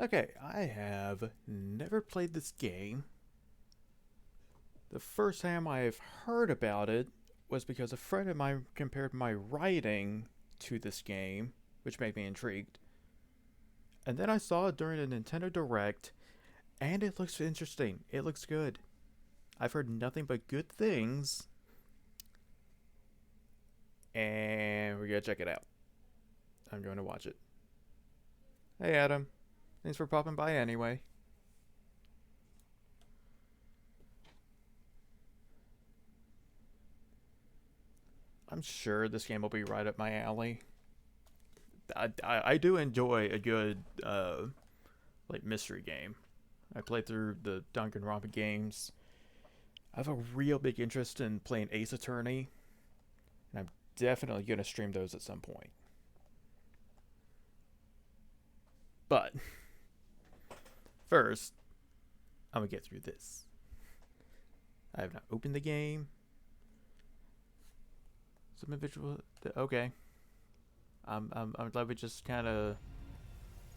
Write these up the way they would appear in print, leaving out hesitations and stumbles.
Okay, I have never played this game. The first time I've heard about it was because a friend of mine compared my writing to this game, which made me intrigued. And then I saw it during a Nintendo Direct, and it looks interesting. It looks good. I've heard nothing but good things, and we're gonna check it out. I'm going to watch it. Hey, Adam. Thanks for popping by anyway. I'm sure this game will be right up my alley. I do enjoy a good like mystery game. I played through the Danganronpa games. I have a real big interest in playing Ace Attorney, and I'm definitely gonna stream those at some point. But first, I'm gonna get through this. I have not opened the game. Some individual. Okay. I'm glad we just kind of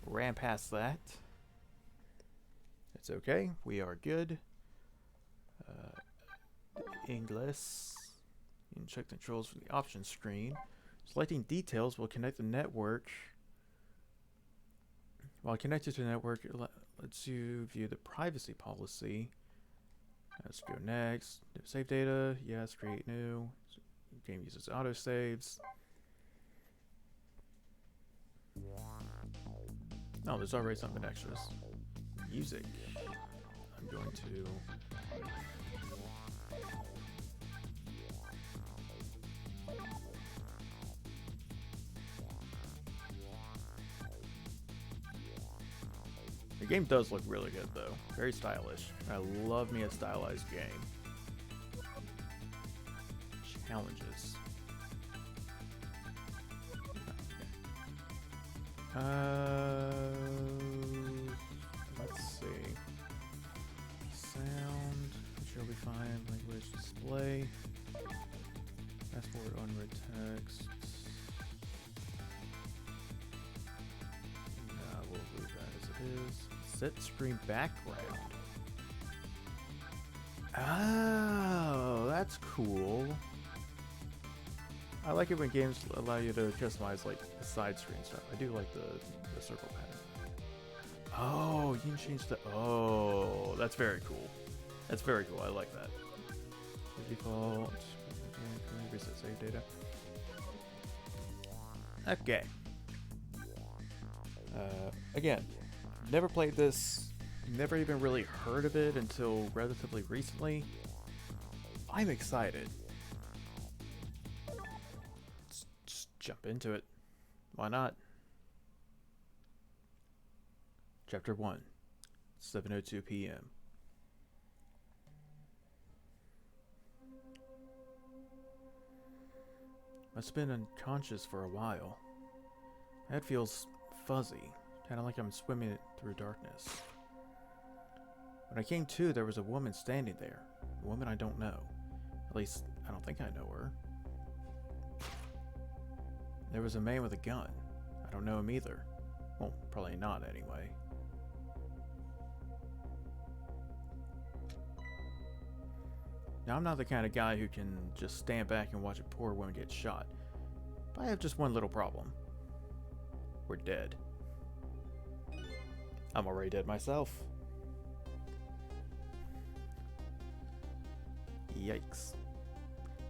ran past that. It's okay. We are good. English. You can check the controls from the options screen. Selecting details will connect the network. While connected to the network, it lets you view the privacy policy. Let's go next. Save data. Yes, create new. Game uses autosaves. Oh, there's already something extras. Music. I'm going to... The game does look really good, though. Very stylish. I love me a stylized game. Challenges. Let's see. Sound, which will be fine. Language display. Fast forward unread text. We'll leave that as it is. Set screen background. Oh, that's cool. I like it when games allow you to customize like the side screen stuff. I do like the circle pattern. Oh, you can change the... Oh, that's very cool. That's very cool. I like that. The default. Reset save data. Okay. Again, never played this. Never even really heard of it until relatively recently. I'm excited. Let's just jump into it. Why not? Chapter 1, 7:02 p.m. I've been unconscious for a while. My head feels fuzzy, kind of like I'm swimming through darkness. When I came to, there was a woman standing there. A woman I don't know. At least, I don't think I know her. There was a man with a gun. I don't know him either. Well, probably not anyway. Now, I'm not the kind of guy who can just stand back and watch a poor woman get shot. But I have just one little problem. We're dead. I'm already dead myself. Yikes.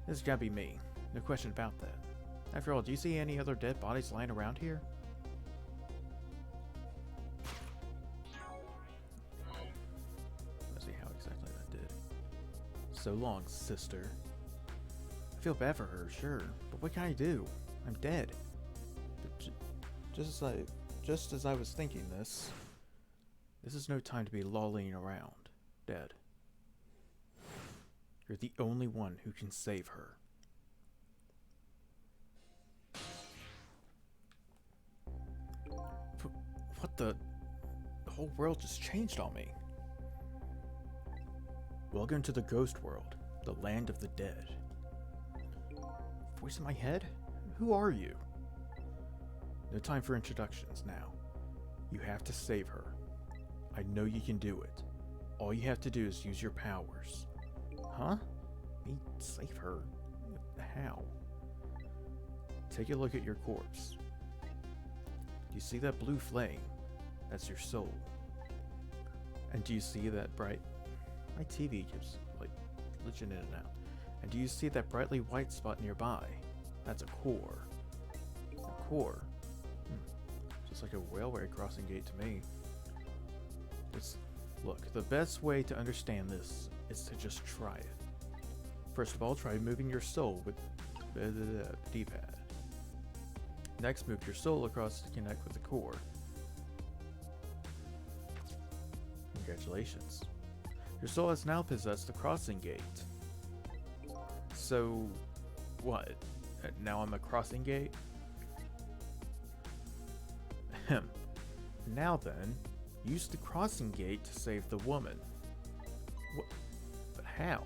This has gotta be me. No question about that. After all, do you see any other dead bodies lying around here? Let's see how exactly that did. So long, sister. I feel bad for her, sure, but what can I do? I'm dead. But just as I was thinking this is no time to be lolling around, dead. You're the only one who can save her. What the whole world just changed on me. Welcome to the ghost world, the land of the dead. Voice in my head? Who are you? No time for introductions now. You have to save her. I know you can do it. All you have to do is use your powers. Huh? Me save her? How? Take a look at your corpse. Do you see that blue flame? That's your soul. And do you see that bright... My TV keeps, like, glitching in and out. And do you see that brightly white spot nearby? That's a core. A core? Just like a railway crossing gate to me. Look, the best way to understand this is to just try it. First of all, try moving your soul with the D-pad. Next, move your soul across to connect with the core. Congratulations. Your soul has now possessed the crossing gate. So, what? Now I'm a crossing gate? Ahem. Now then, use the crossing gate to save the woman. What? But how?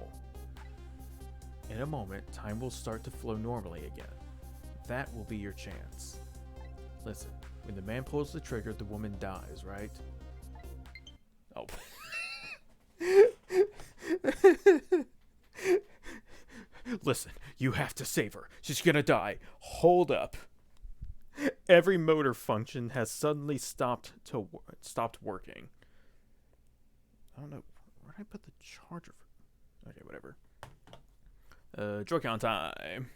In a moment, time will start to flow normally again. That will be your chance. Listen, when the man pulls the trigger, the woman dies, right? Oh. Listen, you have to save her. She's gonna die. Hold up. Every motor function has suddenly stopped working. I don't know. Where did I put the charger? Okay, whatever. Joy-Con time.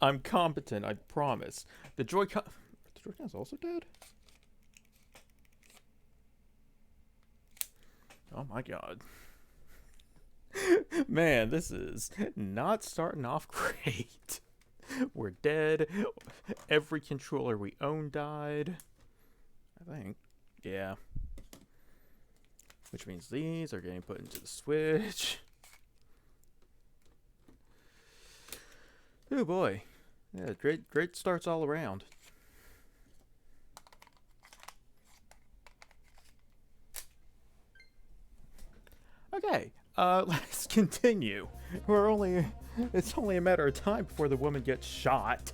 I'm competent, I promise. The Joy-Con's also dead? Oh my god. Man, this is not starting off great. We're dead. Every controller we own died. I think. Yeah. Which means these are getting put into the Switch. Oh boy. Yeah, great starts all around. Okay, let's continue. It's only a matter of time before the woman gets shot.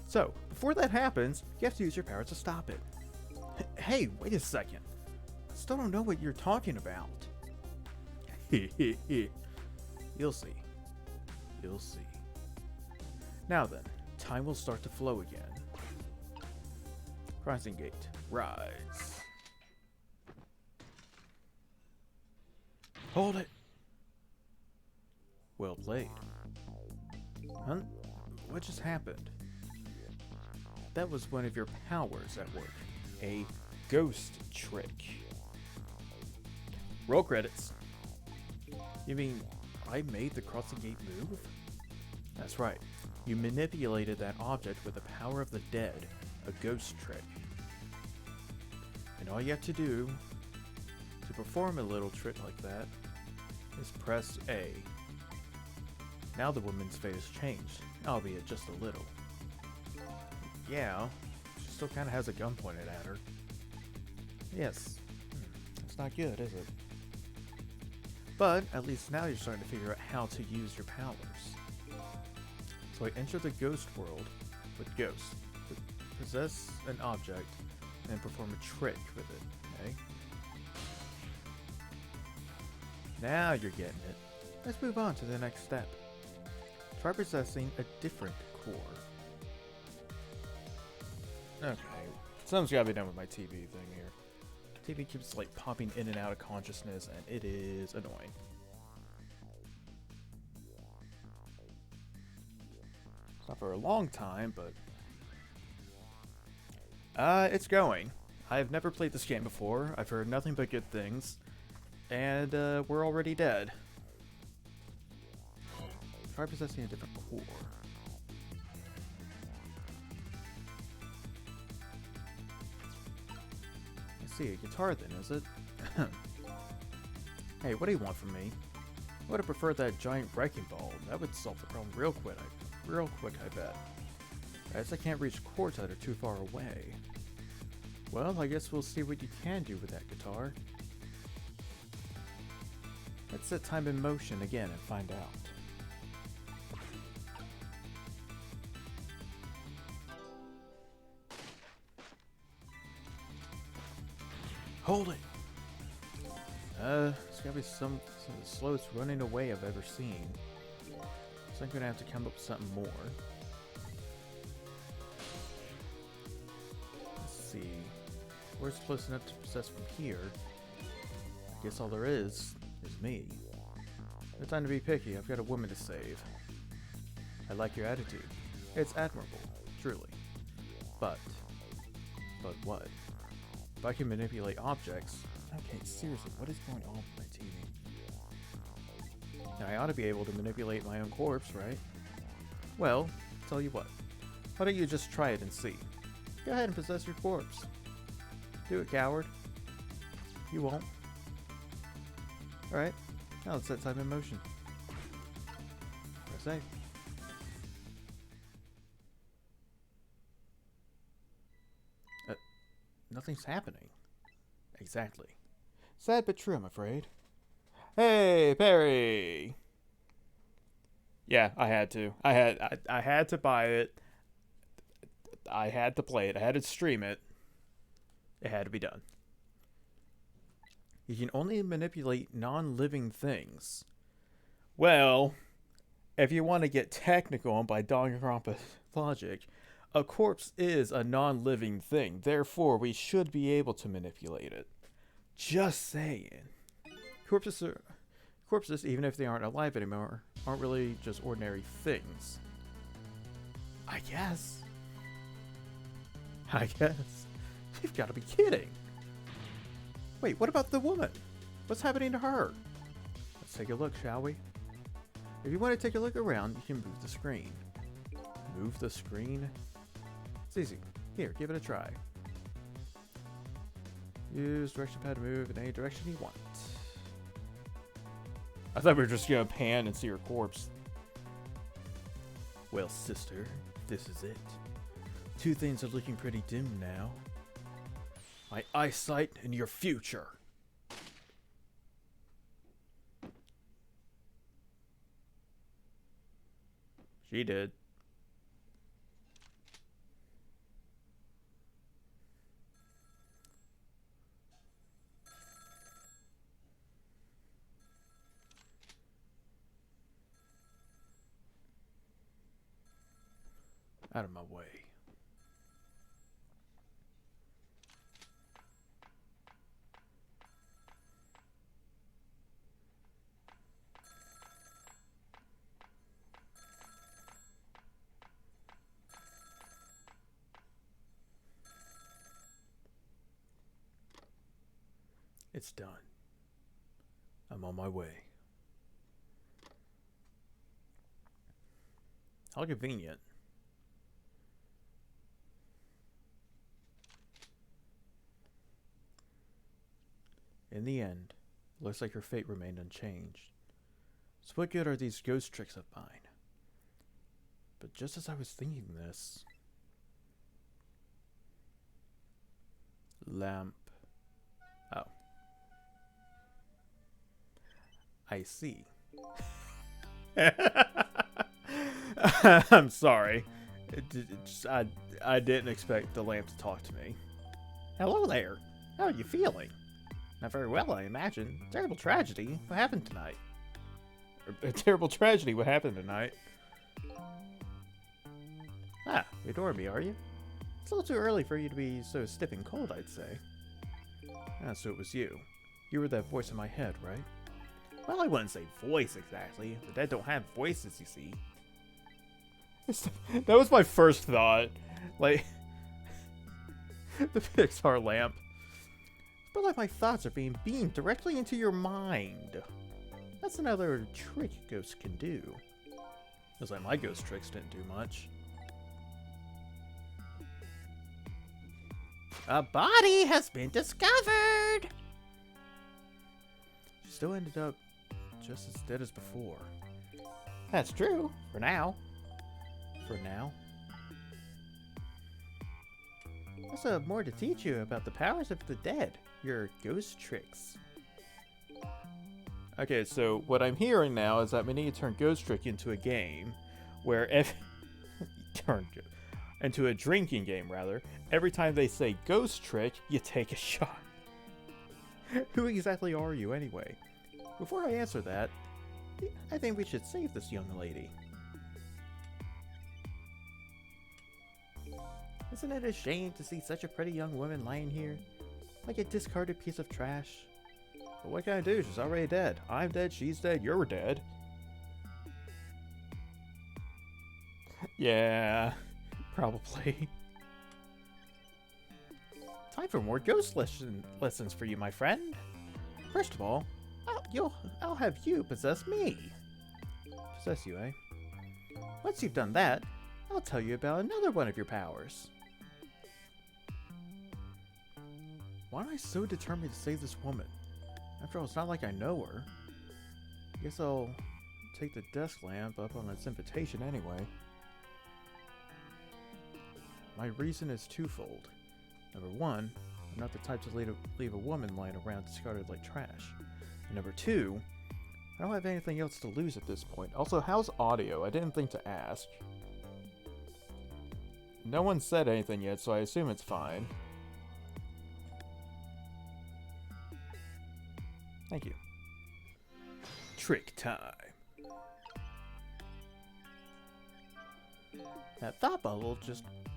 So, before that happens, you have to use your powers to stop it. Hey, wait a second. I still don't know what you're talking about. You'll see. You'll see. Now then, time will start to flow again. Crossing gate, rise. Hold it. Well played. Huh? What just happened? That was one of your powers at work. A ghost trick. Roll credits. You mean I made the crossing gate move? That's right. You manipulated that object with the power of the dead, a ghost trick. And all you have to do to perform a little trick like that is press A. Now the woman's fate has changed, albeit just a little. Yeah, she still kind of has a gun pointed at her. Yes, it's not good, is it? But at least now you're starting to figure out how to use your powers. So I enter the ghost world with ghosts, possess an object, and perform a trick with it, okay? Now you're getting it. Let's move on to the next step. Try possessing a different core. Okay, Something's gotta be done with my TV thing here. TV keeps like popping in and out of consciousness, and it is annoying. It's not for a long time, but it's going. I've never played this game before. I've heard nothing but good things, and we're already dead. Try possessing a different core. I see, a guitar then, is it? Hey, what do you want from me? I would have preferred that giant wrecking ball. That would solve the problem real quick, I bet. I guess I can't reach chords that are too far away. Well, I guess we'll see what you can do with that guitar. Let's set time in motion again and find out. Hold it! It's gotta be some of the slowest running away I've ever seen. So I'm gonna have to come up with something more. Let's see. Where's close enough to possess from here? I guess all there is me. No time to be picky, I've got a woman to save. I like your attitude. It's admirable, truly. But what? If I can manipulate objects... Okay, seriously, what is going on with my TV? Now, I ought to be able to manipulate my own corpse, right? Well, tell you what. Why don't you just try it and see? Go ahead and possess your corpse. Do it, coward. You won't. Alright, now let's set time in motion. Press A. Nothing's happening. Exactly. Sad but true, I'm afraid. Hey, Perry! Yeah, I had to. I had to buy it. I had to play it. I had to stream it. It had to be done. You can only manipulate non-living things. Well, if you want to get technical by Danganronpa logic, a corpse is a non-living thing. Therefore, we should be able to manipulate it. Just saying. Corpses, even if they aren't alive anymore, aren't really just ordinary things. I guess. You've got to be kidding. Wait, what about the woman? What's happening to her? Let's take a look, shall we? If you want to take a look around, you can move the screen. Move the screen? It's easy. Here, give it a try. Use direction pad to move in any direction you want. I thought we were just gonna pan and see her corpse. Well, sister, this is it. Two things are looking pretty dim now. My eyesight and your future. She did. Out of my way. It's done. I'm on my way. How convenient. In the end, it looks like her fate remained unchanged. So what good are these ghost tricks of mine? But just as I was thinking this... Lamp. Oh. I see. I'm sorry. I didn't expect the lamp to talk to me. Hello there. How are you feeling? Not very well, I imagine. Terrible tragedy. What happened tonight? A terrible tragedy. What happened tonight? Ah, you adore me, are you? a little too early for you to be so stiff and cold, I'd say. Ah, so it was you. You were that voice in my head, right? Well, I wouldn't say voice exactly. The dead don't have voices, you see. That was my first thought. Like, the Pixar lamp. But like my thoughts are being beamed directly into your mind. That's another trick ghosts can do. Feels like my ghost tricks didn't do much. A body has been discovered! She still ended up just as dead as before. That's true, for now. For now. I also have more to teach you about the powers of the dead. Your ghost tricks. Okay, so what I'm hearing now is that we need to turn Ghost Trick into a game where into a drinking game, rather. Every time they say Ghost Trick, you take a shot. Who exactly are you, anyway? Before I answer that, I think we should save this young lady. Isn't it a shame to see such a pretty young woman lying here? Like a discarded piece of trash? But what can I do? She's already dead. I'm dead, she's dead, you're dead. Yeah, probably. Time for more ghost lessons for you, my friend. First of all, I'll have you possess me. Possess you, eh? Once you've done that, I'll tell you about another one of your powers. Why am I so determined to save this woman? After all, it's not like I know her. I guess I'll take the desk lamp up on its invitation anyway. My reason is twofold. Number one, I'm not the type to leave a woman lying around discarded like trash. And number two, I don't have anything else to lose at this point. Also, how's audio? I didn't think to ask. No one said anything yet, so I assume it's fine. Thank you. Trick time. That thought bubble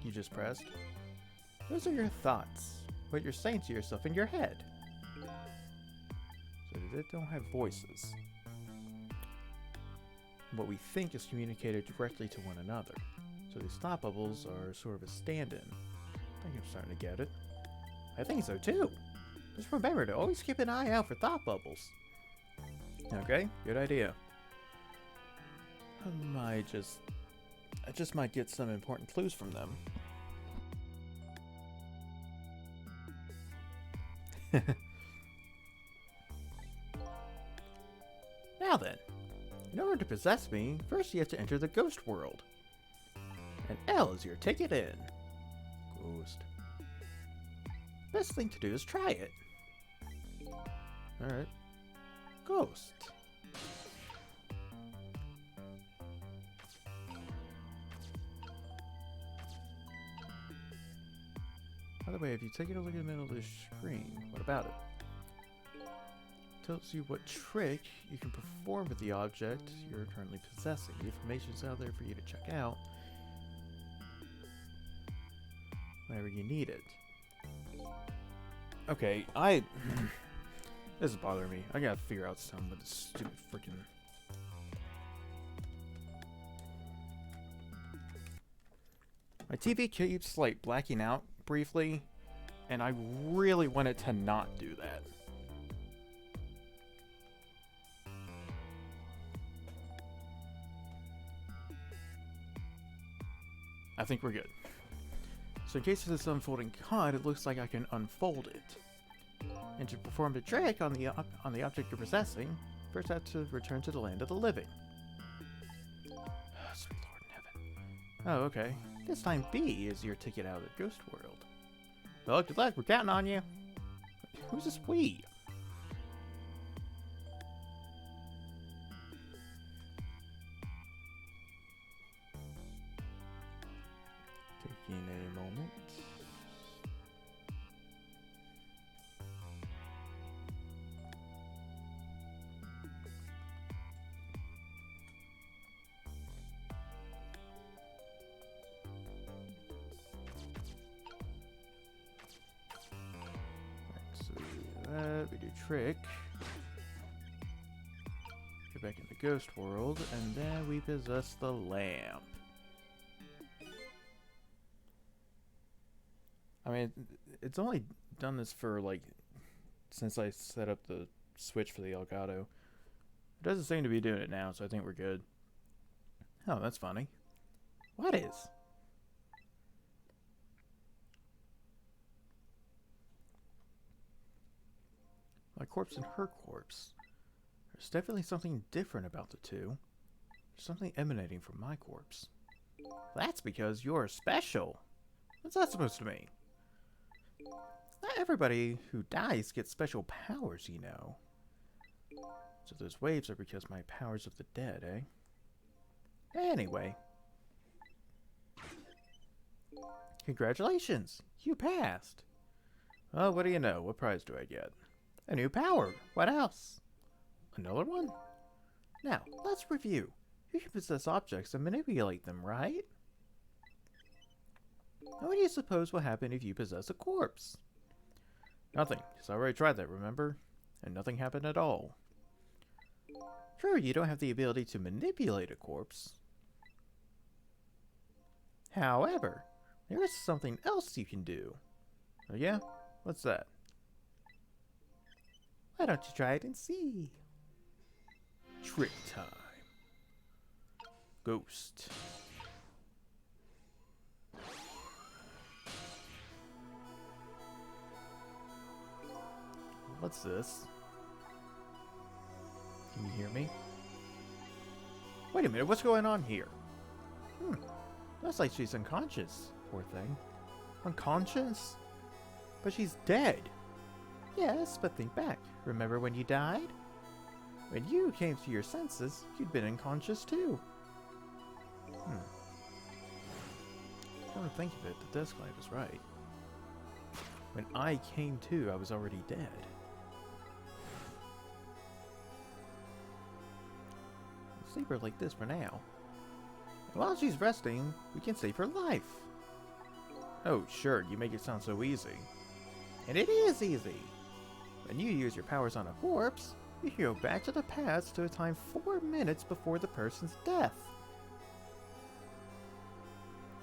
you just pressed. Those are your thoughts. What you're saying to yourself in your head. So they don't have voices. What we think is communicated directly to one another. So these thought bubbles are sort of a stand-in. I think I'm starting to get it. I think so too. Just remember to always keep an eye out for thought bubbles. Okay, good idea. I just might get some important clues from them. Now then, in order to possess me, first you have to enter the ghost world. And L is your ticket in. Ghost. Best thing to do is try it. Alright. Ghost. By the way, if you take a look at the middle of the screen, what about it? Tells you what trick you can perform with the object you're currently possessing. The information's out there for you to check out whenever you need it. Okay, this is bothering me. I gotta figure out some with this stupid freaking... My TV keeps, like, blacking out briefly, and I really want it to not do that. I think we're good. So in case of this unfolding card, it looks like I can unfold it. And to perform the trick on the object you're possessing, first I have to return to the land of the living. Sweet Lord in heaven. Oh, okay. This time B is your ticket out of the ghost world. Well, good luck. We're counting on you. Who's this we? Taking a moment. trick. Get back in the ghost world, and then we possess the lamp. I mean, it's only done this for, like, since I set up the switch for the Elgato. It doesn't seem to be doing it now, so I think we're good. Oh, that's funny. What is? My corpse and her corpse. There's definitely something different about the two. There's something emanating from my corpse. That's because you're special. What's that supposed to mean? Not everybody who dies gets special powers, you know. So those waves are because my powers of the dead, eh? Anyway. Congratulations! You passed! Well, what do you know? What prize do I get? A new power! What else? Another one? Now, let's review. You can possess objects and manipulate them, right? Now, what do you suppose will happen if you possess a corpse? Nothing, because I already tried that, remember? And nothing happened at all. True, you don't have the ability to manipulate a corpse. However, there is something else you can do. Oh yeah? What's that? Why don't you try it and see? Trick time. Ghost. What's this? Can you hear me? Wait a minute, what's going on here? Looks like she's unconscious. Poor thing. Unconscious? But she's dead. Yes, but think back. Remember when you died? When you came to your senses, you'd been unconscious too. Come to think of it, the desk light was right. When I came to, I was already dead. We'll save her like this for now. And while she's resting, we can save her life. Oh, sure, you make it sound so easy. And it is easy. When you use your powers on a corpse, you can go back to the past to a time 4 minutes before the person's death.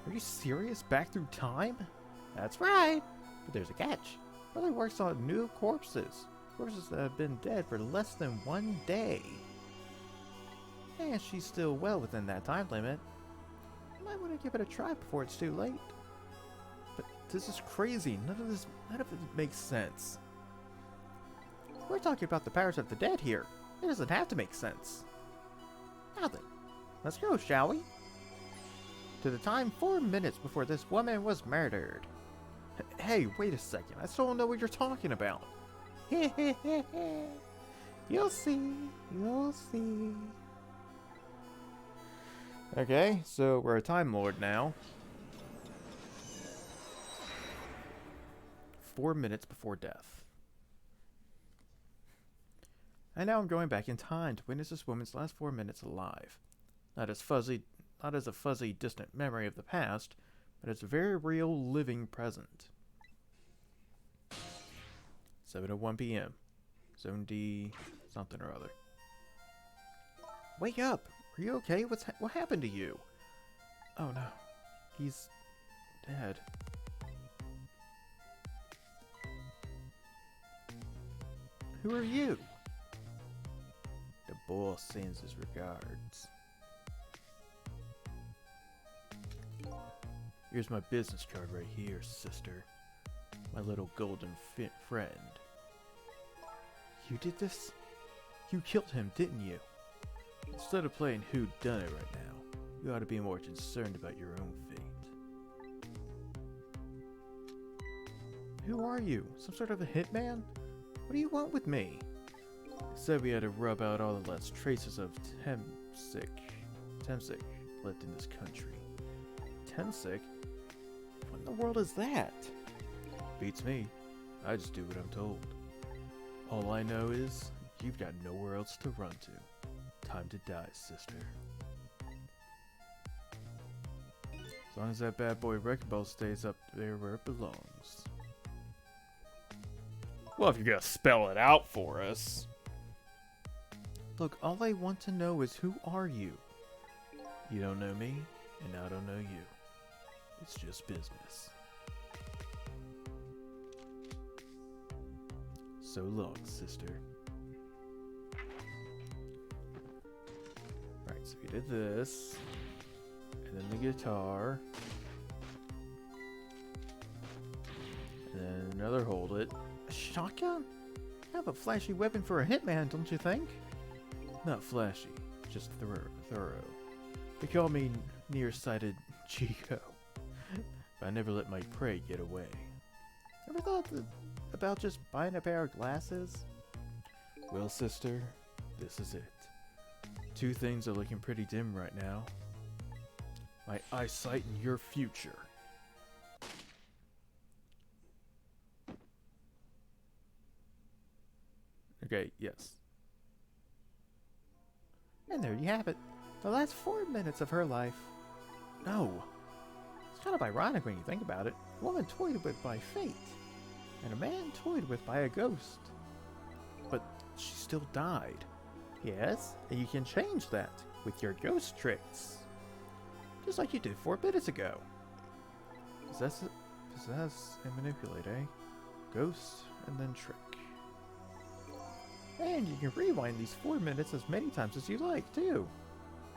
Are you serious? Back through time? That's right. But there's a catch. It only works on new corpses. Corpses that have been dead for less than 1 day. And she's still well within that time limit. You might want to give it a try before it's too late. But this is crazy. None of it makes sense. We're talking about the powers of the dead here. It doesn't have to make sense. Now then, let's go, shall we? To the time 4 minutes before this woman was murdered. Hey, wait a second. I still don't know what you're talking about. You'll see. You'll see. Okay, so we're a Time Lord now. 4 minutes before death. And now I'm going back in time to witness this woman's last 4 minutes alive. Not as a fuzzy, distant memory of the past, but as a very real, living present. 7:01 p.m. Zone D, something or other. Wake up! Are you okay? What happened to you? Oh no, he's dead. Who are you? The boss sends his regards. Here's my business card right here, sister. My little golden friend. You did this? You killed him, didn't you? Instead of playing whodunit right now, you ought to be more concerned about your own fate. Who are you? Some sort of a hitman? What do you want with me? They said we had to rub out all the last traces of Temsic left in this country. Temsic? What in the world is that? Beats me. I just do what I'm told. All I know is, you've got nowhere else to run to. Time to die, sister. As long as that bad boy wrecking ball stays up there where it belongs. Well, if you're gonna spell it out for us. Look, all I want to know is who are you? You don't know me, and I don't know you. It's just business. So long, sister. Right, so we did this. And then the guitar. And then another hold it. A shotgun? I have a flashy weapon for a hitman, don't you think? Not flashy, just thorough. They call me nearsighted Chico. But I never let my prey get away. Ever thought about just buying a pair of glasses? Well, sister, this is it. Two things are looking pretty dim right now. My eyesight and your future. Okay, yes. And there you have it. The last 4 minutes of her life. No. It's kind of ironic when you think about it. A woman toyed with by fate. And a man toyed with by a ghost. But she still died. Yes, and you can change that with your ghost tricks. Just like you did 4 minutes ago. Possess and manipulate, eh? Ghost and then trick. And you can rewind these 4 minutes as many times as you like, too.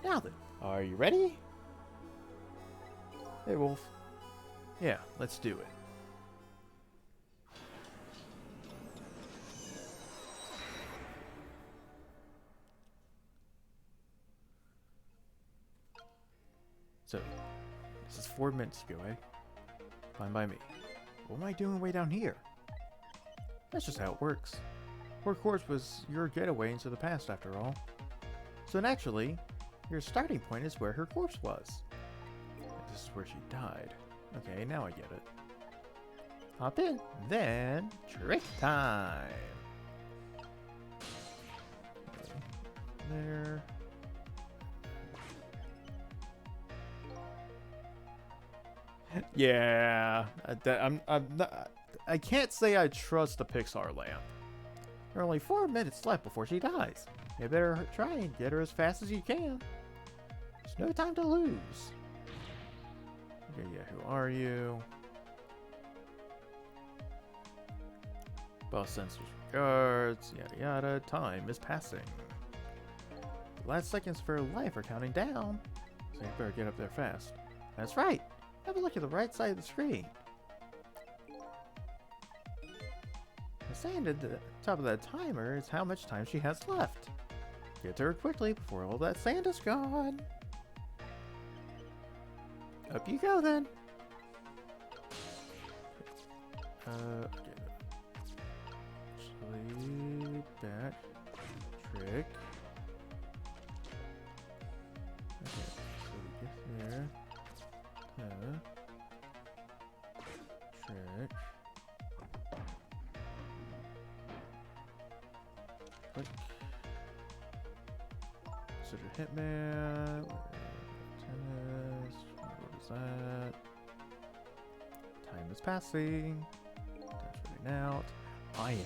Now then, are you ready? Hey, Wolf. Yeah, let's do it. So, this is 4 minutes ago, eh? Fine by me. What am I doing way down here? That's just how it works. Her corpse was your getaway into the past, after all. So naturally, your starting point is where her corpse was. And this is where she died. Okay, now I get it. Hop in, then trick time. Okay. There. Yeah, I can't say I trust the Pixar lamp. There are only 4 minutes left before she dies. You better try and get her as fast as you can. There's no time to lose. Okay, yeah, who are you? Boss sends regards, yada yada. Time is passing. The last seconds of her life are counting down, so you better get up there fast. That's right. Have a look at the right side of the screen. The sand at the top of that timer is how much time she has left. Get to her quickly before all that sand is gone. Up you go then. Okay. Actually, back. Trick. Okay, so we get there. Trick. Click. Consider hitman. Tennis. What is that? Time is passing. Time's running out. I am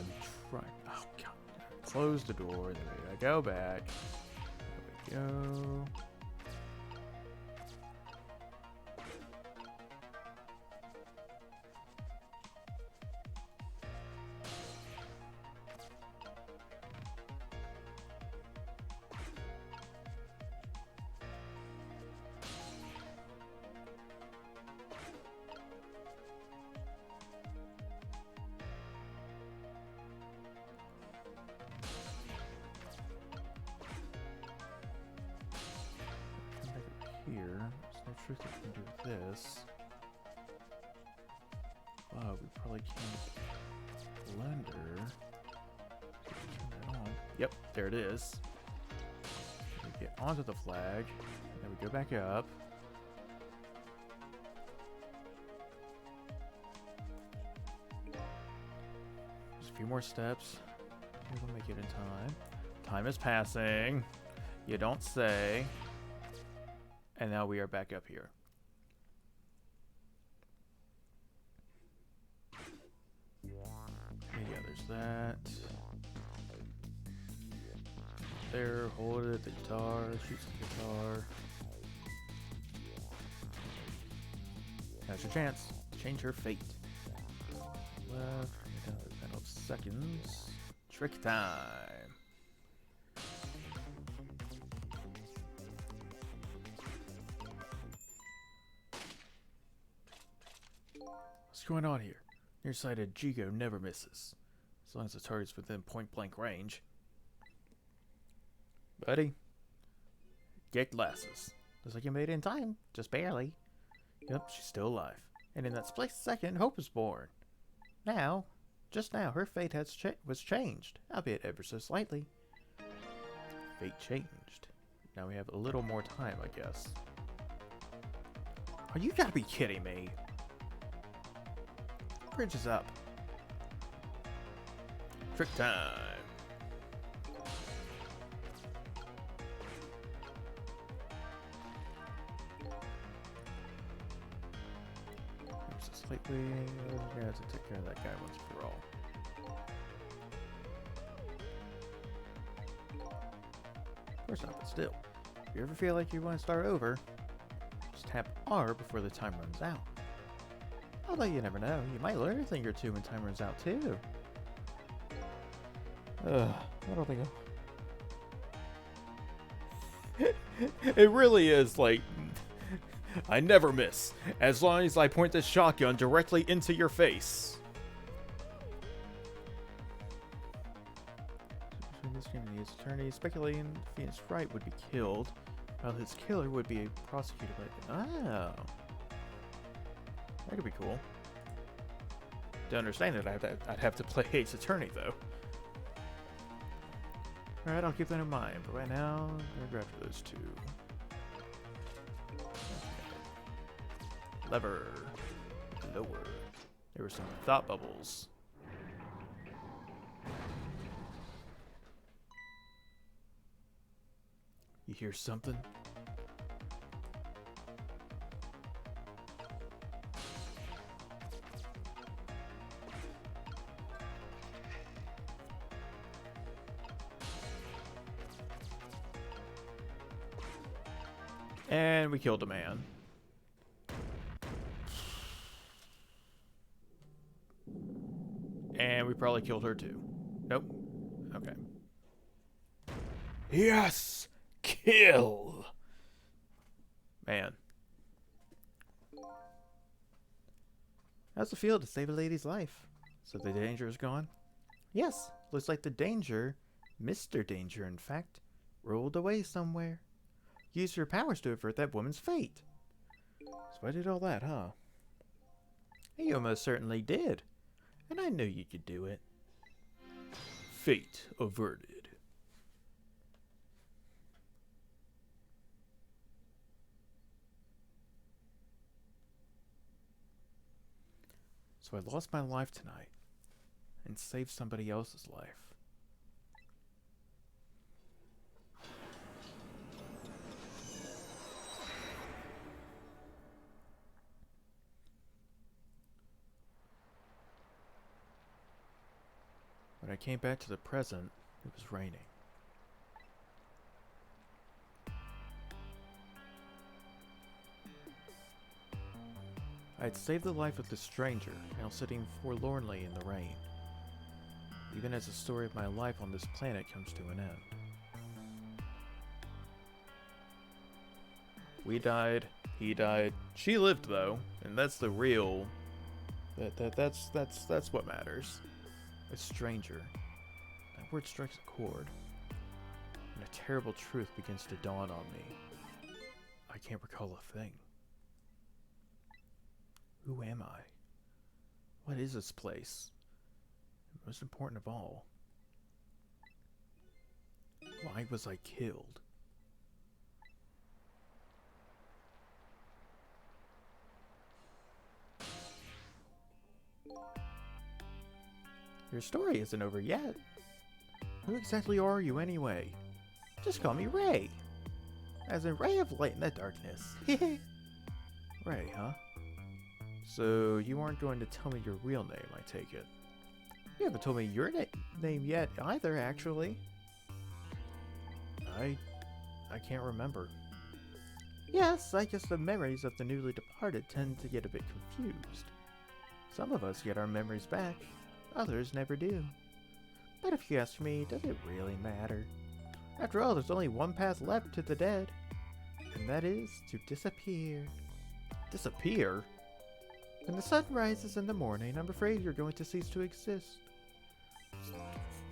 trying. Oh god. Close the door. Then we gotta go back. There we go. Here, there's no truth that we can do with this. Wow, we probably can't blender. Turn that on. Yep, there it is. We get onto the flag, and then we go back up. Just a few more steps. Maybe we'll make it in time. Time is passing. You don't say. And now we are back up here. Yeah, there's There's that. There, hold it, the guitar, shoots the guitar. Now's your chance. Change her fate. Left, down to the 10 of seconds. Trick time. What's going on here? Nearsighted Jigo never misses, as long as the target's within point-blank range. Buddy, get glasses. Looks like you made it in time, just barely. Yep, she's still alive. And in that split second, hope was born. Now, just now, her fate was changed, albeit ever so slightly. Fate changed. Now we have a little more time, I guess. Oh, you gotta be kidding me. Bridge is up. Trick time. Slightly, we're gonna have to take care of that guy once for all. Of course not, but still. If you ever feel like you want to start over, just tap R before the time runs out. Although you never know, you might learn a thing or two when time runs out too. I don't think it really is like, I never miss, as long as I point this shotgun directly into your face. This game needs attorney speculating Phoenix Wright would be killed, while his killer would be prosecuted by... Oh. That could be cool. To understand it, I'd have to play Ace Attorney, though. Alright, I'll keep that in mind, but right now, I'm gonna grab those two. Lever. Lower. There were some thought bubbles. You hear something? And we killed a man. And we probably killed her too. Nope. Okay. Yes! Kill! Man. How's it feel to save a lady's life? So the danger is gone? Yes. Looks like the danger, Mr. Danger in fact, rolled away somewhere. Used your powers to avert that woman's fate. So I did all that, huh? You almost certainly did. And I knew you could do it. Fate averted. So I lost my life tonight and saved somebody else's life. When I came back to the present, it was raining. I had saved the life of the stranger, now sitting forlornly in the rain. Even as the story of my life on this planet comes to an end. We died, he died, she lived though, and that's the real... That's what matters. A stranger. That word strikes a chord. And a terrible truth begins to dawn on me. I can't recall a thing. Who am I? What is this place? And most important of all, why was I killed? Your story isn't over yet. Who exactly are you anyway? Just call me Ray. As a ray of light in the darkness. Ray, huh? So you aren't going to tell me your real name, I take it. You haven't told me your name yet either, actually. I can't remember. Yes, I guess the memories of the newly departed tend to get a bit confused. Some of us get our memories back, others never do. But if you ask me, does it really matter? After all, there's only one path left to the dead, and that is to disappear. Disappear? When the sun rises in the morning, I'm afraid you're going to cease to exist.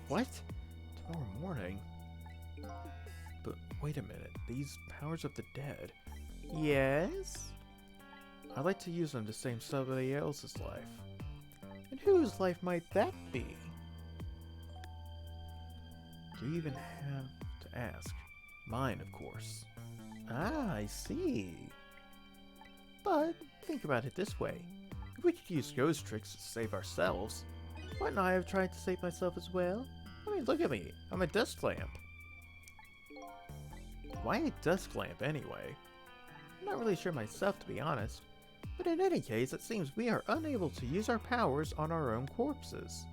What? Tomorrow morning? But wait a minute, these powers of the dead. Yes? I like to use them to save somebody else's life. And whose life might that be? Do you even have to ask? Mine, of course. Ah, I see. But think about it this way. If we could use ghost tricks to save ourselves, wouldn't I have tried to save myself as well? I mean, look at me. I'm a dust lamp. Why a dust lamp, anyway? I'm not really sure myself, to be honest. But in any case, it seems we are unable to use our powers on our own corpses.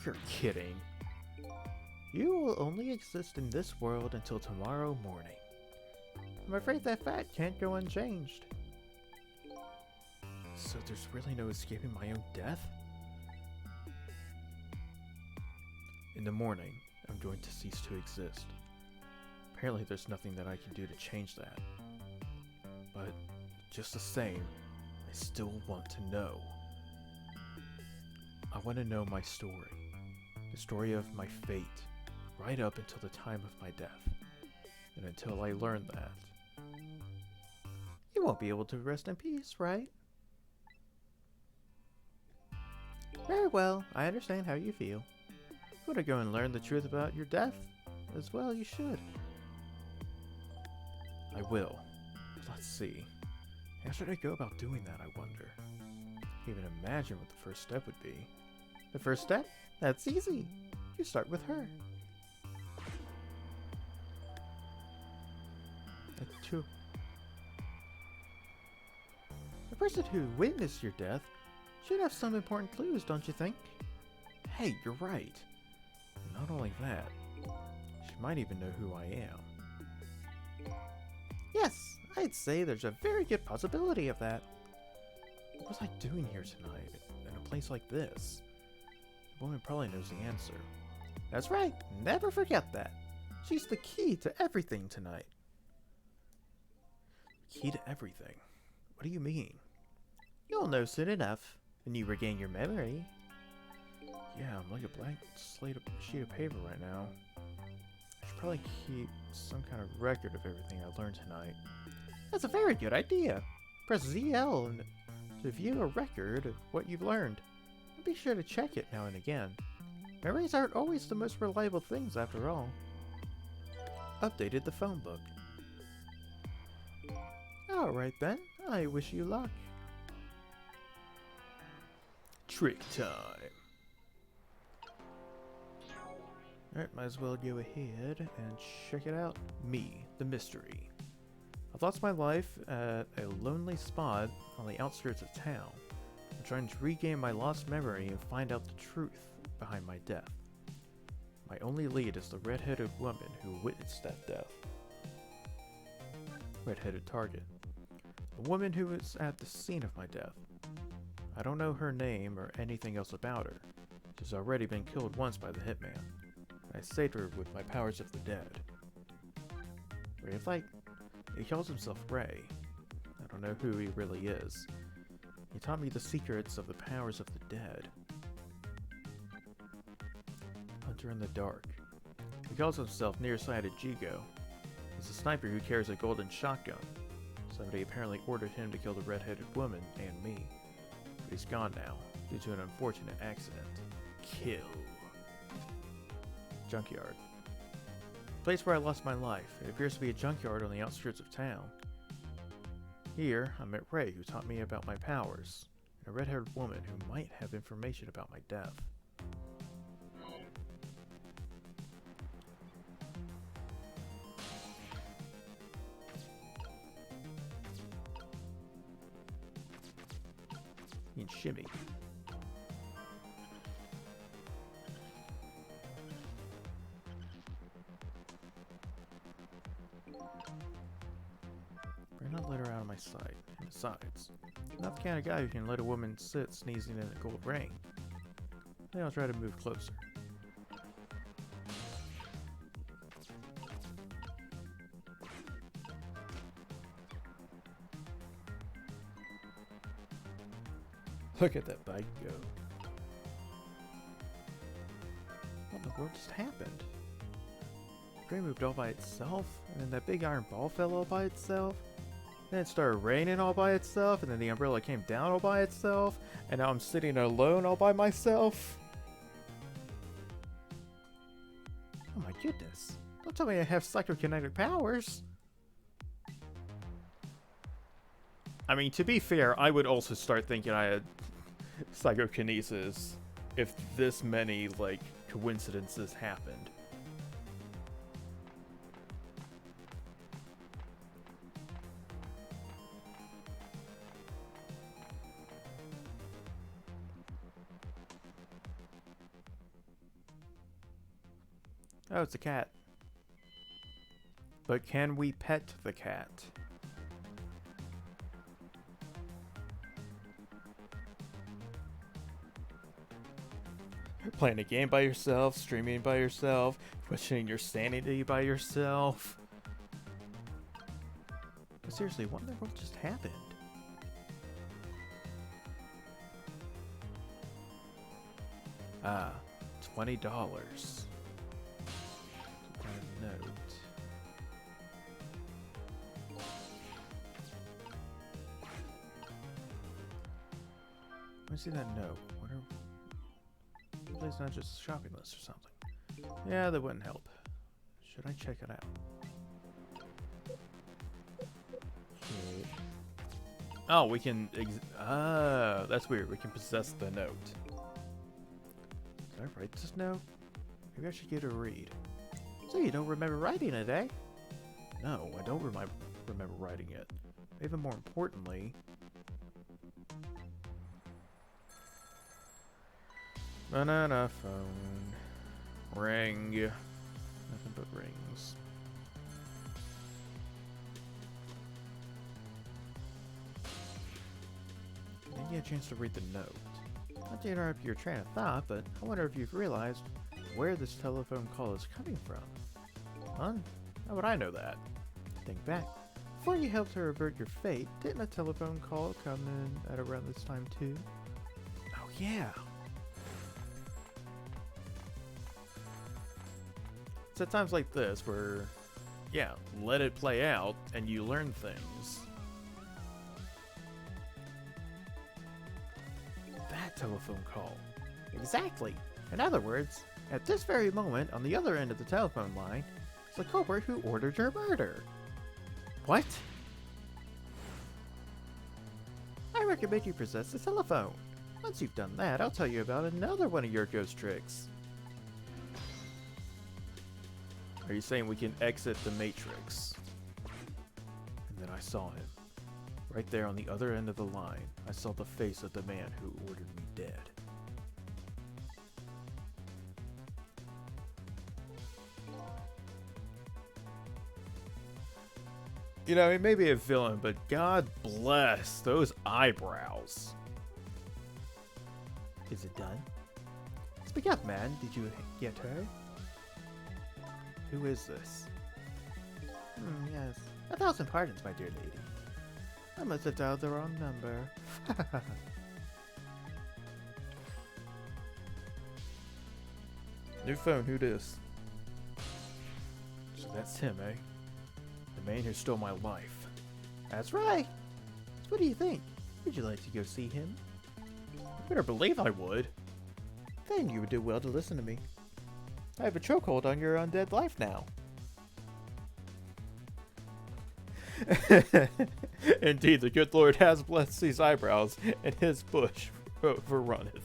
You're kidding. You will only exist in this world until tomorrow morning. I'm afraid that fact can't go unchanged. So there's really no escaping my own death? In the morning, I'm going to cease to exist. Apparently there's nothing that I can do to change that. But just the same, I still want to know. I want to know my story. The story of my fate, right up until the time of my death. And until I learn that, you won't be able to rest in peace, right? Very well, I understand how you feel. You want to go and learn the truth about your death? As well, you should. I will. But let's see. How should I go about doing that, I wonder? I can't even imagine what the first step would be. The first step? That's easy. You start with her. The person who witnessed your death should have some important clues, don't you think? Hey, you're right. Not only that, she might even know who I am. Yes, I'd say there's a very good possibility of that. What was I doing here tonight, in a place like this? The woman probably knows the answer. That's right, never forget that. She's the key to everything tonight. Key to everything? What do you mean? You'll know soon enough, when you regain your memory. Yeah, I'm like a blank sheet of paper right now. I should probably keep some kind of record of everything I learned tonight. That's a very good idea. Press ZL to view a record of what you've learned. And be sure to check it now and again. Memories aren't always the most reliable things after all. Updated the phone book. Alright then, I wish you luck. Trick time. Alright, might as well go ahead and check it out. Me, the mystery. I've lost my life at a lonely spot on the outskirts of town. I'm trying to regain my lost memory and find out the truth behind my death. My only lead is the red-headed woman who witnessed that death. Red-headed target. The woman who was at the scene of my death. I don't know her name or anything else about her. She's already been killed once by the hitman. I saved her with my powers of the dead. Ray of Light. He calls himself Ray. I don't know who he really is. He taught me the secrets of the powers of the dead. Hunter in the Dark. He calls himself Nearsighted Jigo. He's a sniper who carries a golden shotgun. Somebody apparently ordered him to kill the red-headed woman and me. But he's gone now, due to an unfortunate accident. Kill. Junkyard. The place where I lost my life. It appears to be a junkyard on the outskirts of town. Here, I met Ray, who taught me about my powers, and a red-haired woman who might have information about my death. And shimmy. Besides, I'm not the kind of guy who can let a woman sit sneezing in a cold rain. Then I'll try to move closer. Look at that bike go. What in the world just happened? The train moved all by itself, and then that big iron ball fell all by itself. Then it started raining all by itself, and then the umbrella came down all by itself, and now I'm sitting alone all by myself. Oh my goodness. Don't tell me I have psychokinetic powers. I mean, to be fair, I would also start thinking I had psychokinesis if this many, like, coincidences happened. Oh, it's a cat. But can we pet the cat? Playing a game by yourself, streaming by yourself, questioning your sanity by yourself. But seriously, what in the world just happened? Ah, $20. Note. Let me see that note. What are... It's not just a shopping list or something. Yeah, that wouldn't help. Should I check it out? Okay. Oh, we can... that's weird. We can possess the note. Did I write this note? Maybe I should give it a read. So you don't remember writing it, eh? No, I don't remember writing it. Even more importantly... Banana phone. Ring. Nothing but rings. Didn't get a chance to read the note. Not to interrupt your train of thought, but I wonder if you've realized where this telephone call is coming from. Huh? How would I know that? Think back. Before you helped her avert your fate, didn't a telephone call come in at around this time too? Oh yeah. It's at times like this where, yeah, let it play out and you learn things. That telephone call. Exactly. In other words, at this very moment, on the other end of the telephone line, is the culprit who ordered your murder. What? I recommend you possess the telephone. Once you've done that, I'll tell you about another one of your ghost tricks. Are you saying we can exit the Matrix? And then I saw him. Right there on the other end of the line, I saw the face of the man who ordered me dead. You know, he may be a villain, but God bless those eyebrows. Is it done? Speak up, man. Did you get her? Who is this? Yes. 1,000 pardons, my dear lady. I must have dialed the wrong number. New phone, who dis? So that's him, eh? The man who stole my life. That's right. So what do you think? Would you like to go see him? You better believe I would. Then you would do well to listen to me. I have a chokehold on your undead life now. Indeed, the good Lord has blessed these eyebrows, and his bush overrunneth.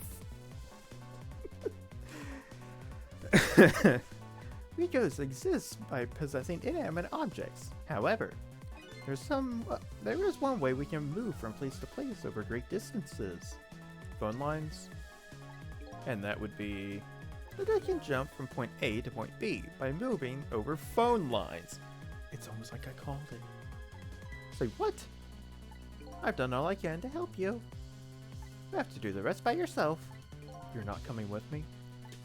Regos exist by possessing inanimate objects. However, there is one way we can move from place to place over great distances. Phone lines. And that would be... that I can jump from point A to point B by moving over phone lines. It's almost like I called it. Say what? I've done all I can to help you. You have to do the rest by yourself. You're not coming with me?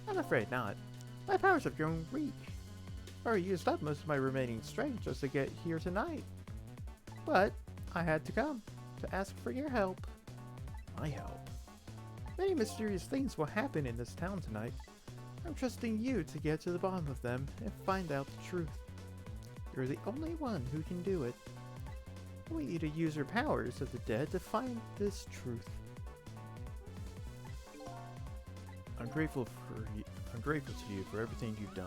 I'm afraid not. My powers have grown weak. I already used up most of my remaining strength just to get here tonight. But I had to come to ask for your help. My help? Many mysterious things will happen in this town tonight. I'm trusting you to get to the bottom of them and find out the truth. You're the only one who can do it. I want you to use your powers of the dead to find this truth. I'm grateful to you for everything you've done.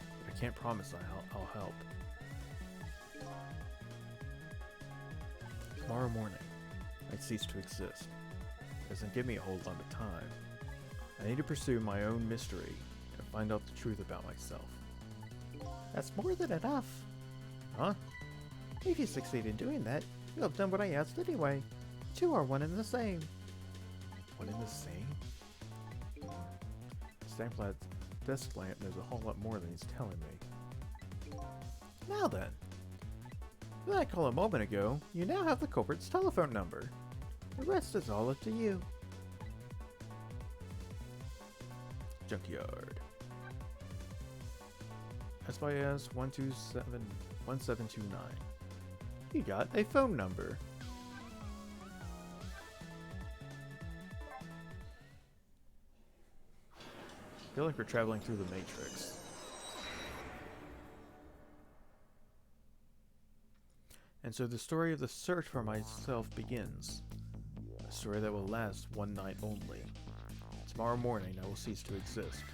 But I can't promise I'll help. Tomorrow morning, I cease to exist. Doesn't give me a whole lot of time. I need to pursue my own mystery and find out the truth about myself. That's more than enough. Huh? If you succeed in doing that, you'll have done what I asked anyway. Two are one and the same. One and the same? Stamplad's desk lamp knows a whole lot more than he's telling me. Now then. Like I called a moment ago, you now have the culprit's telephone number. The rest is all up to you. Junkyard. SYS 127-1729. You got a phone number. I feel like we're traveling through the Matrix. And so the story of the search for myself begins. A story that will last one night only. Tomorrow morning I will cease to exist.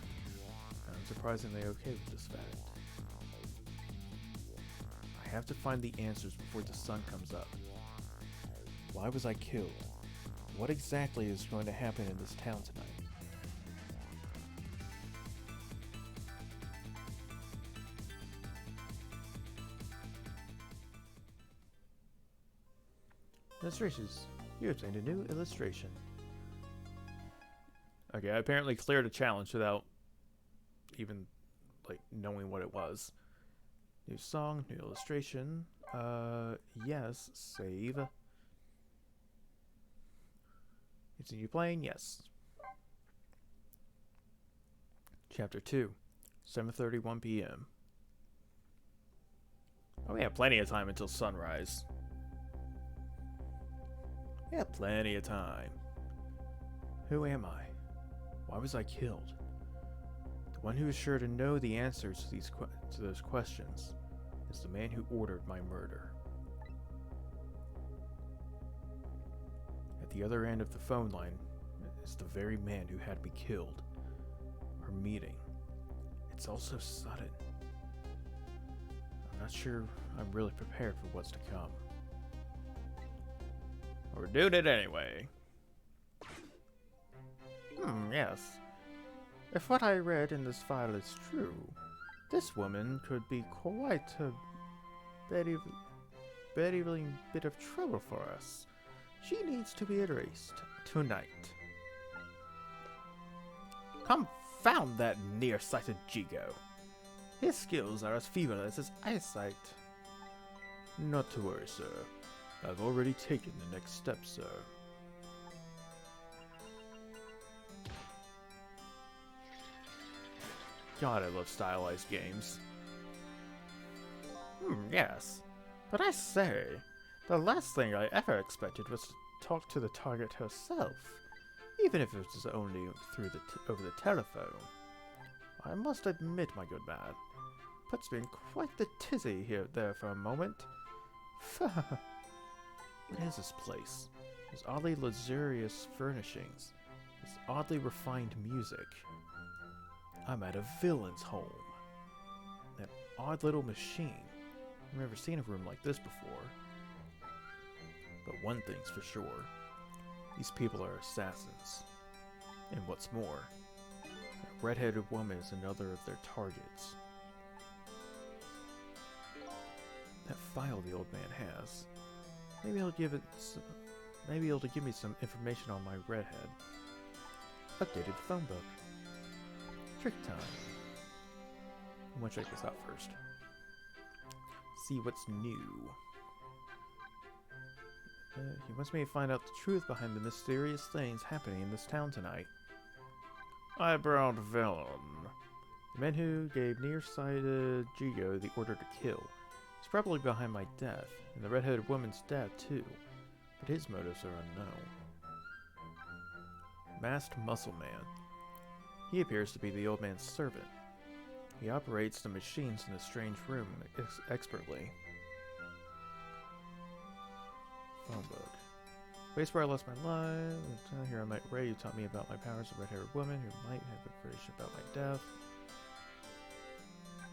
I'm surprisingly okay with this fact. I have to find the answers before the sun comes up. Why was I killed? What exactly is going to happen in this town tonight? Illustrations. You obtained a new illustration. Okay, I apparently cleared a challenge without even, like, knowing what it was. New song, new illustration. Yes, save. Continue playing, yes. Chapter 2, 7:31 p.m. Oh, we have plenty of time until sunrise. We have plenty of time. Who am I? Why was I killed? The one who is sure to know the answers to those questions is the man who ordered my murder. At the other end of the phone line is the very man who had me killed. Our meeting. It's all so sudden. I'm not sure I'm really prepared for what's to come. We're doing it anyway. Yes. If what I read in this file is true, this woman could be quite a bedeviling bit of trouble for us. She needs to be erased tonight. Confound that nearsighted Jigo. His skills are as feeble as his eyesight. Not to worry, sir. I've already taken the next step, sir. God, I love stylized games. Yes. But I say, the last thing I ever expected was to talk to the target herself, even if it was only through over the telephone. I must admit, my good man, puts me in quite the tizzy there for a moment. What is this place? There's oddly luxurious furnishings. There's oddly refined music. I'm at a villain's home. That odd little machine. I've never seen a room like this before. But one thing's for sure. These people are assassins. And what's more, that red-headed woman is another of their targets. That file the old man has. Maybe he'll give me some information on my redhead. Updated phone book. Trick time. I want to check this out first. See what's new. He wants me to find out the truth behind the mysterious things happening in this town tonight. Eyebrowed villain. The man who gave nearsighted Jigo the order to kill. He's probably behind my death, and the red-headed woman's death too. But his motives are unknown. Masked Muscle Man. He appears to be the old man's servant. He operates the machines in the strange room expertly. Phone book. Place where I lost my life. Here I met Ray, who taught me about my powers. A red-haired woman who might have information about my death.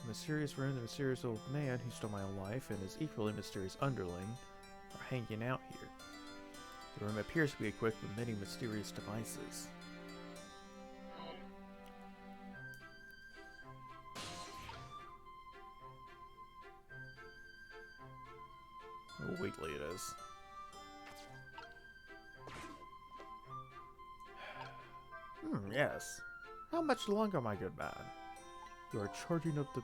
The mysterious room, the mysterious old man who stole my life, and his equally mysterious underling are hanging out here. The room appears to be equipped with many mysterious devices. Oh, weekly it is. Yes. How much longer, my good man? You are charging up the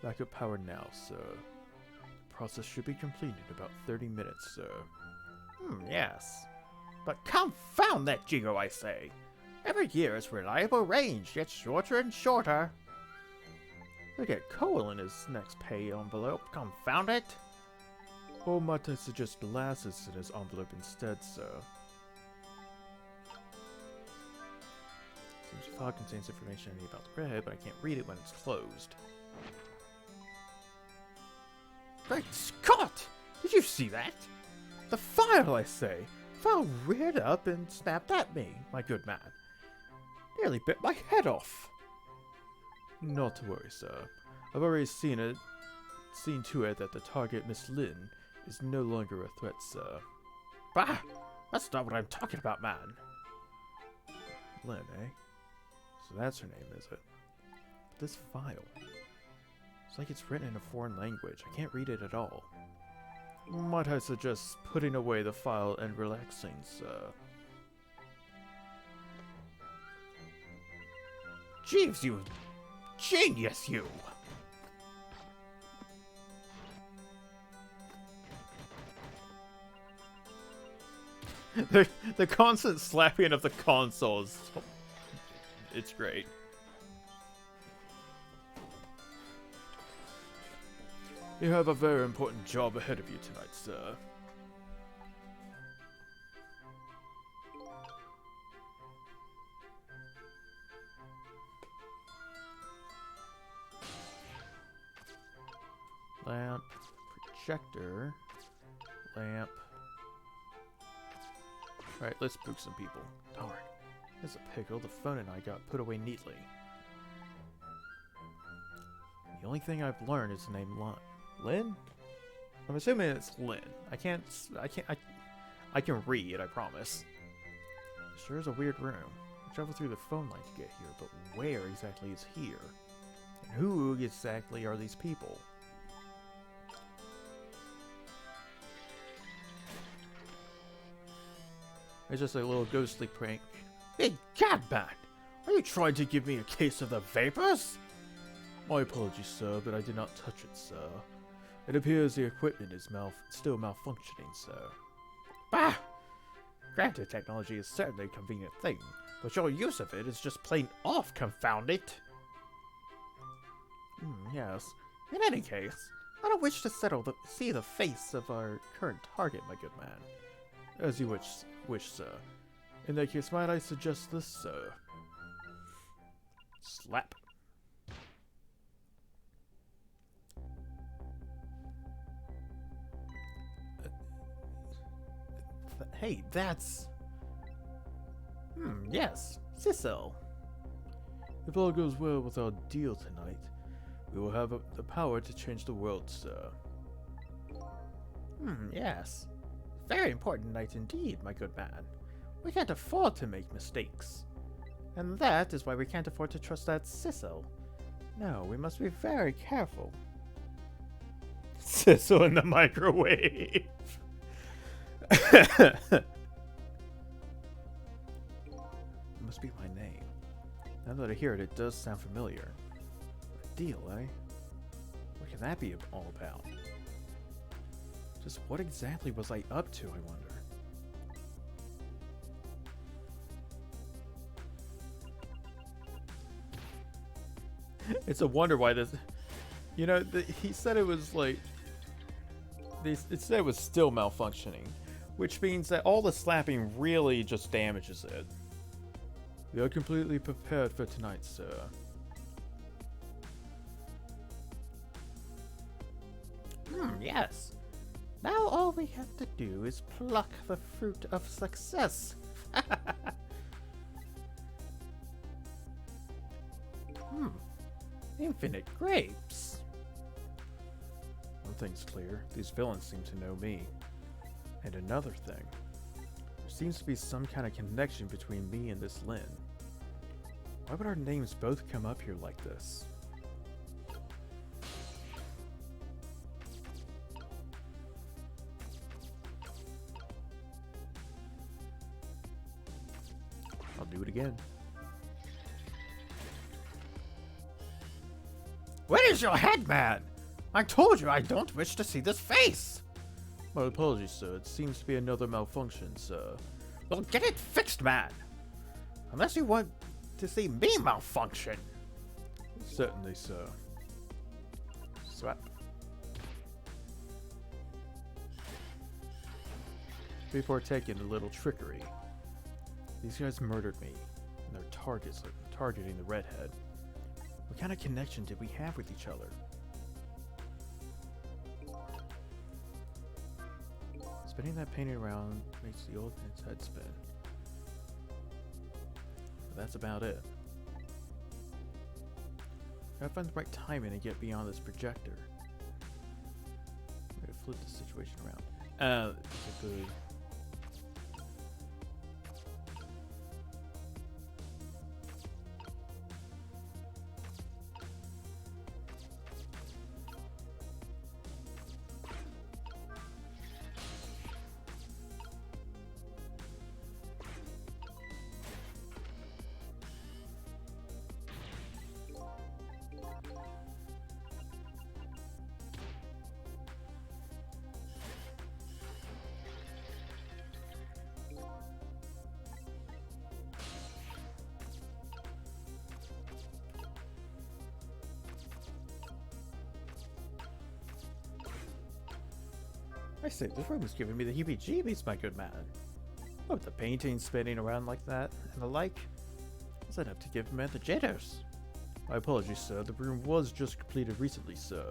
backup power now, sir. The process should be completed in about 30 minutes, sir. Yes. But confound that Jigo, I say! Every year its reliable range gets shorter and shorter. He'll get coal in his next pay envelope, confound it! Or might I suggest glasses in his envelope instead, sir? Seems the file contains information I need about the redhead, but I can't read it when it's closed. Great Scott! Did you see that? The file, I say! The file reared up and snapped at me, my good man. Nearly bit my head off. Not to worry, sir. I've already seen to it that the target, Miss Lin, is no longer a threat, sir. Bah! That's not what I'm talking about, man. Lin, eh? So that's her name, is it? But this file. It's like it's written in a foreign language. I can't read it at all. Might I suggest putting away the file and relaxing, sir? Jeeves, you genius, you! The constant slapping of the consoles. It's great. You have a very important job ahead of you tonight, sir. Lamp, projector, lamp. Alright, let's spook some people. Darn. There's a pickle. The phone and I got put away neatly. The only thing I've learned is the name Lin? I'm assuming it's Lin. I can read, I promise. It sure is a weird room. I traveled through the phone line to get here, but where exactly is here? And who exactly are these people? It's just a little ghostly prank. Hey, Catman! Are you trying to give me a case of the vapors? My apologies, sir, but I did not touch it, sir. It appears the equipment is still malfunctioning, sir. Bah! Granted, technology is certainly a convenient thing, but your use of it is just plain off, confound it! Yes. In any case, I don't wish to see the face of our current target, my good man. As you wish, sir. In that case, might I suggest this, sir? Slap. Hey, that's... yes, Sissel. If all goes well with our deal tonight, we will have the power to change the world, sir. Yes. Very important night indeed, my good man. We can't afford to make mistakes. And that is why we can't afford to trust that Sissel. No, we must be very careful. Sissel in the microwave. It must be my name. Now that I hear it, it does sound familiar. A deal, eh? What can that be all about? Just what exactly was I up to, I wonder? It's a wonder why this... You know, he said it was like... It said it was still malfunctioning, which means that all the slapping really just damages it. We are completely prepared for tonight, sir. Yes. Now all we have to do is pluck the fruit of success. Infinite grapes. One thing's clear, these villains seem to know me. And another thing, there seems to be some kind of connection between me and this Lynn. Why would our names both come up here like this? I'll do it again. Where is your head, man? I told you I don't wish to see this face. My apologies, sir. It seems to be another malfunction, sir. Well, get it fixed, man. Unless you want to see me malfunction. Certainly, sir. Swap. Before taking a little trickery, these guys murdered me, and their targets are targeting the redhead. What kind of connection did we have with each other? Spinning that painting around makes the old man's head spin. But that's about it. Gotta find the right timing and get beyond this projector. I'm gonna flip the situation around. Basically. I say, this room is giving me the heebie-jeebies, my good man. Oh, the painting spinning around like that, and the like. Is enough to give man the jitters. My apologies, sir. The room was just completed recently, sir.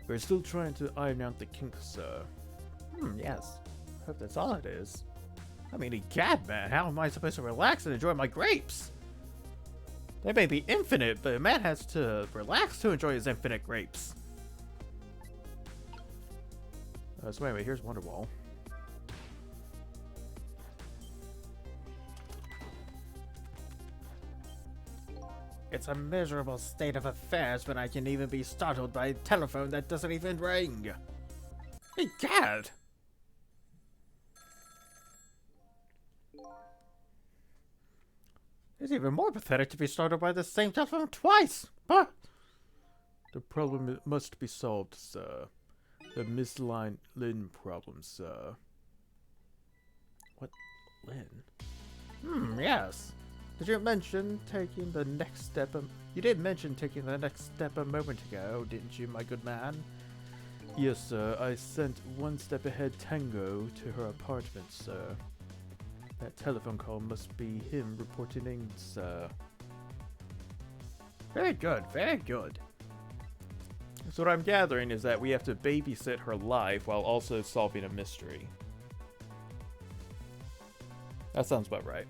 We're still trying to iron out the kinks, sir. Yes. Hope that's all it is. I mean, egad, man, how am I supposed to relax and enjoy my grapes? They may be infinite, but a man has to relax to enjoy his infinite grapes. So anyway, here's Wonderwall. It's a miserable state of affairs when I can even be startled by a telephone that doesn't even ring. Egad! It's even more pathetic to be startled by the same telephone twice. Bah! The problem must be solved, sir. The Miss Lynn problem, sir. What? Lynn? Yes. Did you mention taking the next step? You did mention taking the next step a moment ago, didn't you, my good man? Yes, sir. I sent one step ahead Tango to her apartment, sir. That telephone call must be him reporting in, sir. Very good, very good. So what I'm gathering is that we have to babysit her life while also solving a mystery. That sounds about right.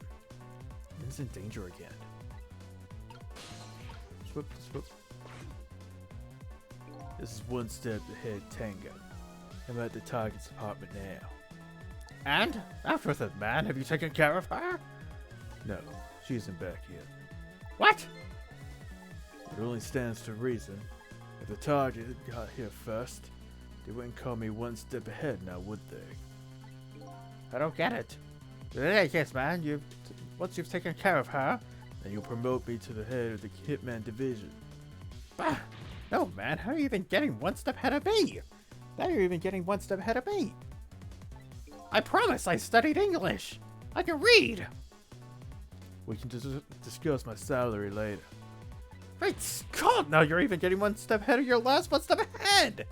Lynn's in danger again. Swoop, swoop. This is one step ahead Tango. I'm at the target's apartment now. And? Out with it, man. Have you taken care of her? No, she isn't back yet. What? It only stands to reason. If the target got here first, they wouldn't call me one step ahead now, would they? I don't get it. In any case, man, once you've taken care of her, then you'll promote me to the head of the Hitman division. Bah! No, man, how are you even getting one step ahead of me? Now you're even getting one step ahead of me. I promise I studied English. I can read. We can discuss my salary later. Great Scott! Now you're even getting one step ahead of your last one step ahead!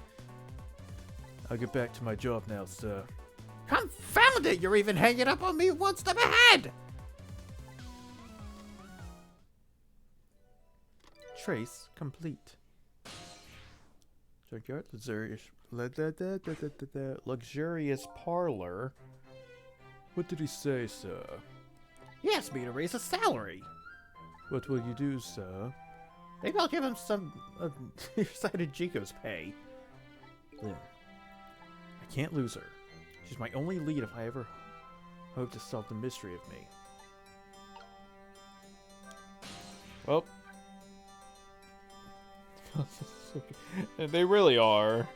I'll get back to my job now, sir. Confound it! You're even hanging up on me one step ahead! Trace complete. Junkyard luxurious parlor. What did he say, sir? He asked me to raise his salary. What will you do, sir? Maybe I'll give him some of nearsighted Chico's pay. Lynn. I can't lose her. She's my only lead if I ever hope to solve the mystery of me. Well. They really are.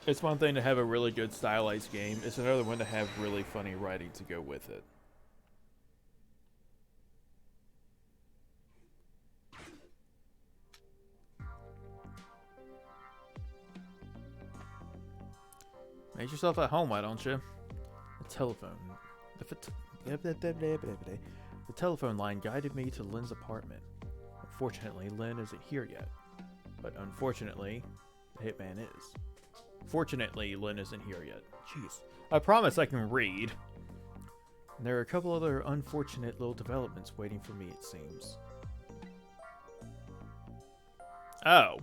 It's one thing to have a really good stylized game. It's another one to have really funny writing to go with it. Make yourself at home, why don't you? The telephone. The telephone line guided me to Lynn's apartment. Unfortunately, Lynn isn't here yet. But unfortunately, the hitman is. Fortunately, Lynn isn't here yet. Jeez. I promise I can read. And there are a couple other unfortunate little developments waiting for me, it seems. Oh.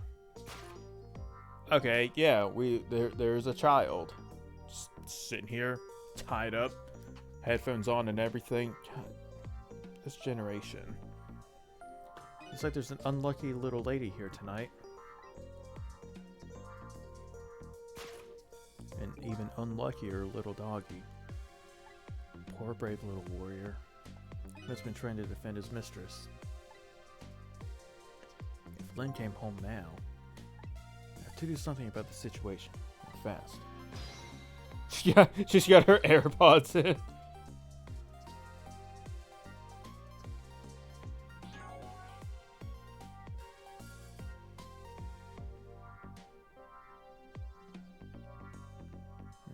Okay, yeah, there's a child. Just sitting here, tied up, headphones on and everything. God, this generation. Looks like there's an unlucky little lady here tonight. An even unluckier little doggy. Poor brave little warrior. Who's been trying to defend his mistress. If Lynn came home now, I have to do something about the situation. Fast. Yeah, she's got her AirPods in.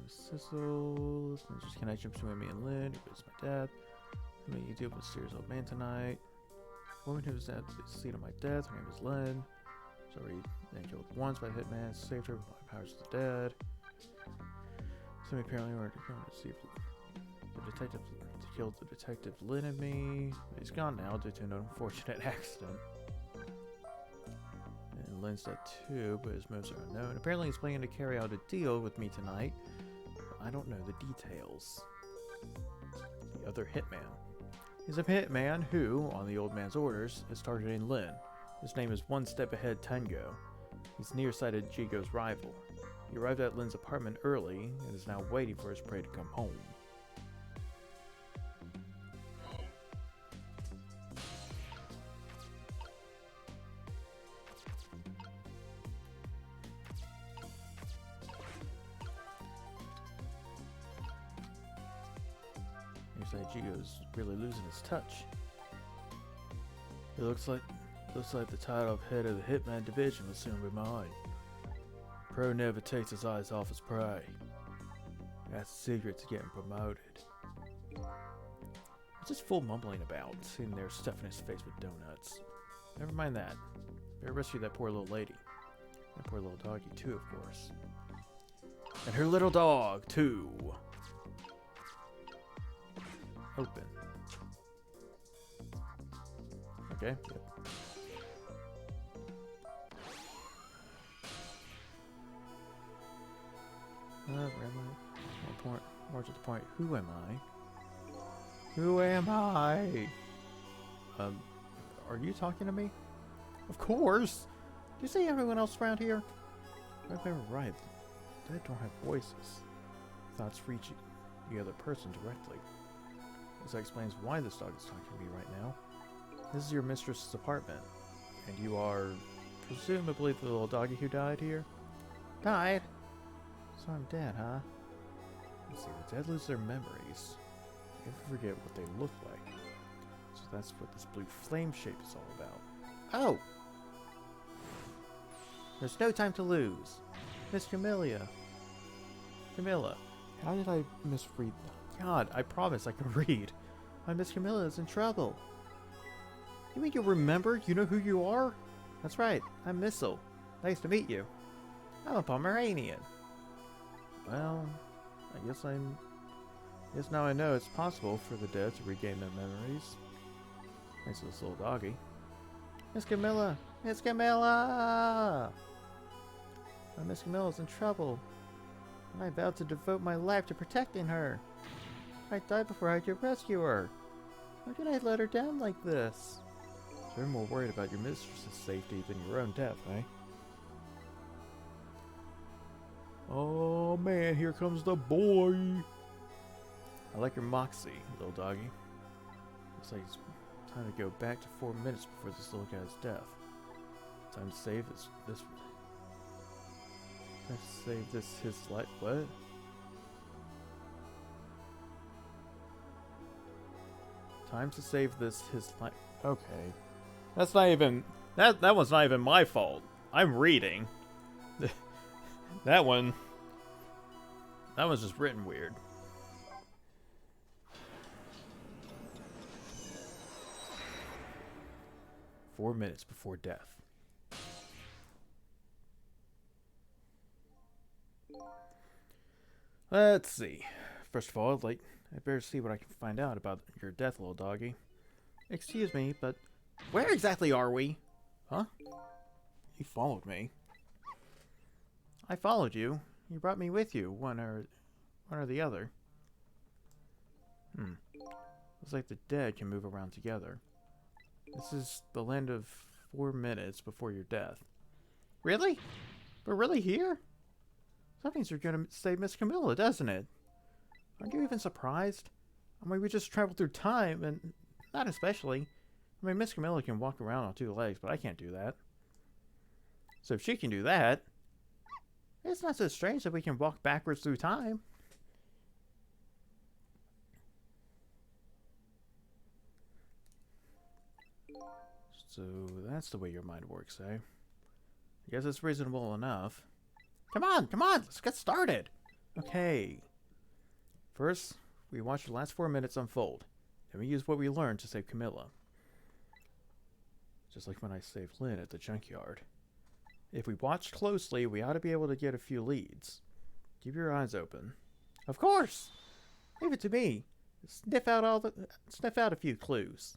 Sizzle. There's a connection between me and Lynn. Who's my dad? I mean, you deal with a mysterious old man tonight. Woman who's at the seat of my death. Her name is Lynn. She's already been killed once by the hitman. Saved her with my powers of the dead. So apparently we're going to see the detective to kill the detective Lynn and me. He's gone now due to an unfortunate accident. And Lynn's dead too, but his motives are unknown. Apparently he's planning to carry out a deal with me tonight. I don't know the details. The other hitman. He's a hitman who, on the old man's orders, is targeting Lynn. His name is One Step Ahead Tango. He's nearsighted Jigo's rival. He arrived at Lynn's apartment early and is now waiting for his prey to come home. Jigo's really losing his touch. It looks like the title of head of the Hitman division will soon be mine. Pro never takes his eyes off his prey. That's the secret to getting promoted. What's this fool mumbling about, sitting there stuffing his face with donuts? Never mind that. Better rescue that poor little lady. And poor little doggy too, of course. And her little dog, too. Open. Okay. Yep. Where am I? More to the point. Who am I? Who am I? Are you talking to me? Of course. Do you see everyone else around here? I've been right. They don't have voices. Thoughts reach the other person directly. This explains why this dog is talking to me right now. This is your mistress's apartment, and you are presumably the little doggy who died here? Died? So I'm dead, huh? Let's see, the dead lose their memories. You ever forget what they look like. So that's what this blue flame shape is all about. Oh! There's no time to lose. Miss Camilla. Camilla. How did I misread that? God, I promise I can read. My Miss Camilla is in trouble. You mean you remember? You know who you are? That's right, I'm Missile. Nice to meet you. I'm a Pomeranian. Well, guess now I know it's possible for the dead to regain their memories. Thanks to this little doggy. Miss Camilla! Miss Camilla! Miss Camilla's in trouble. And I vowed to devote my life to protecting her. I died before I could rescue her. How could I let her down like this? So you're more worried about your mistress's safety than your own death, eh? Oh man, here comes the boy! I like your moxie, little doggy. Looks like it's time to go back to 4 minutes before this little guy's death. Time to save his life. What? Time to save his life. Okay. That's not even that one's not even my fault. I'm reading. that one's just written weird. "4 minutes before death." Let's see. First of all, I better see what I can find out about your death, little doggy. Excuse me, but where exactly are we? Huh? You followed me. I followed you. You brought me with you, one or the other. Looks like the dead can move around together. This is the land of 4 minutes before your death. Really? We're really here? That means you're gonna save Miss Camilla, doesn't it? Aren't you even surprised? I mean, we just traveled through time, and not especially. I mean, Miss Camilla can walk around on 2 legs, but I can't do that. So if she can do that, it's not so strange that we can walk backwards through time. So that's the way your mind works, eh? I guess it's reasonable enough. Come on, let's get started. Okay. First, we watch the last 4 minutes unfold. Then we use what we learned to save Camilla. Just like when I saved Lynn at the junkyard. If we watch closely, we ought to be able to get a few leads. Keep your eyes open. Of course! Leave it to me. Sniff out a few clues.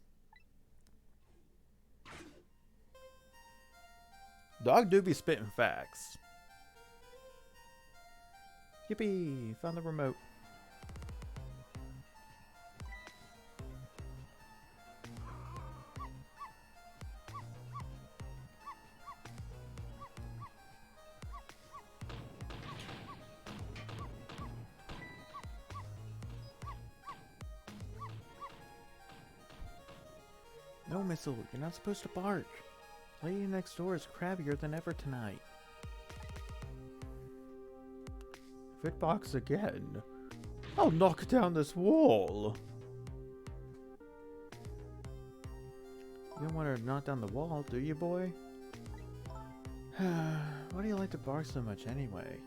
Dog do be spitting facts. Yippee! Found the remote. No, Missile, you're not supposed to bark. Lady next door is crabbier than ever tonight. If it barks again, I'll knock down this wall. You don't want her to knock down the wall, do you, boy? Why do you like to bark so much anyway?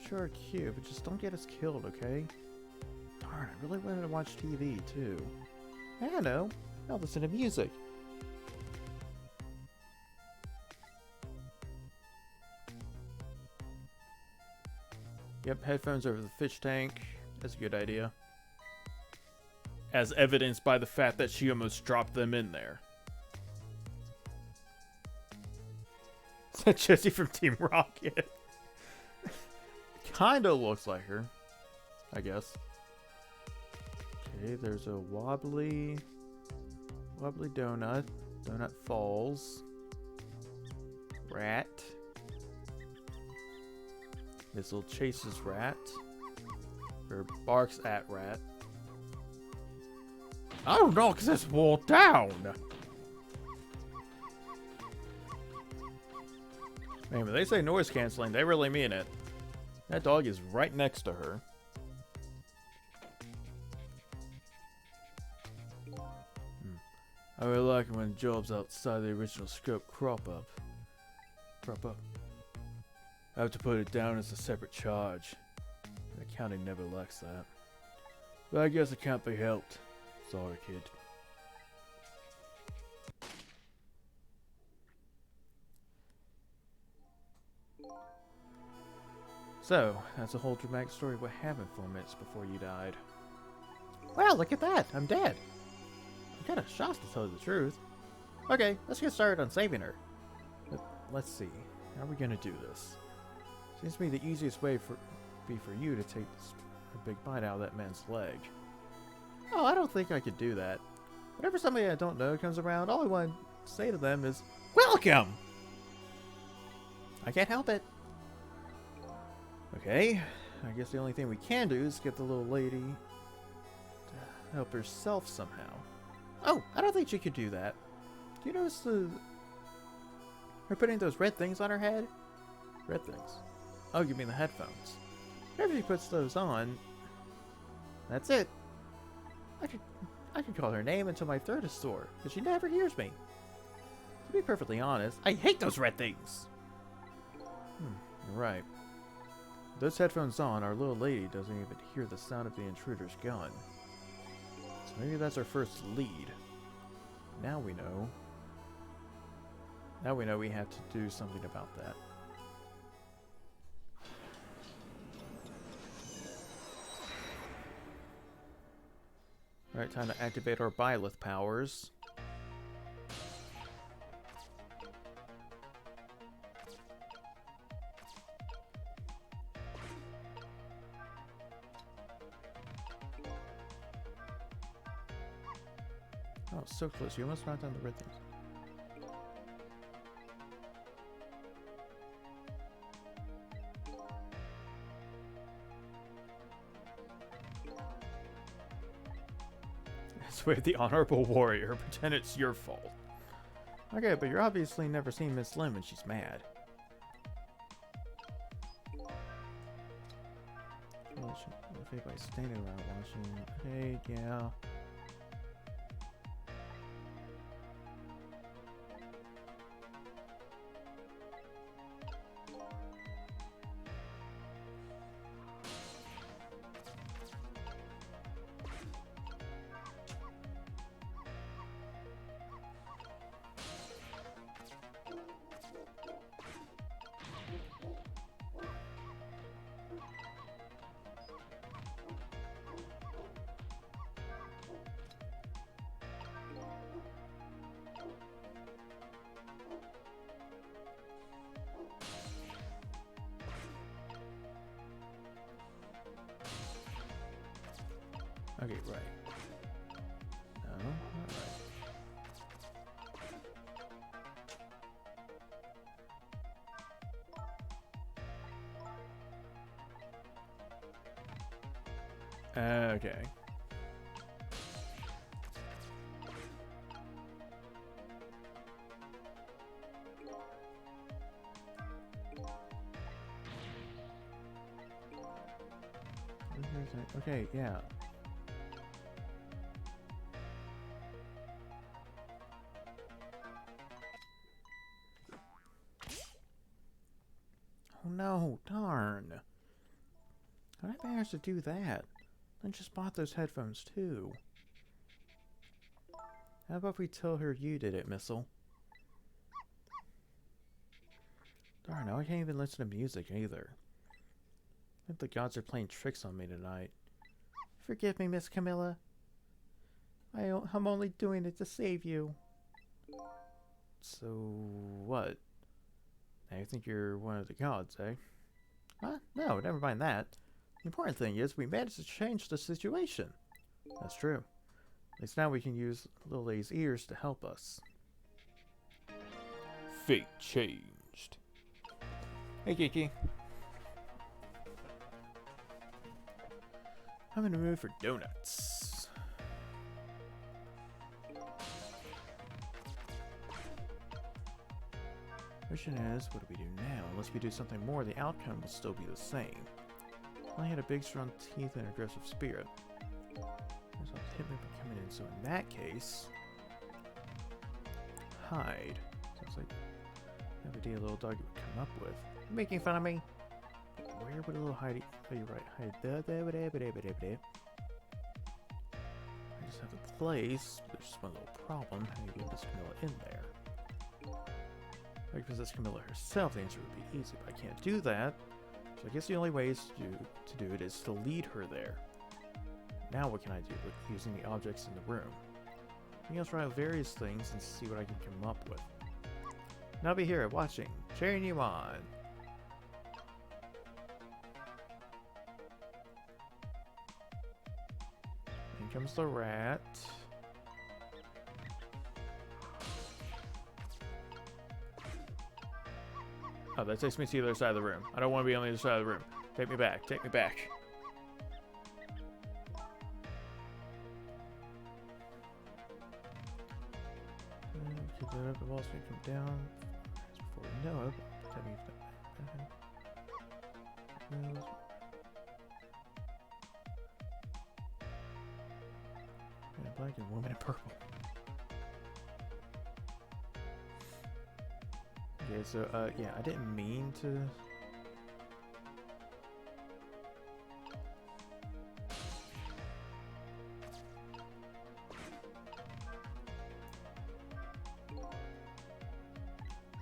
Sure, cute, but just don't get us killed, okay? Darn, I really wanted to watch TV, too. I know. I'll listen to music. Yep, headphones over the fish tank. That's a good idea. As evidenced by the fact that she almost dropped them in there. Is that Jessie from Team Rocket? Kinda looks like her, I guess. Okay, there's a wobbly donut. Donut falls. Rat. Missile chases rat. Or barks at rat. I don't knock this wall down! Man, when they say noise canceling, they really mean it. That dog is right next to her. I really like it when jobs outside the original scope crop up. I have to put it down as a separate charge. Accounting never likes that. But I guess it can't be helped. Sorry, kid. So, that's the whole dramatic story of what happened 4 minutes before you died. Well, look at that. I'm dead. I'm kind of shocked to tell you the truth. Okay, let's get started on saving her. Let's see. How are we gonna do this? Seems to me the easiest way be for you to take a big bite out of that man's leg. Oh, I don't think I could do that. Whenever somebody I don't know comes around, all I want to say to them is, "Welcome!" I can't help it. Okay, I guess the only thing we can do is get the little lady to help herself somehow. Oh, I don't think she could do that. Do you notice her putting those red things on her head? red things? Oh, you mean the headphones? Whenever she puts those on, that's it. I could call her name until my throat is sore, but she never hears me. To be perfectly honest, I hate those red things. You're right. With those headphones on, our little lady doesn't even hear the sound of the intruder's gun. So maybe that's our first lead. Now we know. Now we know we have to do something about that. Alright, time to activate our Byleth powers. Oh, so close. You almost knocked down the red things. That's where the honorable warrior. Pretend it's your fault. Okay, but you're obviously never seen Miss Lim when she's mad. By standing around watching. Hey, yeah. Okay, right. No, alright. Okay. Okay, yeah. Oh no, darn. How did I manage to do that? I just bought those headphones too. How about we tell her you did it, Missile? Darn, now I can't even listen to music either. I think the gods are playing tricks on me tonight. Forgive me, Miss Camilla. I'm only doing it to save you. So, what? Now you think you're one of the gods, eh? Huh? No, never mind that. The important thing is we managed to change the situation. That's true. At least now we can use Lily's ears to help us. Fate changed. Hey, Kiki. I'm in the mood for donuts. Question is, what do we do now? Unless we do something more, the outcome will still be the same. Only had a big, strong teeth and aggressive spirit. There's a hit me for coming in, so in that case, hide. Sounds like an idea a little dog would come up with. You making fun of me? Where would a little hidey? Oh, you're right. Hide. I just have the place. There's just one little problem. How do you get Miss Camilla in there? Like, if it's Camilla herself, the answer would be easy, but I can't do that. So I guess the only way is to do it is to lead her there. Now what can I do with using the objects in the room? I can try out various things and see what I can come up with. And I'll be here watching, cheering you on. In comes the rat. Oh, that takes me to the other side of the room. I don't want to be on the other side of the room. Take me back. Take me back. Keep that up. The walls can come down. Before we know it. Man in black and woman in purple. Okay, so, yeah, I didn't mean to...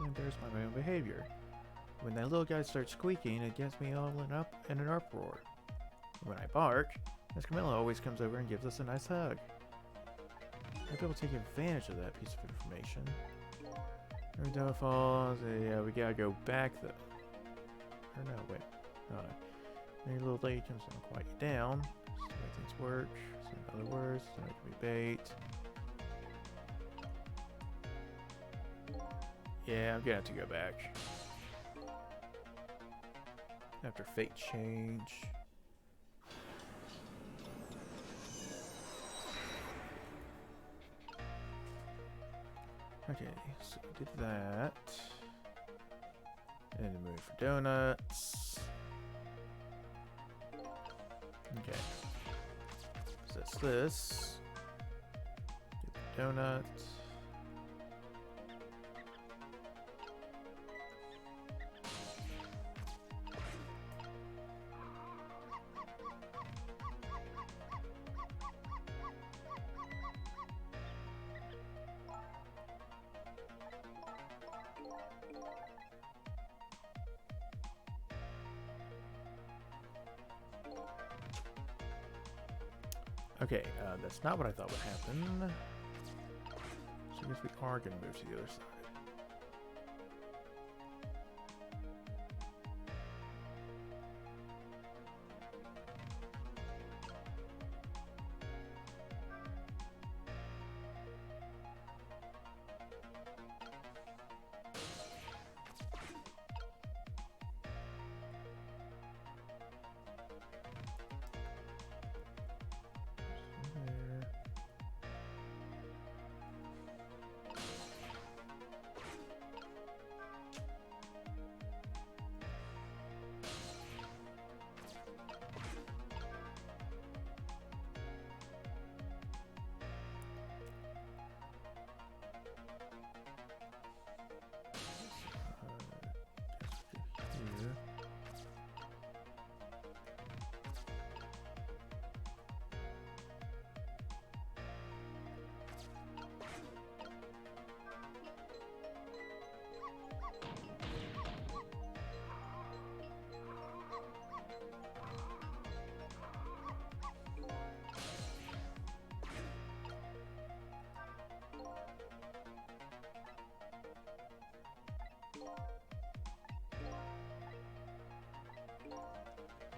Embarrass my own behavior. When that little guy starts squeaking, it gets me all in an uproar. When I bark, Miss Camilla always comes over and gives us a nice hug. I'd be able to take advantage of that piece of information. Every time it falls, yeah, we gotta go back though. Or no, wait. Maybe little lady comes down, quiet you down. Just to make things work. So in other words, so it can be bait. Yeah, I'm gonna have to go back. After fate change. Okay, so we did that. And then move for donuts. Okay. So that's this. Get the donuts. Okay, that's not what I thought would happen. So I guess we are going to move to the other side.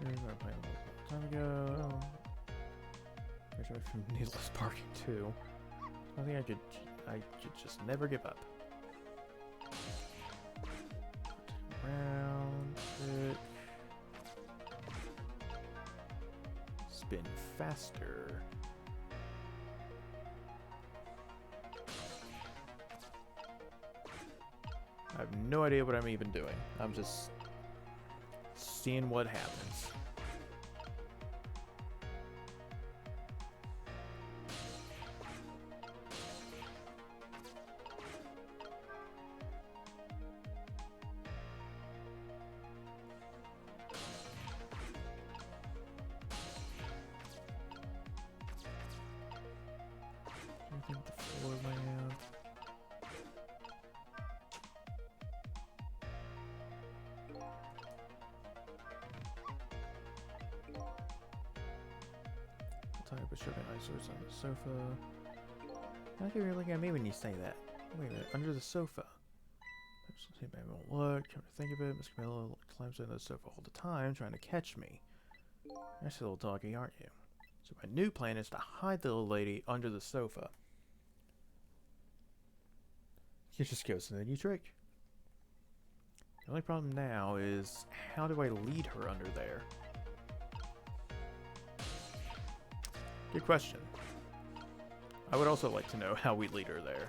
Here's what I played a long time ago. There's away from needless parking too. I think I could just never give up. Round, trick. Spin faster. I have no idea what I'm even doing. I'm just seeing what happens. I think the floor layout. dinosaurs on the sofa. I think you're looking at me when you say that. Wait a minute, under the sofa. Maybe I won't look. Come to think of it, Miss Camilla climbs under the sofa all the time, trying to catch me. Nice little doggy, aren't you? So my new plan is to hide the little lady under the sofa. It just goes to the new trick. The only problem now is, how do I lead her under there? Good question. I would also like to know how we lead her there.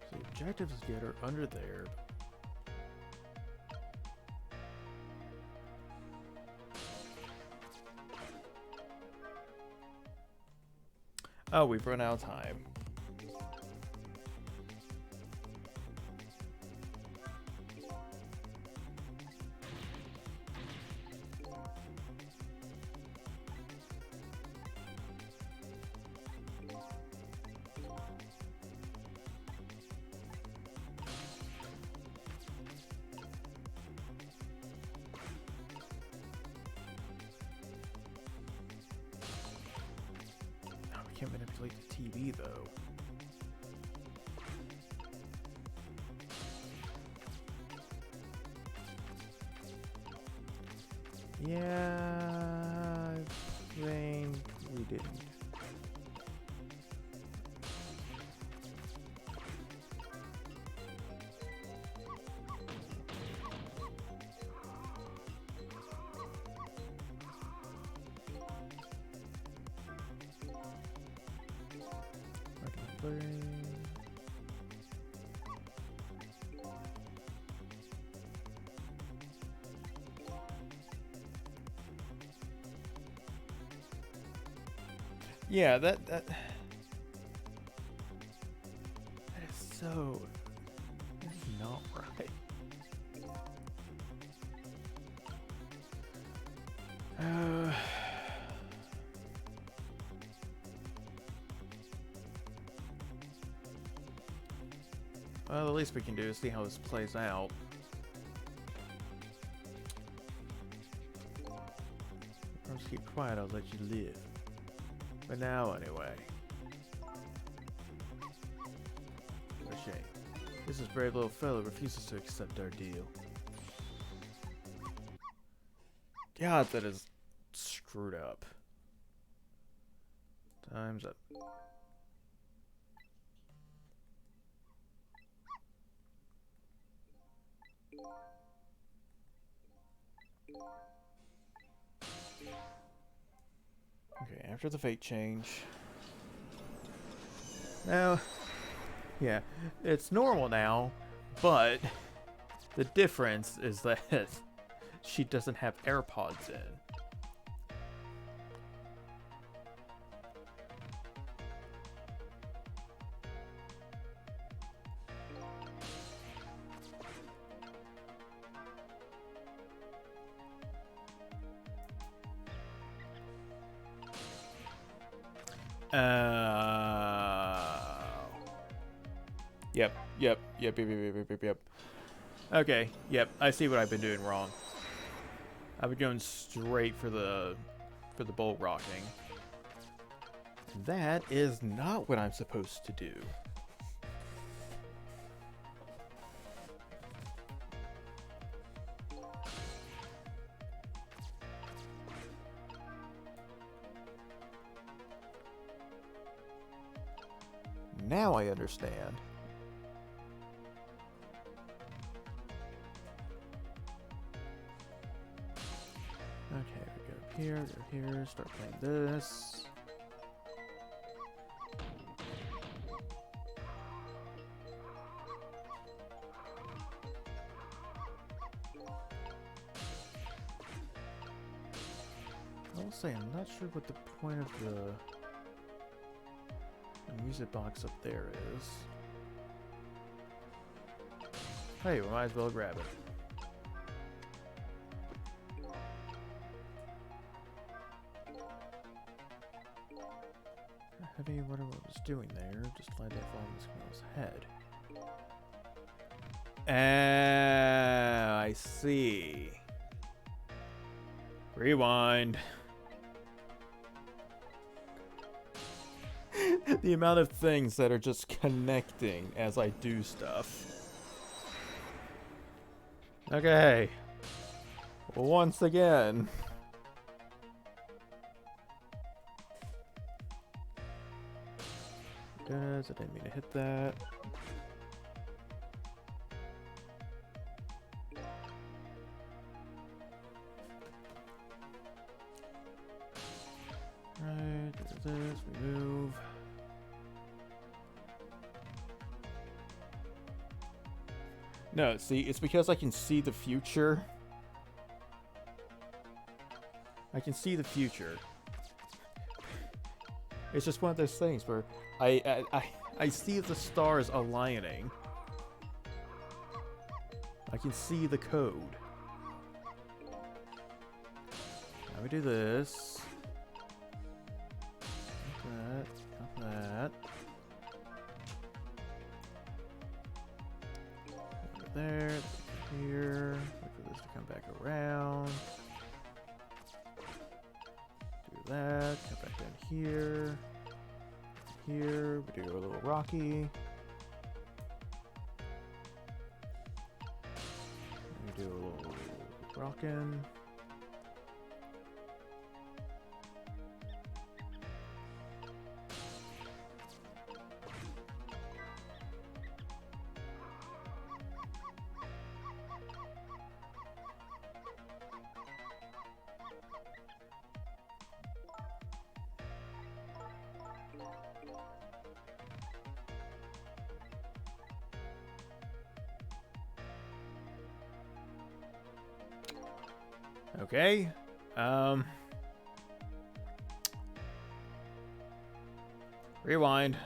So the objective is to get her under there. Oh, we've run out of time. Can't manipulate the TV though. Yeah, I think we didn't. Yeah, that is so, that's not right. Well, the least we can do is see how this plays out. I'll just keep quiet, I'll let you live. But now, anyway. What a shame. This brave little fellow refuses to accept our deal. God, that is screwed up. Time's up. Okay, after the fate change. Now, yeah, it's normal now, but the difference is that she doesn't have AirPods in. Yep. Okay, yep, I see what I've been doing wrong. I've been going straight for the bull rocking. That is not what I'm supposed to do. Now I understand. here, go here, start playing this. I will say, I'm not sure what the point of the music box up there is. Hey, we might as well grab it. Heavy, whatever I was doing there, just let it fall on this girl's head. I see. Rewind. The amount of things that are just connecting as I do stuff. Okay. Once again. I didn't mean to hit that. Alright, this, we move. No, see, it's because I can see the future. I can see the future. It's just one of those things where I see the stars aligning. I can see the code. Now we do this. Not that. Over there, here. Wait for this to come back around. Do that. Come back down here. Here, we do a little rocky. We do a little rockin'. Okay. Rewind.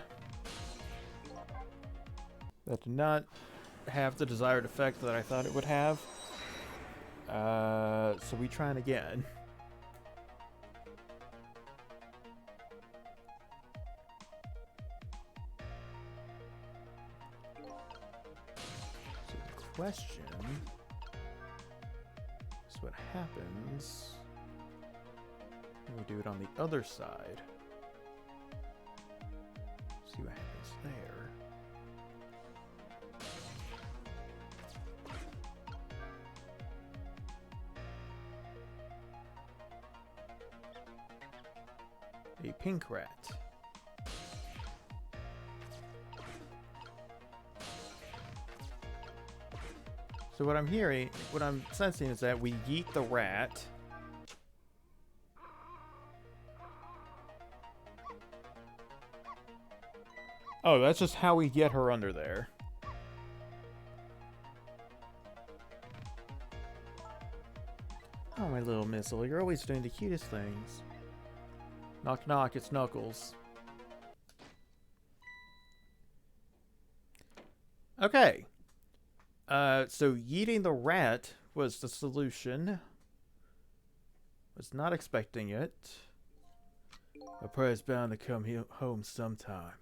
That did not have the desired effect that I thought it would have. So we try it again. So the question is what happens when we do it on the other side. See what happens there. A pink rat. So what I'm hearing, what I'm sensing is that we yeet the rat. Oh, that's just how we get her under there. Oh, my little missile, you're always doing the cutest things. Knock knock, it's Knuckles. Okay. So yeeting the rat was the solution. Was not expecting it. A prey's bound to come home sometime.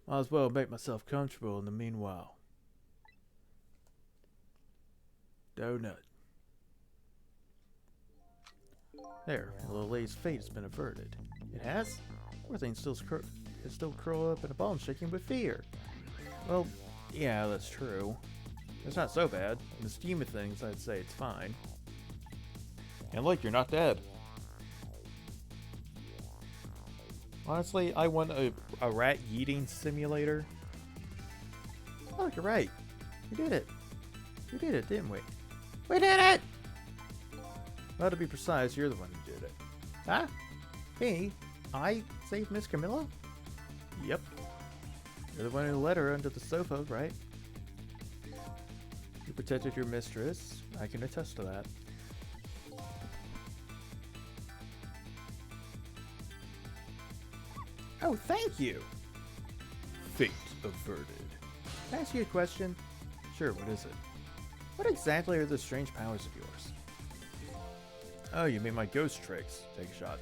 Might as well make myself comfortable in the meanwhile. Donut. There, the little lady's fate has been averted. It has? Poor thing still curled up in a ball and shaking with fear. Well, yeah, that's true. It's not so bad. In the scheme of things, I'd say it's fine. And look, you're not dead. Honestly, I want a rat yeeting simulator. Oh, you're right. We did it. We did it, didn't we? We did it! Well, to be precise, you're the one who did it. Huh? Me? I saved Miss Camilla? Yep. You're the one who let her under the sofa, right? You protected your mistress. I can attest to that. Oh, thank you! Fate averted. Can I ask you a question? Sure, what is it? What exactly are the strange powers of yours? Oh, you mean my ghost tricks. Take a shot.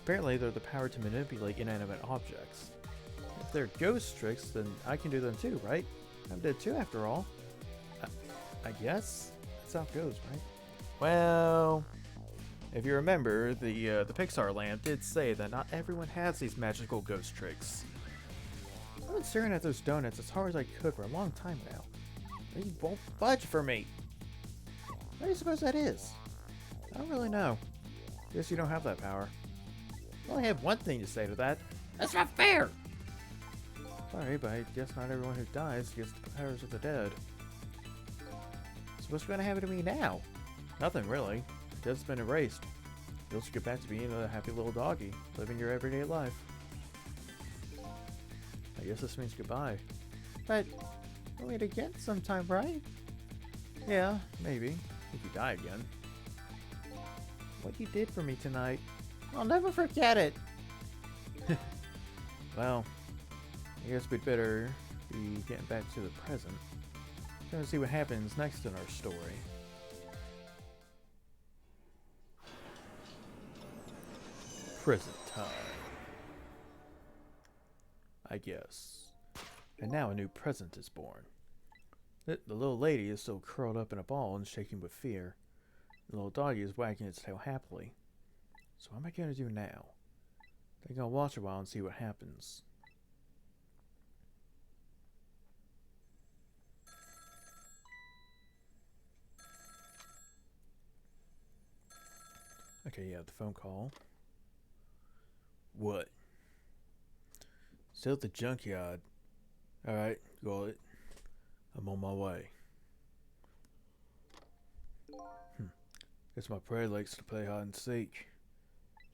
Apparently, they're the power to manipulate inanimate objects. If they're ghost tricks, then I can do them too, right? I'm dead too, after all. I guess? That's how it goes, right? Well, if you remember, the Pixar lamp did say that not everyone has these magical ghost tricks. I've been staring at those donuts as hard as I could for a long time now. They won't budge for me. What do you suppose that is? I don't really know. Guess you don't have that power. I only have one thing to say to that. That's not fair! Sorry, but I guess not everyone who dies gets the powers of the dead. So what's going to happen to me now? Nothing, really. The dead's been erased. You'll just get back to being a happy little doggy, living your everyday life. I guess this means goodbye. But we'll meet again sometime, right? Yeah, maybe. If you die again. What you did for me tonight, I'll never forget it! Well, I guess we'd better be getting back to the present. Gonna see what happens next in our story. Present time. I guess. And now a new present is born. The little lady is still curled up in a ball and shaking with fear. The little doggy is wagging its tail happily. So what am I going to do now? I think I'll watch a while and see what happens. Okay, yeah, the phone call. What? Still at the junkyard. Alright, got it. I'm on my way. Guess my prey likes to play hide and seek.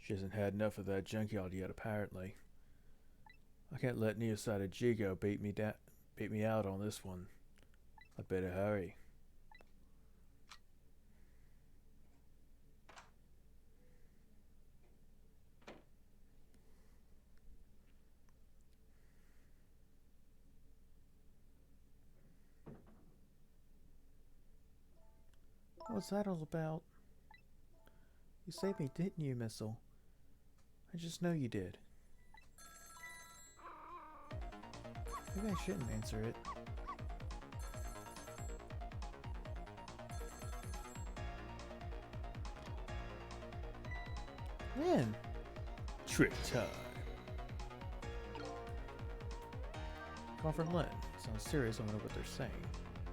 She hasn't had enough of that junkyard yet, apparently. I can't let nearsighted Jigo beat me out on this one. I better hurry. What's that all about? You saved me, didn't you, Missile? I just know you did. Maybe I shouldn't answer it. Lynn! Trick time. Call from Lynn. Sounds serious. I wonder what they're saying.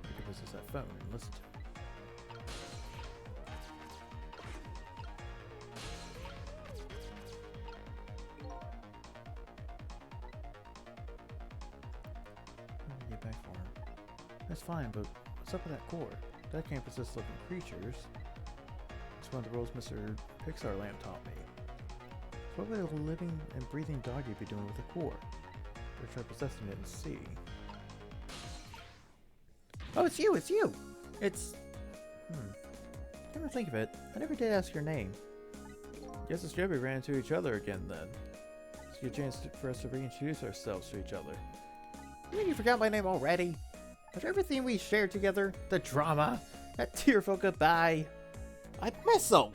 I could possess that phone and listen to it. Get back for him. That's fine, but what's up with that core? That can't possess living creatures. It's one of the rules Mr. Pixar Lamp taught me. So what would a living and breathing doggy be doing with a core? Better try possessing it and see. Oh, it's you! It's you! It's... Come to think of it, I never did ask your name. Guess it's good we ran into each other again then. It's a good chance for us to reintroduce ourselves to each other. You mean you forgot my name already? After everything we shared together, the drama, that tearful goodbye, I miss them!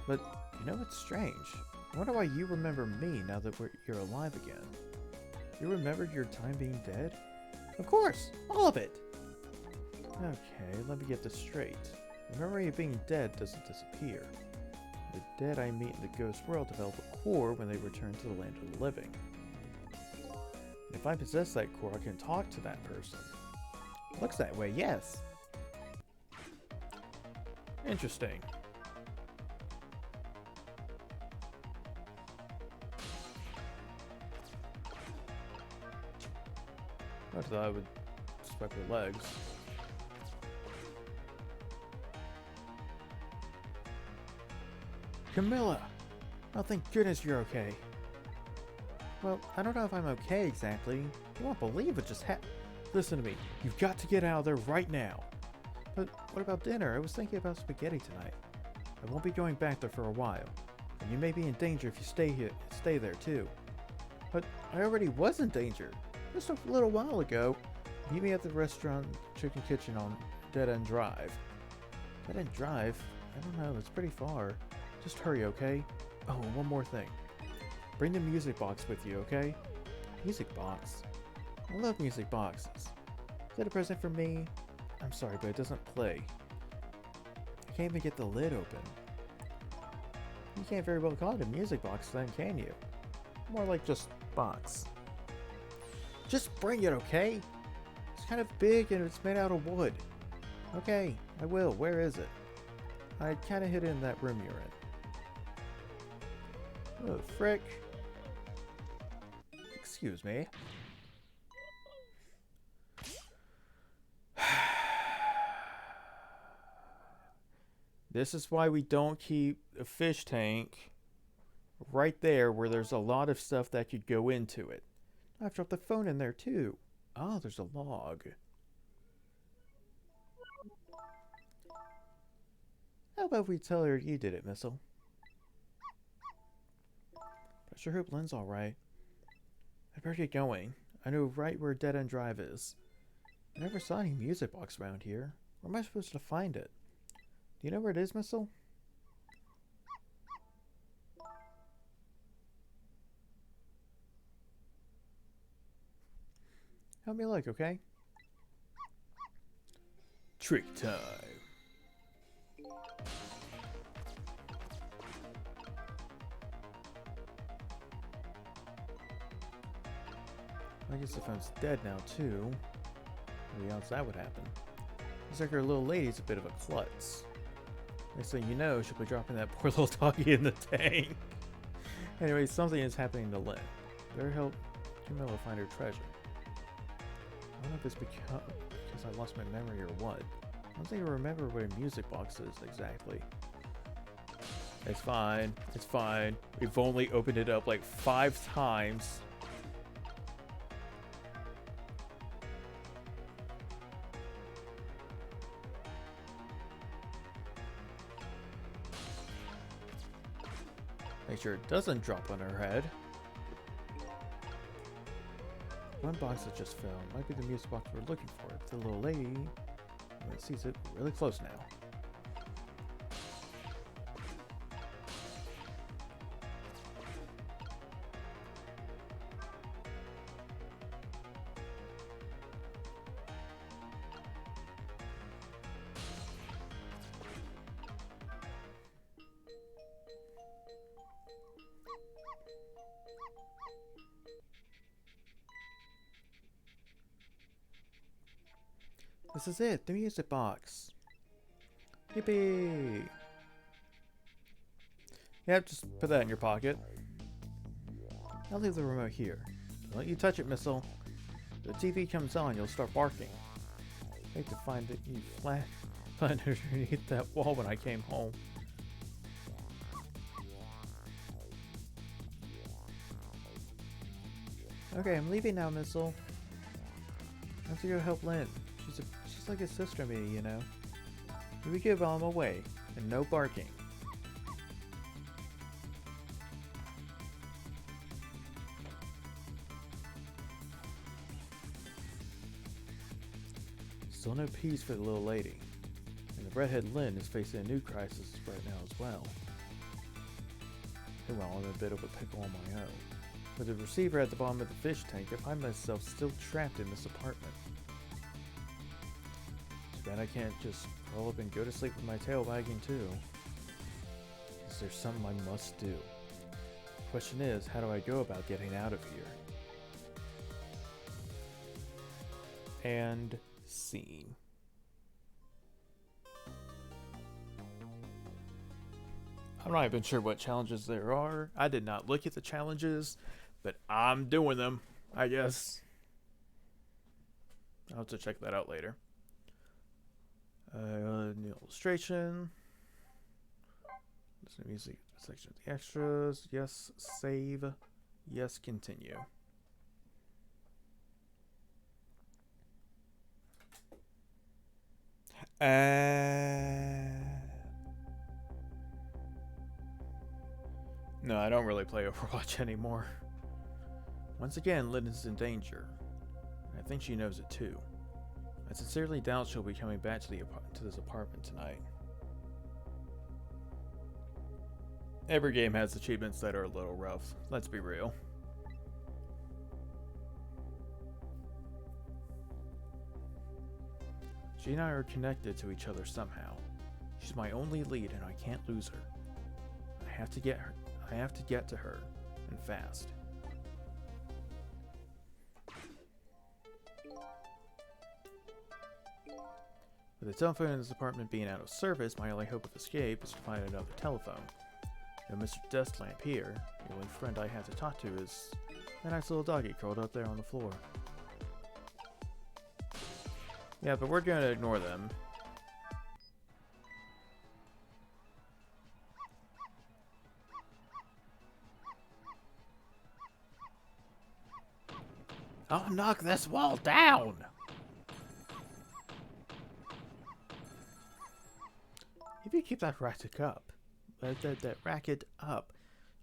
But, you know what's strange? I wonder why you remember me now that you're alive again. You remembered your time being dead? Of course! All of it! Okay, let me get this straight. The memory of being dead doesn't disappear. The dead I meet in the ghost world develop a core when they return to the land of the living. If I possess that core, I can talk to that person. Looks that way, yes. Interesting. I thought I would swipe her legs. Camilla! Oh, thank goodness you're okay. Well, I don't know if I'm okay exactly. You won't believe what just happened. Listen to me. You've got to get out of there right now. But what about dinner? I was thinking about spaghetti tonight. I won't be going back there for a while. And you may be in danger if you stay there too. But I already was in danger. Just a little while ago. Meet me at the restaurant Chicken Kitchen on Dead End Drive. Dead End Drive? I don't know, it's pretty far. Just hurry, okay? Oh, and one more thing. Bring the music box with you, okay? Music box? I love music boxes. Is that a present for me? I'm sorry, but it doesn't play. I can't even get the lid open. You can't very well call it a music box then, can you? More like just box. Just bring it, okay? It's kind of big and it's made out of wood. Okay, I will. Where is it? I kind of hid it in that room you're in. Oh, frick. Excuse me. This is why we don't keep a fish tank right there where there's a lot of stuff that could go into it. I've dropped the phone in there too. Oh, there's a log. How about we tell her you did it, Missile? I sure hope Lynn's alright. I better get going. I know right where Dead End Drive is. I never saw any music box around here. Where am I supposed to find it? Do you know where it is, Missile? Help me look, okay? Trick time. I guess the phone's dead now, too. Maybe else that would happen. Looks like our little lady's a bit of a klutz. Next thing you know, she'll be dropping that poor little doggy in the tank. Anyway, something is happening to Lynn. Better help Camilla find her treasure. I don't know if it's because I lost my memory or what. I don't think I remember where a music box is exactly. It's fine. It's fine. We've only opened it up like 5 times. Make sure it doesn't drop on her head. One box that just fell might be the music box we're looking for. It's the little lady. Sees it really close now. This is it, the music box. Yippee! Yep, just put that in your pocket. I'll leave the remote here. Don't you touch it, Missile. If the TV comes on, you'll start barking. I hate to find that you flat underneath that wall when I came home. Okay, I'm leaving now, Missile. I have to go help Lynn. She's like a sister to me, you know. We give while I'm away, and no barking. Still no peace for the little lady. And the redhead Lynn is facing a new crisis right now as well. And well, I'm in a bit of a pickle on my own. With the receiver at the bottom of the fish tank, I find myself still trapped in this apartment. Too bad I can't just curl up and go to sleep with my tail wagging too. Is there something I must do? The question is, how do I go about getting out of here? And scene. I'm not even sure what challenges there are. I did not look at the challenges, but I'm doing them, I guess. I'll have to check that out later. New illustration. Listen to music. Section of the extras. Yes, save. Yes, continue. No, I don't really play Overwatch anymore. Once again, Lynn's in danger. I think she knows it too. I sincerely doubt she'll be coming back to this apartment tonight. Every game has achievements that are a little rough, let's be real. She and I are connected to each other somehow. She's my only lead and I can't lose her. I have to get to her, and fast. With the telephone in this apartment being out of service, my only hope of escape is to find another telephone. No Mr. Desklamp here. The only friend I have to talk to is a nice little doggy curled up there on the floor. Yeah, but we're gonna ignore them. I'll knock this wall down! If you keep that racket up, that racket up,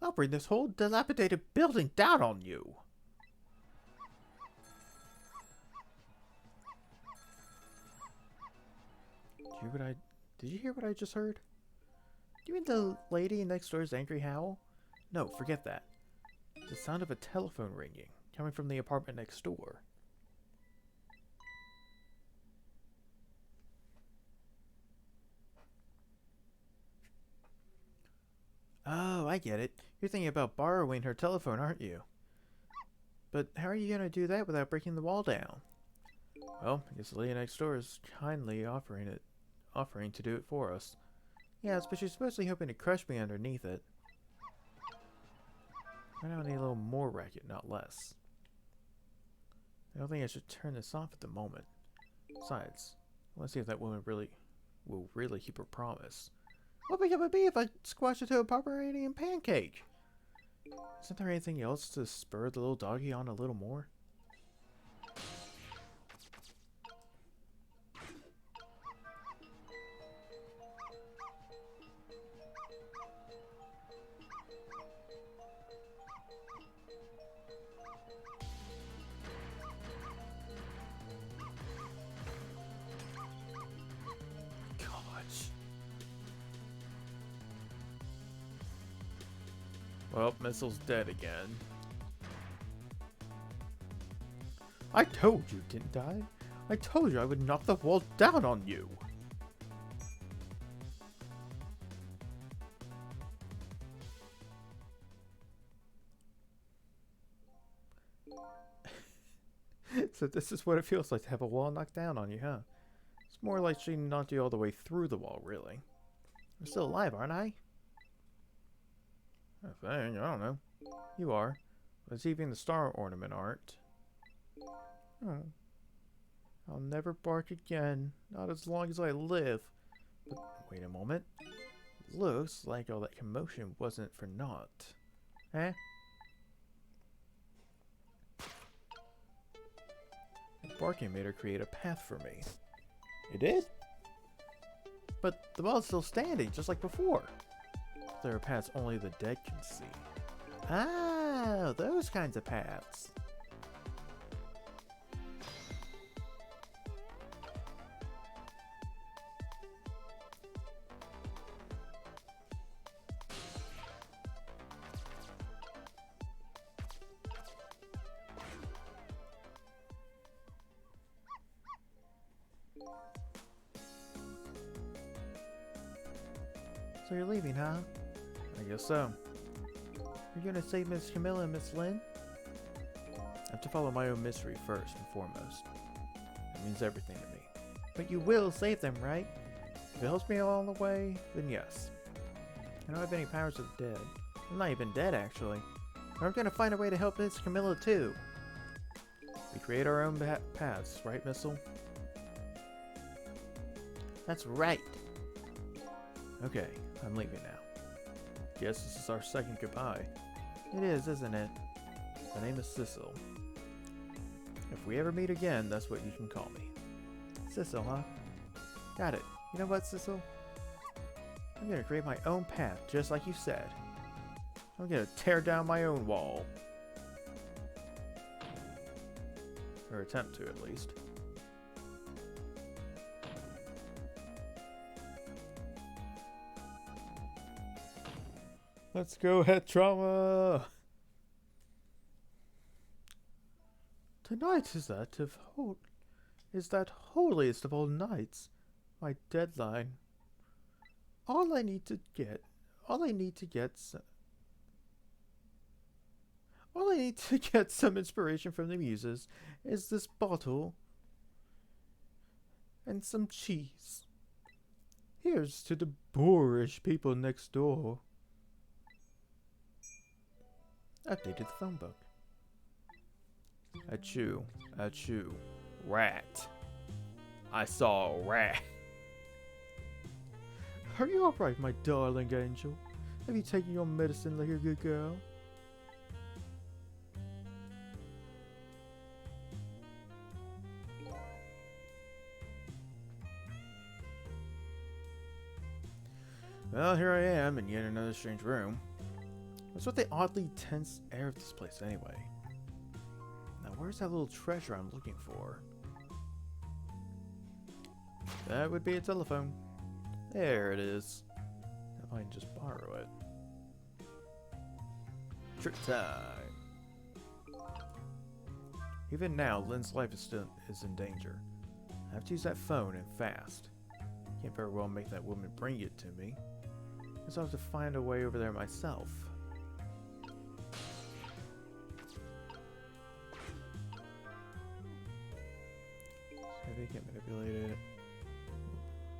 I'll bring this whole dilapidated building down on you! Did you hear what I just heard? Do you mean the lady next door's angry howl? No, forget that. The sound of a telephone ringing, coming from the apartment next door. Oh, I get it. You're thinking about borrowing her telephone, aren't you? But how are you gonna do that without breaking the wall down? Well, I guess the lady next door is kindly offering to do it for us. Yes, but she's supposedly hoping to crush me underneath it. Right now I need a little more racket, not less. I don't think I should turn this off at the moment. Besides, let's see if that woman will really keep her promise. What would it be if I squashed it to a Pomeranian pancake? Isn't there anything else to spur the little doggy on a little more? Well, Missile's dead again. I told you, didn't I? I told you I would knock the wall down on you! So this is what it feels like to have a wall knocked down on you, huh? It's more like she knocked you all the way through the wall, really. I'm still alive, aren't I? I think, I don't know. You are. But even the star ornament aren't. Oh. I'll never bark again. Not as long as I live. But wait a moment. Looks like all that commotion wasn't for naught. Eh? The barking made her create a path for me. It did? But the wall's still standing, just like before. There are paths only the dead can see. Ah, those kinds of paths. So you're leaving, huh? I guess so. You're gonna save Miss Camilla and Miss Lynn? I have to follow my own mystery first and foremost. It means everything to me. But you will save them, right? If it helps me along the way, then yes. I don't have any powers of the dead. I'm not even dead, actually. But I'm gonna find a way to help Miss Camilla, too. We create our own paths, right, Missile? That's right. Okay, I'm leaving now. Guess this is our second goodbye. It is, isn't it? My name is Sissel. If we ever meet again, that's what you can call me. Sissel, huh? Got it. You know what, Sissel? I'm gonna create my own path, just like you said. I'm gonna tear down my own wall. Or attempt to, at least. Let's go, head trauma! Tonight is that holiest of all nights. My deadline. All I need to get some inspiration from the muses is this bottle and some cheese. Here's to the boorish people next door. Updated the phone book. Achoo, achoo, rat. I saw a rat. Are you alright, my darling angel? Have you taken your medicine like a good girl? Well, here I am in yet another strange room. What's with the oddly tense air of this place anyway? Now, where's that little treasure I'm looking for? That would be a telephone. There it is. If I can just borrow it. Trick time. Even now, Lynn's life is in danger. I have to use that phone and fast. Can't very well make that woman bring it to me. Guess I'll have to find a way over there myself. Heavy, can't manipulate it.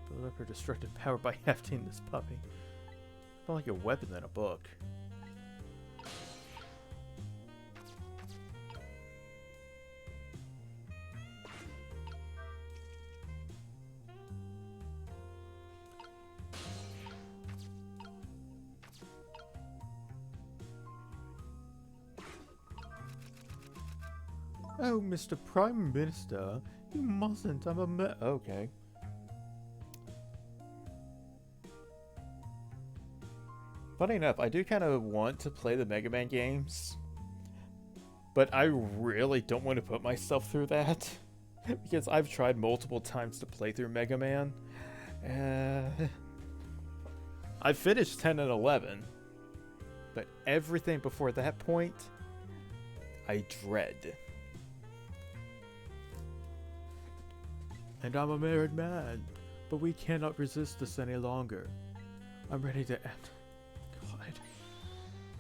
Build up her destructive power by hefting this puppy. More like a weapon than a book. Oh, Mr. Prime Minister, you mustn't. I'm a okay. Funny enough, I do kind of want to play the Mega Man games, but I really don't want to put myself through that because I've tried multiple times to play through Mega Man. I finished 10 and 11, but everything before that point, I dread. And I'm a married man, but we cannot resist this any longer. I'm ready to end. God.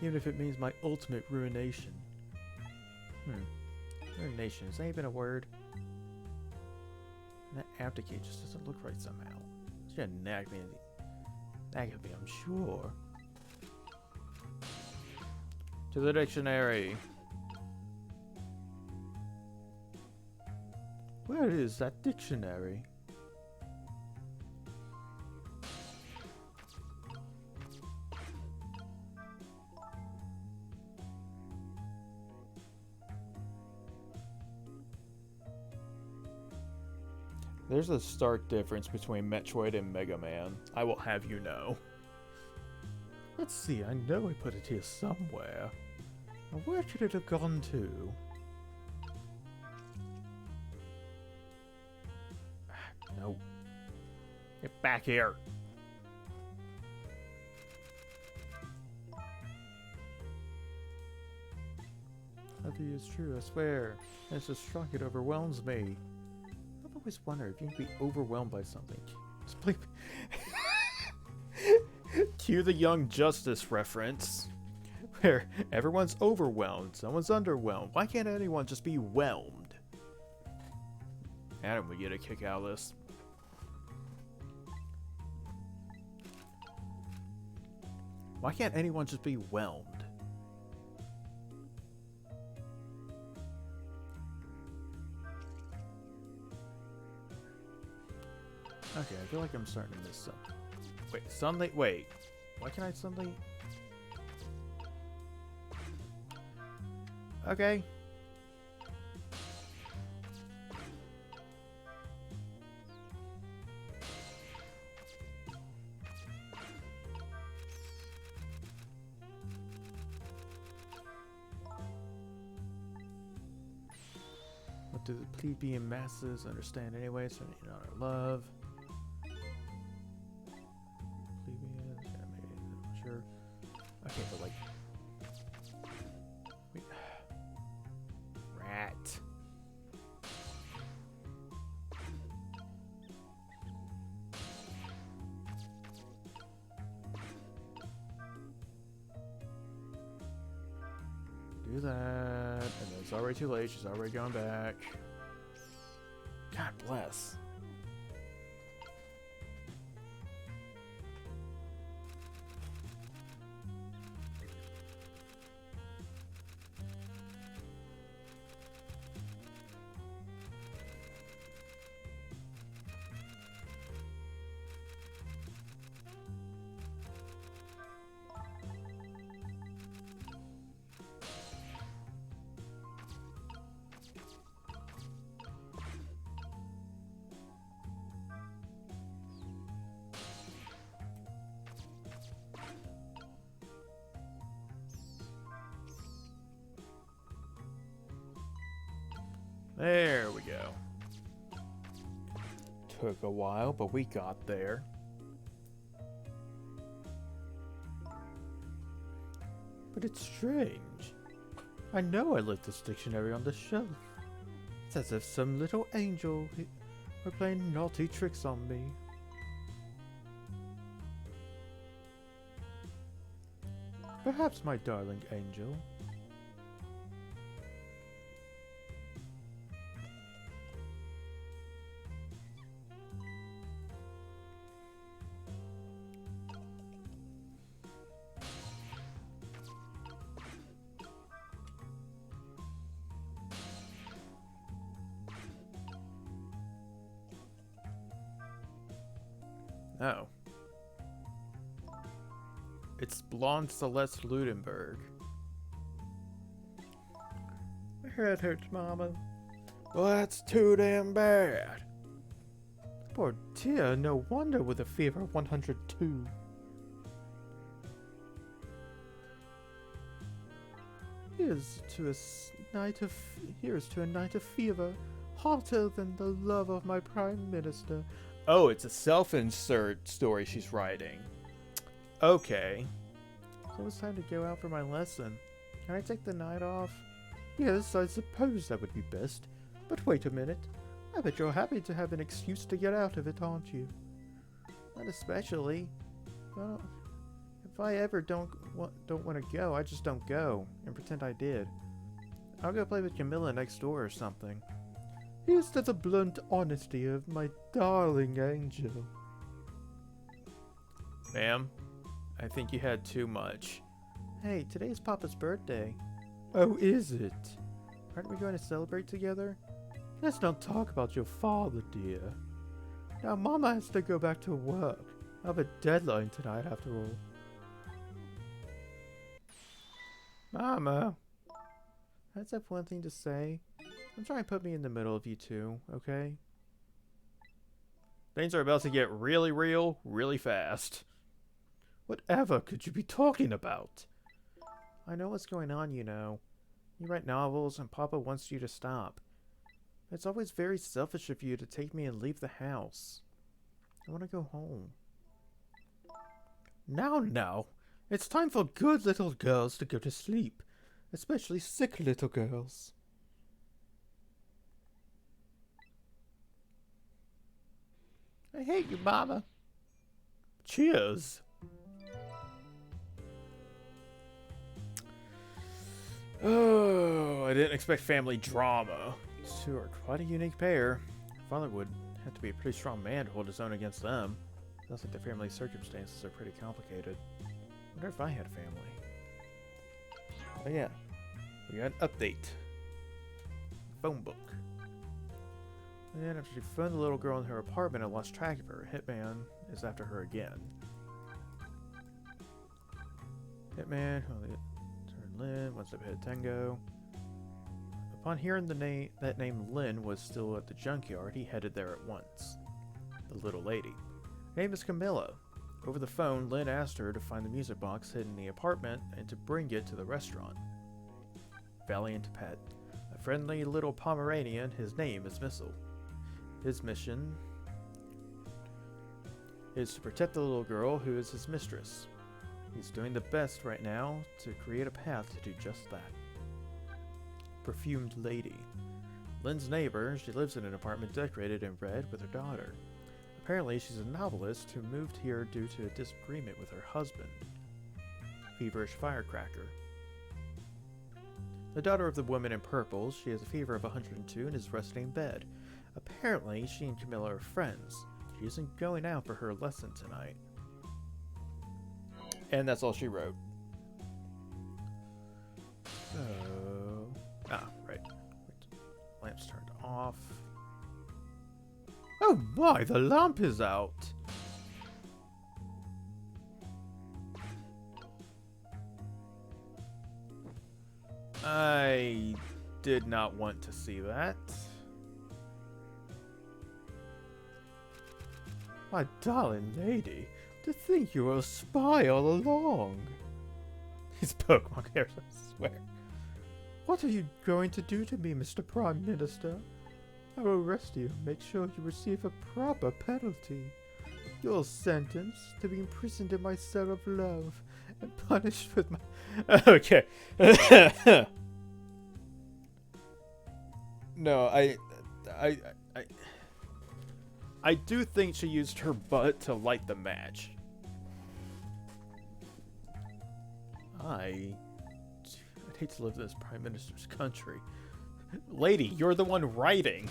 Even if it means my ultimate ruination. Ruination, is that even a word? And that abdicate just doesn't look right somehow. It's gonna nag me, I'm sure. To the dictionary. Where is that dictionary? There's a stark difference between Metroid and Mega Man. I will have you know. Let's see, I know I put it here somewhere. Now where could it have gone to? No. Get back here. Nothing is true, I swear. And it's so strong it overwhelms me. I've always wondered if you can be overwhelmed by something. Just play. Cue the Young Justice reference. Where everyone's overwhelmed, someone's underwhelmed. Why can't anyone just be whelmed? Adam would get a kick out of this. Why can't anyone just be whelmed? Okay, I feel like I'm starting to miss something. Wait, sunlight. Wait. Why can't I suddenly Okay. What do the plebeian masses understand anyway? So you know our love. Plebeians, yeah, sure. Okay, but like, wait. Rat. Do that, and then it's already too late. She's already gone back. God bless. There we go. Took a while, but we got there. But it's strange. I know I left this dictionary on the shelf. It's as if some little angel were playing naughty tricks on me. Perhaps, my darling angel. No. It's blonde Celeste Ludenberg. My head hurts, Mama. Well, that's too damn bad. Poor dear, no wonder with a fever of 102. Here's to a night of fever, hotter than the love of my prime minister. Oh, it's a self-insert story she's writing. Okay. So it's time to go out for my lesson. Can I take the night off? Yes, I suppose that would be best. But wait a minute. I bet you're happy to have an excuse to get out of it, aren't you? Not especially. Well, if I ever don't want to go, I just don't go and pretend I did. I'll go play with Camilla next door or something. Here's to the blunt honesty of my darling angel. Ma'am, I think you had too much. Hey, today's Papa's birthday. Oh, is it? Aren't we going to celebrate together? Let's not talk about your father, dear. Now, Mama has to go back to work. I have a deadline tonight, after all. Mama, that's that one thing to say. I'm trying to put me in the middle of you two, okay? Things are about to get really real, really fast. Whatever could you be talking about? I know what's going on, you know. You write novels and Papa wants you to stop. It's always very selfish of you to take me and leave the house. I want to go home. Now. It's time for good little girls to go to sleep. Especially sick little girls. I hate you, Mama. Cheers. Oh, I didn't expect family drama. These two are quite a unique pair. Father would have to be a pretty strong man to hold his own against them. Sounds like their family circumstances are pretty complicated. I wonder if I had a family. Oh yeah, we got an update. Phone book. And then after she found the little girl in her apartment and lost track of her, Hitman is after her again. Hitman, turned Lynn, one step ahead of Tango. Upon hearing that name Lynn was still at the junkyard, he headed there at once. The little lady. Her name is Camilla. Over the phone, Lynn asked her to find the music box hidden in the apartment and to bring it to the restaurant. Valiant pet. A friendly little Pomeranian, his name is Missile. His mission is to protect the little girl who is his mistress. He's doing the best right now to create a path to do just that. Perfumed lady. Lynn's neighbor, she lives in an apartment decorated in red with her daughter. Apparently, she's a novelist who moved here due to a disagreement with her husband. Feverish firecracker. The daughter of the woman in purple, she has a fever of 102 and is resting in bed. Apparently, she and Camilla are friends. She isn't going out for her lesson tonight. And that's all she wrote. So... Ah, right. Lamp's turned off. Oh my, the lamp is out! I did not want to see that. My darling lady, to think you were a spy all along. These Pokemon characters, I swear. What are you going to do to me, Mr. Prime Minister? I will arrest you and make sure you receive a proper penalty. Your sentence to be imprisoned in my cell of love and punished with my... Okay. No, I do think she used her butt to light the match. I'd hate to live in this Prime Minister's country. Lady, you're the one writing.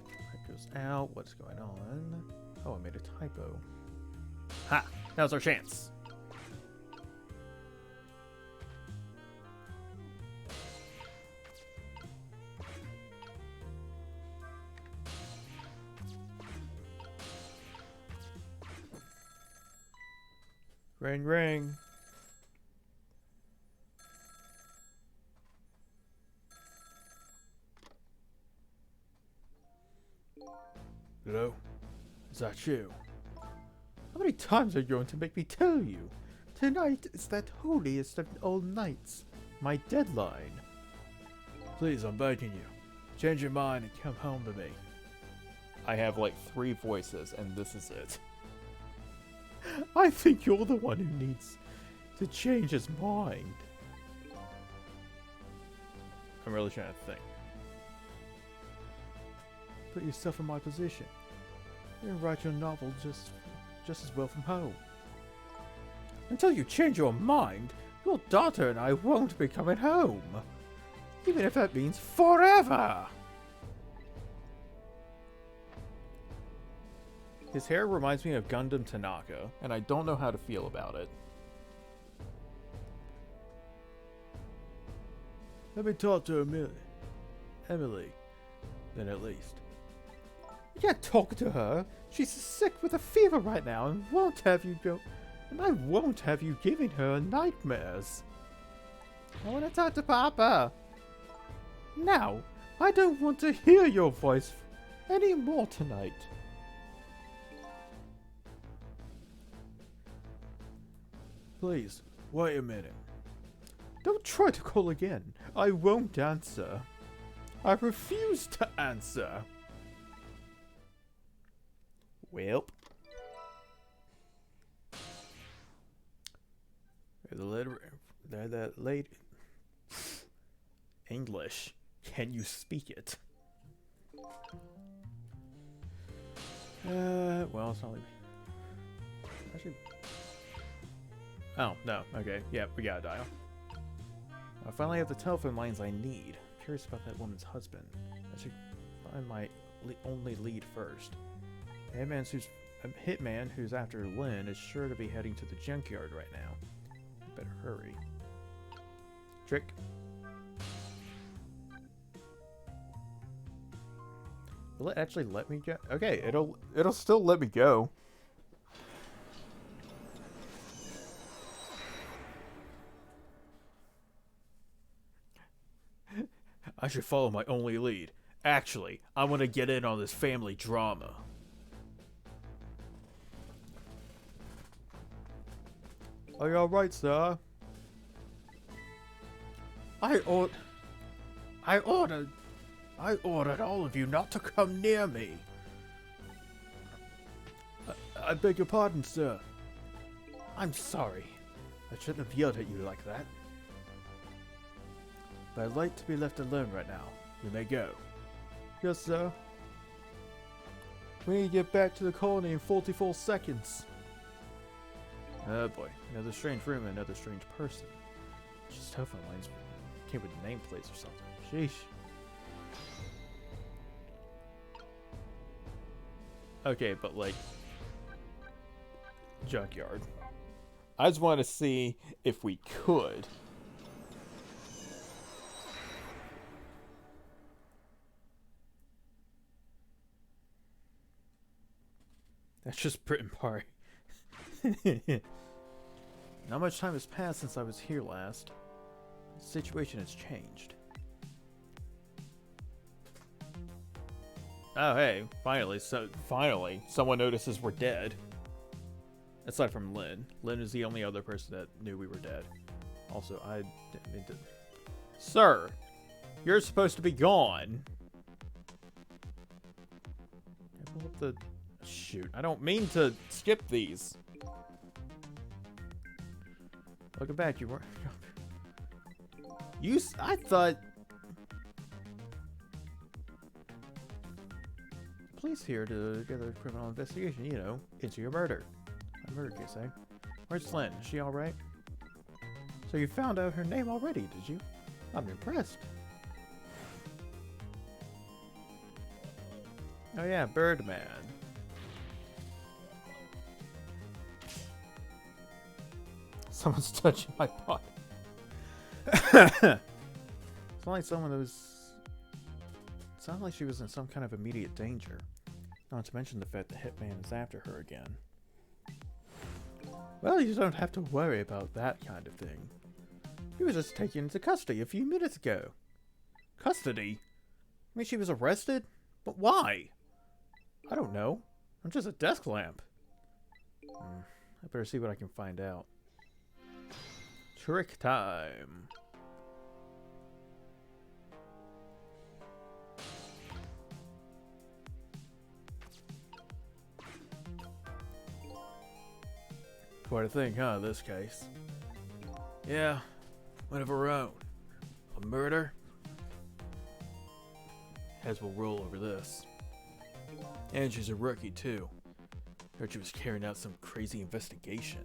That goes out. What's going on? Oh, I made a typo. Ha! Now's our chance. Ring, ring. Hello? Is that you? How many times are you going to make me tell you? Tonight is that holiest of all nights. My deadline. Please, I'm begging you. Change your mind and come home to me. I have like 3 voices, and this is it. I think you're the one who needs to change his mind. I'm really trying to think. Put yourself in my position. You can write your novel just as well from home. Until you change your mind, your daughter and I won't be coming home. Even if that means forever. His hair reminds me of Gundam Tanaka, and I don't know how to feel about it. Let me talk to Emily, then at least. You can't talk to her. She's sick with a fever right now and won't have you go. And I won't have you giving her nightmares. I want to talk to Papa. Now, I don't want to hear your voice anymore tonight. Please, wait a minute. Don't try to call again. I won't answer. I refuse to answer. Welp. The lady. English. Can you speak it? Well, it's not like... Actually... Oh, no. Okay. Yeah, we gotta dial. I finally have the telephone lines I need. I'm curious about that woman's husband. I should find my only lead first. A hitman who's after Lynn is sure to be heading to the junkyard right now. Better hurry. Trick. Will it actually let me go? Okay, it'll still let me go. I should follow my only lead. Actually, I want to get in on this family drama. Are you alright, sir? I ordered all of you not to come near me. I beg your pardon, sir. I'm sorry. I shouldn't have yelled at you like that. But I'd like to be left alone right now. You may go. Yes, sir. We need to get back to the colony in 44 seconds. Oh boy, another strange room and another strange person. Just telephone lines came with nameplates or something. Sheesh. Okay, but like junkyard. I just want to see if we could. That's just Britain Park. Not much time has passed since I was here last. The situation has changed. Oh hey, finally someone notices we're dead. Aside from Lynn. Lynn is the only other person that knew we were dead. Also, I didn't mean to... Sir! You're supposed to be gone! What the... Shoot, I don't mean to skip these. Welcome back, you weren't... I thought... Police here to get a criminal investigation, you know, into your murder. A murder case, eh? Where's Lynn? Is she alright? So you found out her name already, did you? I'm impressed. Oh yeah, Birdman. Someone's touching my body. It's like someone that was... It sounded like she was in some kind of immediate danger. Not to mention the fact the hitman is after her again. Well, you don't have to worry about that kind of thing. He was just taken into custody a few minutes ago. Custody? I mean, she was arrested? But why? I don't know. I'm just a desk lamp. I better see what I can find out. Trick time. Quite a thing, huh, this case? Yeah, one of her own. A murder? Heads will roll over this. And she's a rookie, too. Heard she was carrying out some crazy investigation.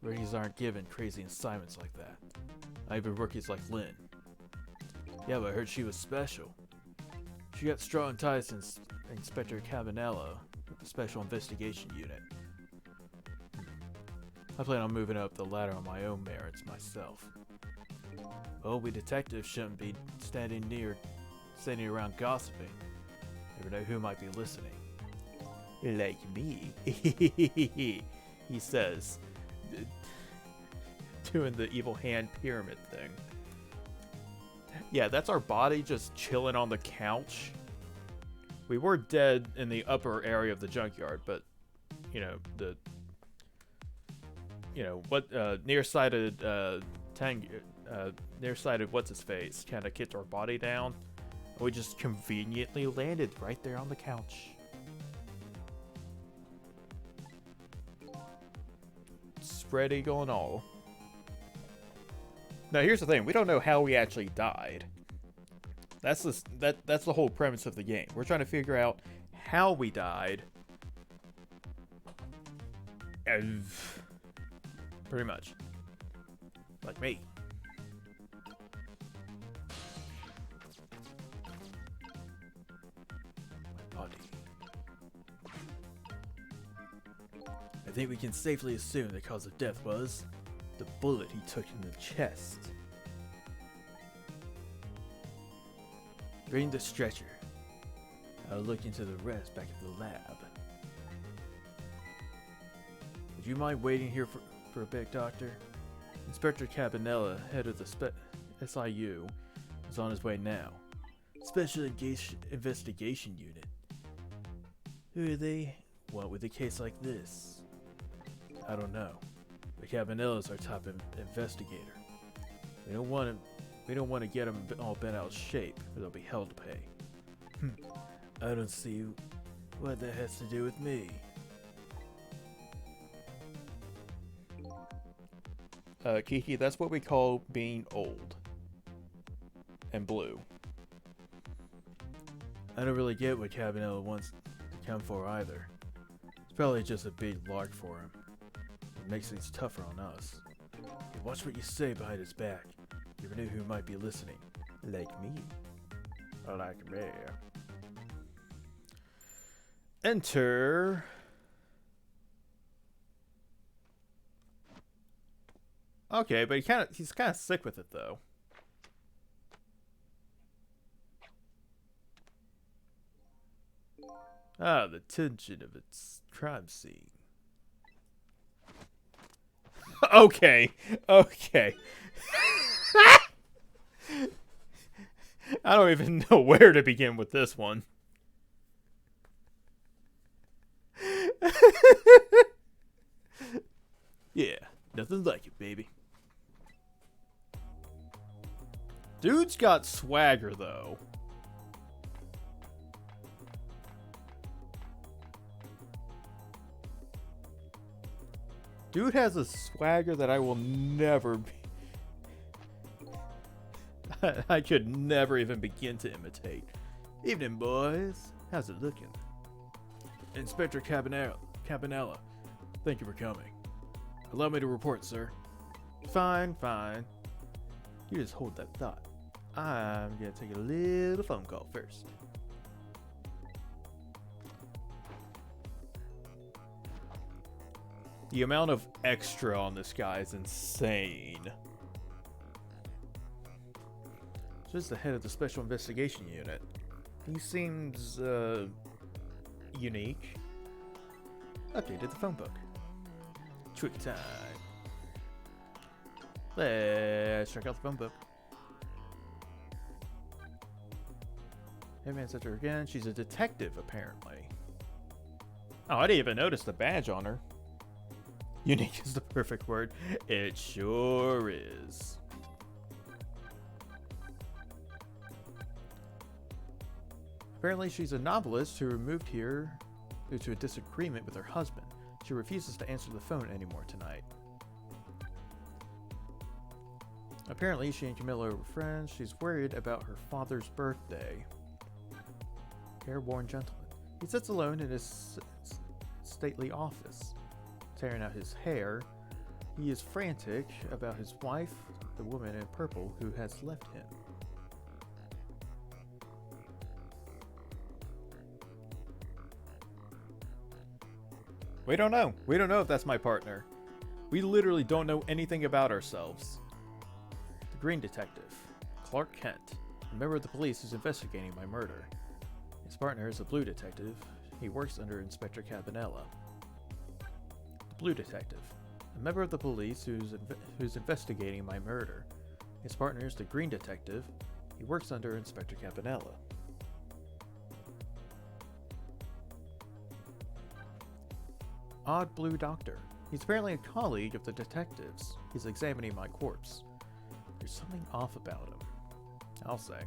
Rookies aren't given crazy assignments like that. Not even rookies like Lynn. Yeah, but I heard she was special. She got strong ties to Inspector Cabanella with the Special Investigation Unit. I plan on moving up the ladder on my own merits myself. Well, we detectives shouldn't be standing around gossiping. Never know who might be listening. Like me. He says, doing the evil hand pyramid thing. Yeah, that's our body just chilling on the couch. We were dead in the upper area of the junkyard, but, you know, nearsighted nearsighted what's-his-face kind of kicked our body down. And we just conveniently landed right there on the couch. Spread eagle and all. Now here's the thing, we don't know how we actually died. That's the whole premise of the game. We're trying to figure out how we died. Pretty much. Like me. My body. I think we can safely assume the cause of death was the bullet he took in the chest. Bring the stretcher. I'll look into the rest back at the lab. Would you mind waiting here for a bit, Doctor? Inspector Cabanella, head of the SIU, is on his way now. Special Investigation Unit. Who do they want with a case like this? I don't know. But Cabanella's our top investigator. We don't want to get him all bent out of shape, or they'll be hell to pay. I don't see what that has to do with me. Kiki, that's what we call being old. And blue. I don't really get what Cabanella wants to come for either. It's probably just a big lark for him. It makes things tougher on us. Hey, watch what you say behind his back. You never know who might be listening. Like me. Or like me. Enter... Okay, but he's kind of sick with it, though. Ah, the tension of its crime scene. Okay, okay. I don't even know where to begin with this one. Yeah, nothing like it, baby. Dude's got swagger, though. Dude has a swagger that I will never be... I could never even begin to imitate. Evening, boys. How's it looking? Inspector Cabanella. Thank you for coming. Allow me to report, sir. Fine, fine. You just hold that thought. I'm gonna take a little phone call first. The amount of extra on this guy is insane. Just the head of the Special Investigation Unit. He seems, unique. Updated the phone book. Trick time. Let's check out the phone book. Hey man, such her again. She's a detective, apparently. Oh, I didn't even notice the badge on her. Unique is the perfect word. It sure is. Apparently, she's a novelist who moved here due to a disagreement with her husband. She refuses to answer the phone anymore tonight. Apparently, she and Camilla were friends. She's worried about her father's birthday. Careworn gentleman. He sits alone in his stately office, tearing out his hair. He is frantic about his wife, the woman in purple, who has left him. We don't know. We don't know if that's my partner. We literally don't know anything about ourselves. The Green Detective, Clark Kent, a member of the police who's investigating my murder. His partner is a Blue Detective. He works under Inspector Cabanella. The Blue Detective, a member of the police who's investigating my murder. His partner is the Green Detective. He works under Inspector Cabanella. Odd Blue Doctor. He's apparently a colleague of the detectives. He's examining my corpse. There's something off about him, I'll say.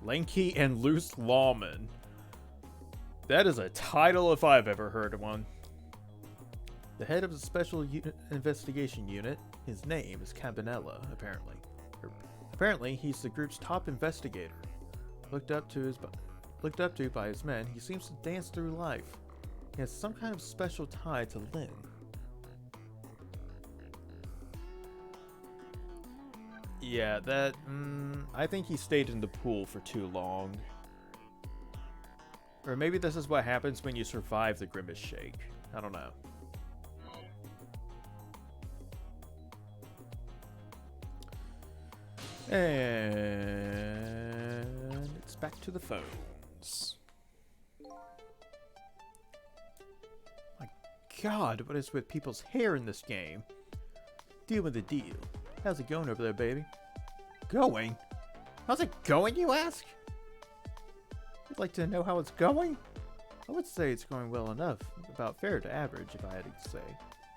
Lanky and Loose Lawman. That is a title if I've ever heard of one. The head of the Special Investigation Unit. His name is Cabanella, apparently. Apparently, he's the group's top investigator. Looked up to by his men, he seems to dance through life. He has some kind of special tie to Lynn. Yeah, that... I think he stayed in the pool for too long. Or maybe this is what happens when you survive the Grimace Shake. I don't know. And it's back to the phones. My God, what is with people's hair in this game? Deal with the deal. How's it going over there, baby? Going? How's it going, you ask? You'd like to know how it's going? I would say it's going well enough, about fair to average, if I had to say.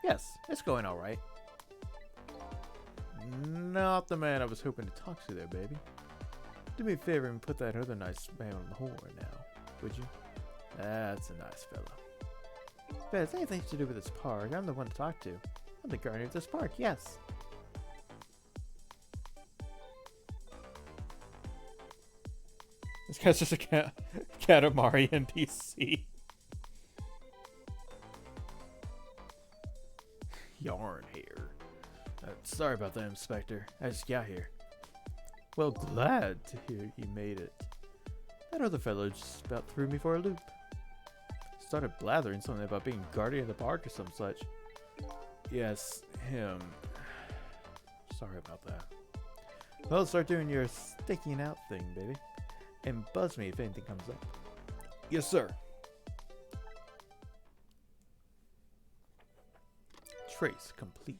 Yes, it's going alright. Not the man I was hoping to talk to there, baby. Do me a favor and put that other nice man on the horn now, would you? That's a nice fella. If it has anything to do with this park, I'm the one to talk to. I'm the guardian of this park, yes. This guy's just a Katamari NPC. Yarn here. Sorry about that, Inspector. I just got here. Well, glad to hear you made it. That other fellow just about threw me for a loop. Started blathering something about being guardian of the park or some such. Yes, him. Sorry about that. Well, start doing your sticking out thing, baby. And buzz me if anything comes up. Yes, sir. Trace complete.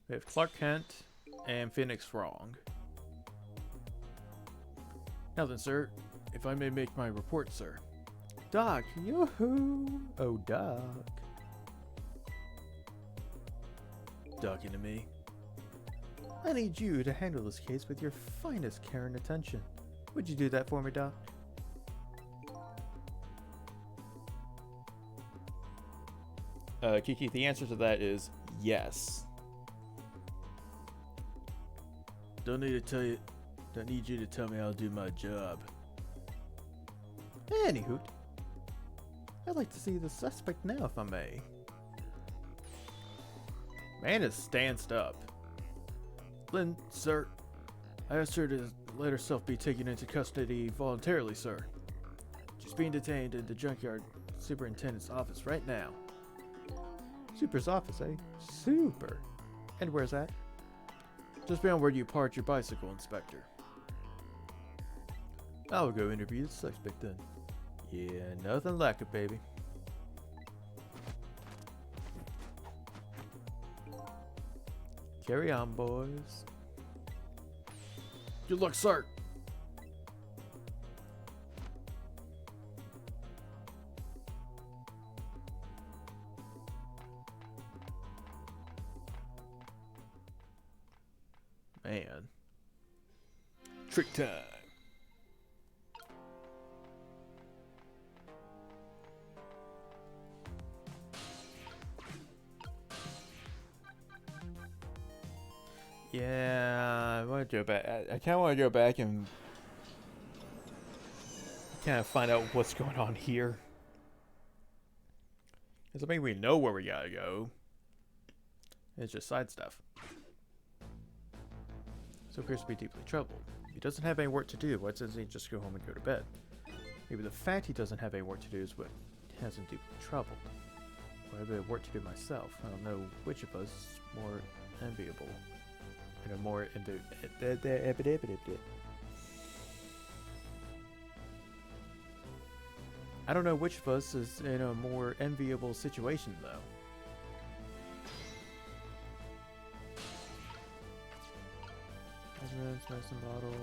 We have Clark Kent and Phoenix Wrong. Now then, sir, if I may make my report, sir. Doc, yoo-hoo! Oh, Doc. Talking to me. I need you to handle this case with your finest care and attention. Would you do that for me, Doc? Kiki, the answer to that is yes. Don't need you to tell me how to do my job. Anywho, I'd like to see the suspect now, if I may. Man is stanced up. Lynn, sir, I asked her to let herself be taken into custody voluntarily, sir. She's being detained in the junkyard superintendent's office right now. Super's office, eh? Super. And where's that? Just beyond where you parked your bicycle, Inspector. I'll go interview the suspect then. Yeah, nothing like it, baby. Carry on, boys. Good luck, sir. Man. Trick time. Yeah, I want to go back. I kind of want to go back and kind of find out what's going on here. Because I mean, we know where we gotta go. It's just side stuff. So appears to be deeply troubled. He doesn't have any work to do. Why doesn't he just go home and go to bed? Maybe the fact he doesn't have any work to do is what has him deeply troubled. Well, I have a bit of work to do myself. I don't know which of us is more enviable. And more I don't know which of us is in a more enviable situation, though. Measurements, medicine bottle.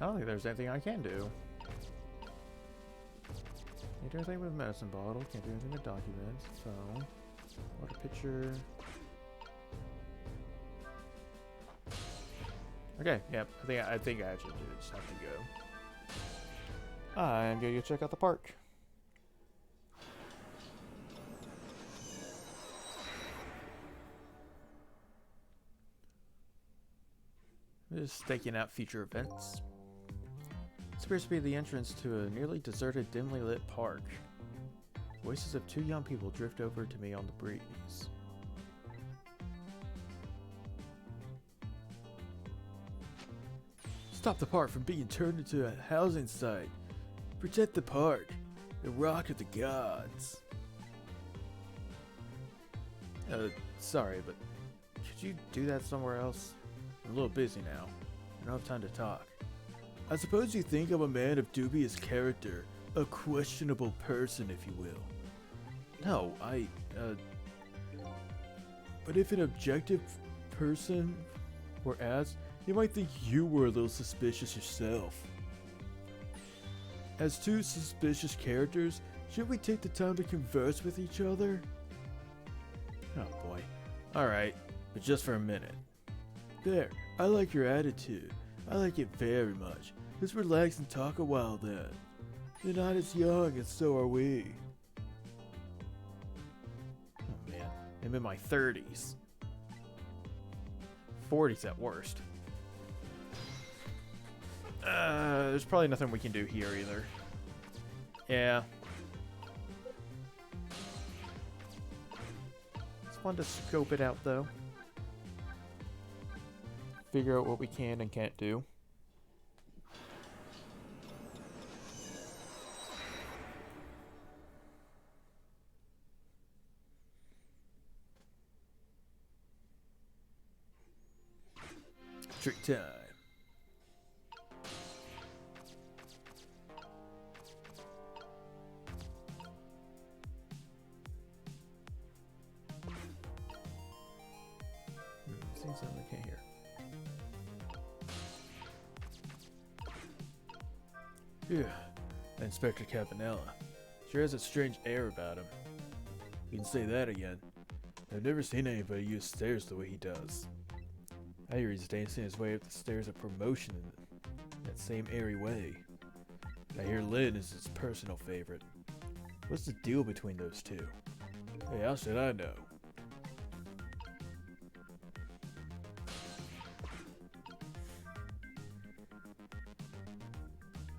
I don't think there's anything I can do. Can't do anything with medicine bottle. Can't do anything with documents. Phone. Water pitcher. Okay. Yep. I think I actually do just have to go. I'm gonna go check out the park. Just staking out future events. This appears to be the entrance to a nearly deserted, dimly lit park. Voices of two young people drift over to me on the breeze. Stop the park from being turned into a housing site. Protect the park, the rock of the gods. Sorry, but Could you do that somewhere else? I'm a little busy now. I don't have time to talk. I suppose you think I'm a man of dubious character, a questionable person, if you will. No, but if an objective person were asked, you might think you were a little suspicious yourself. As two suspicious characters, should we take the time to converse with each other? Oh boy. Alright, but just for a minute. There, I like your attitude. I like it very much. Let's relax and talk a while then. You're not as young, and so are we. Oh man, I'm in my 30s. 40s at worst. There's probably nothing we can do here either. Yeah. It's fun to scope it out though. Figure out what we can and can't do. Trick time. Seeing something I can't hear. Yeah, Inspector Campanella. Sure has a strange air about him. You can say that again. I've never seen anybody use stairs the way he does. I hear he's dancing his way up the stairs of promotion in that same airy way. I hear Lynn is his personal favorite. What's the deal between those two? Hey, how should I know?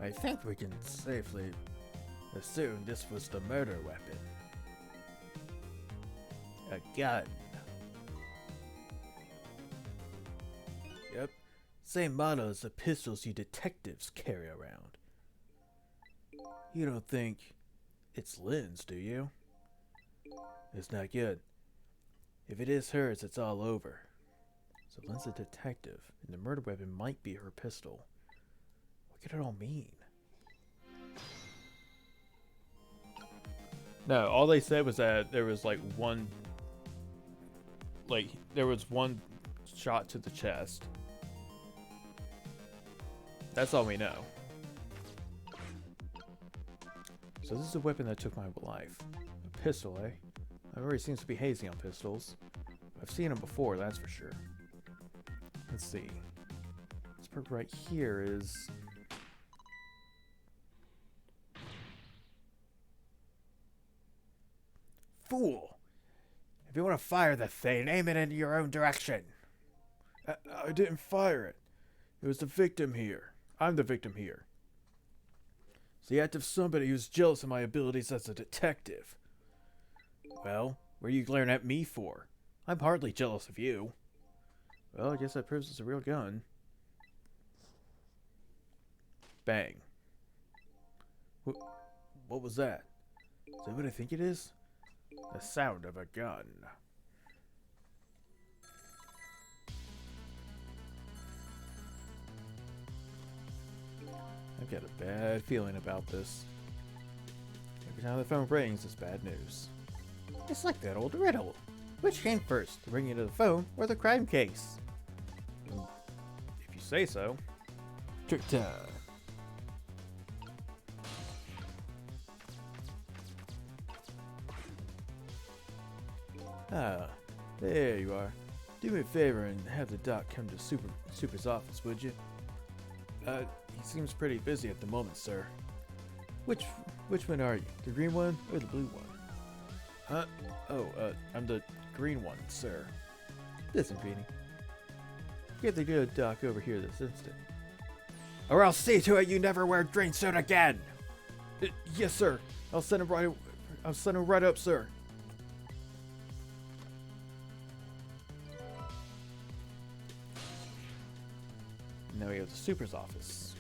I think we can safely assume this was the murder weapon. A gun. Yep, same model as the pistols you detectives carry around. You don't think it's Lynn's, do you? It's not good. If it is hers, it's all over. So Lynn's a detective, and the murder weapon might be her pistol. What could it all mean? No, all they said was that there was one shot to the chest. That's all we know. So this is a weapon that took my life. A pistol, eh? Everybody seems to be hazy on pistols. I've seen them before, that's for sure. Let's see. This part right here is... Fool! If you want to fire the thing, aim it in your own direction. I didn't fire it. It was the victim here. I'm the victim here. It's the act of somebody who's jealous of my abilities as a detective. Well, what are you glaring at me for? I'm hardly jealous of you. Well, I guess that proves it's a real gun. Bang. What was that? Is that what I think it is? The sound of a gun. I've got a bad feeling about this. Every time the phone rings, it's bad news. It's like that old riddle. Which came first, the ringing of the phone or the crime case? If you say so. Trick time. Ah, there you are. Do me a favor and have the doc come to Super's office, would you? He seems pretty busy at the moment, sir. Which one are you? The green one or the blue one? I'm the green one, sir. Listen, Greenie. Get the good doc over here this instant. Or I'll see to it you never wear green suit again! Yes, sir. I'll send him right up, sir. Now we have the Super's office.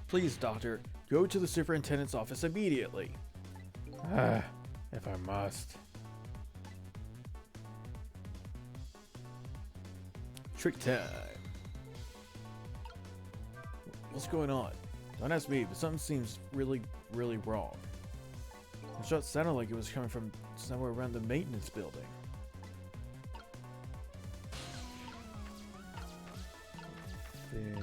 Please, Doctor, go to the Superintendent's office immediately. If I must. Trick time. What's going on? Don't ask me, but something seems really, really wrong. The shot sounded like it was coming from somewhere around the maintenance building. Yeah.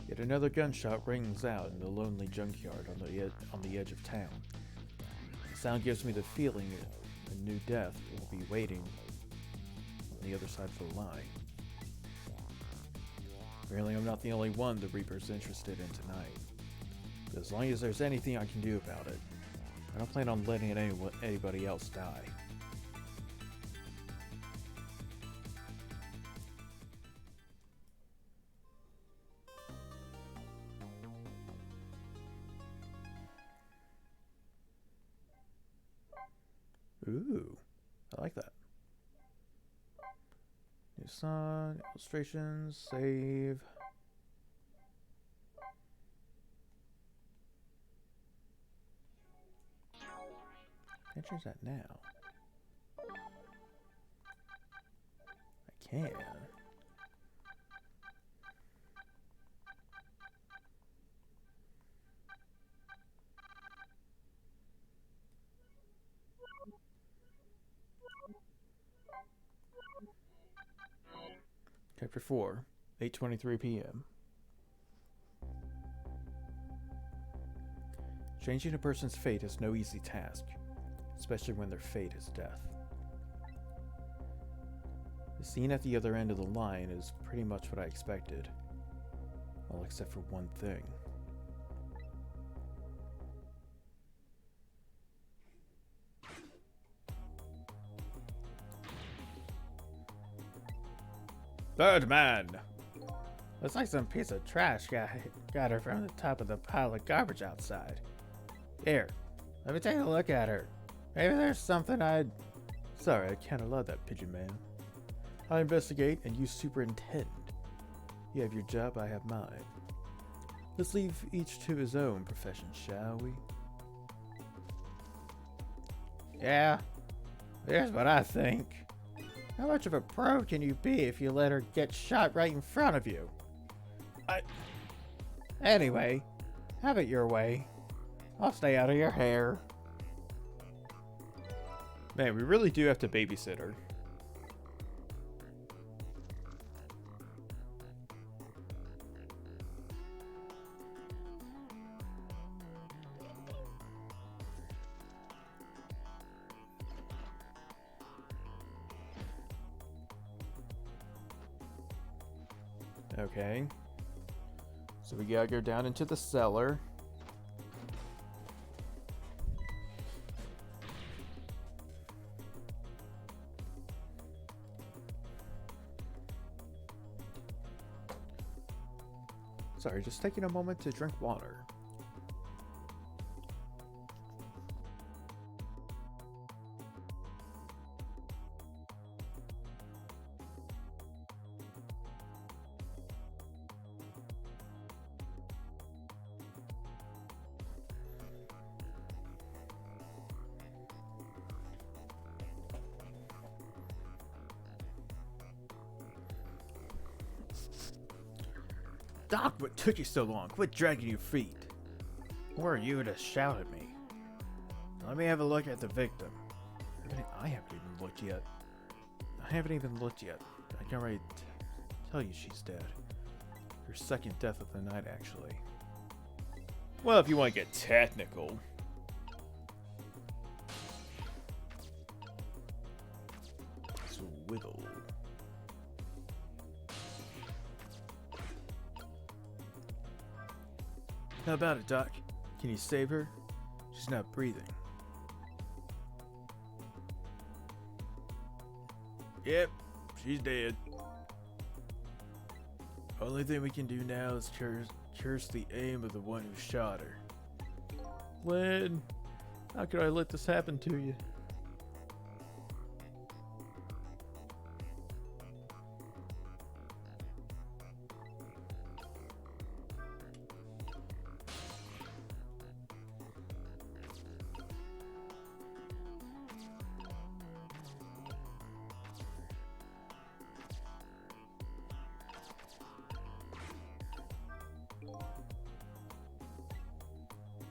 Yet another gunshot rings out in the lonely junkyard on the edge of town. The sound gives me the feeling that a new death will be waiting on the other side of the line. Apparently I'm not the only one the Reaper's interested in tonight. But as long as there's anything I can do about it, I don't plan on letting anybody else die. Ooh, I like that. New song, illustrations, save. Can't change that now. I can. Chapter 4, 8:23 p.m. Changing a person's fate is no easy task, especially when their fate is death. The scene at the other end of the line is pretty much what I expected, well, except for one thing. Birdman! Looks like some piece of trash got her from the top of the pile of garbage outside. Here, let me take a look at her. Maybe there's something I'd... Sorry, I kinda love that pigeon man. I'll investigate and you superintend. You have your job, I have mine. Let's leave each to his own profession, shall we? Yeah, here's what I think. How much of a pro can you be if you let her get shot right in front of you? Anyway, have it your way. I'll stay out of your hair. Man, we really do have to babysit her. Okay. So we gotta go down into the cellar. Sorry, just taking a moment to drink water. Doc, what took you so long? Quit dragging your feet. Who are you to shout at me? Let me have a look at the victim. I haven't even looked yet. I can already tell you she's dead. Her second death of the night, actually. Well, if you want to get technical. Swivel. How about it, Doc? Can you save her? She's not breathing. Yep, she's dead. Only thing we can do now is curse the aim of the one who shot her. Lynn, how could I let this happen to you?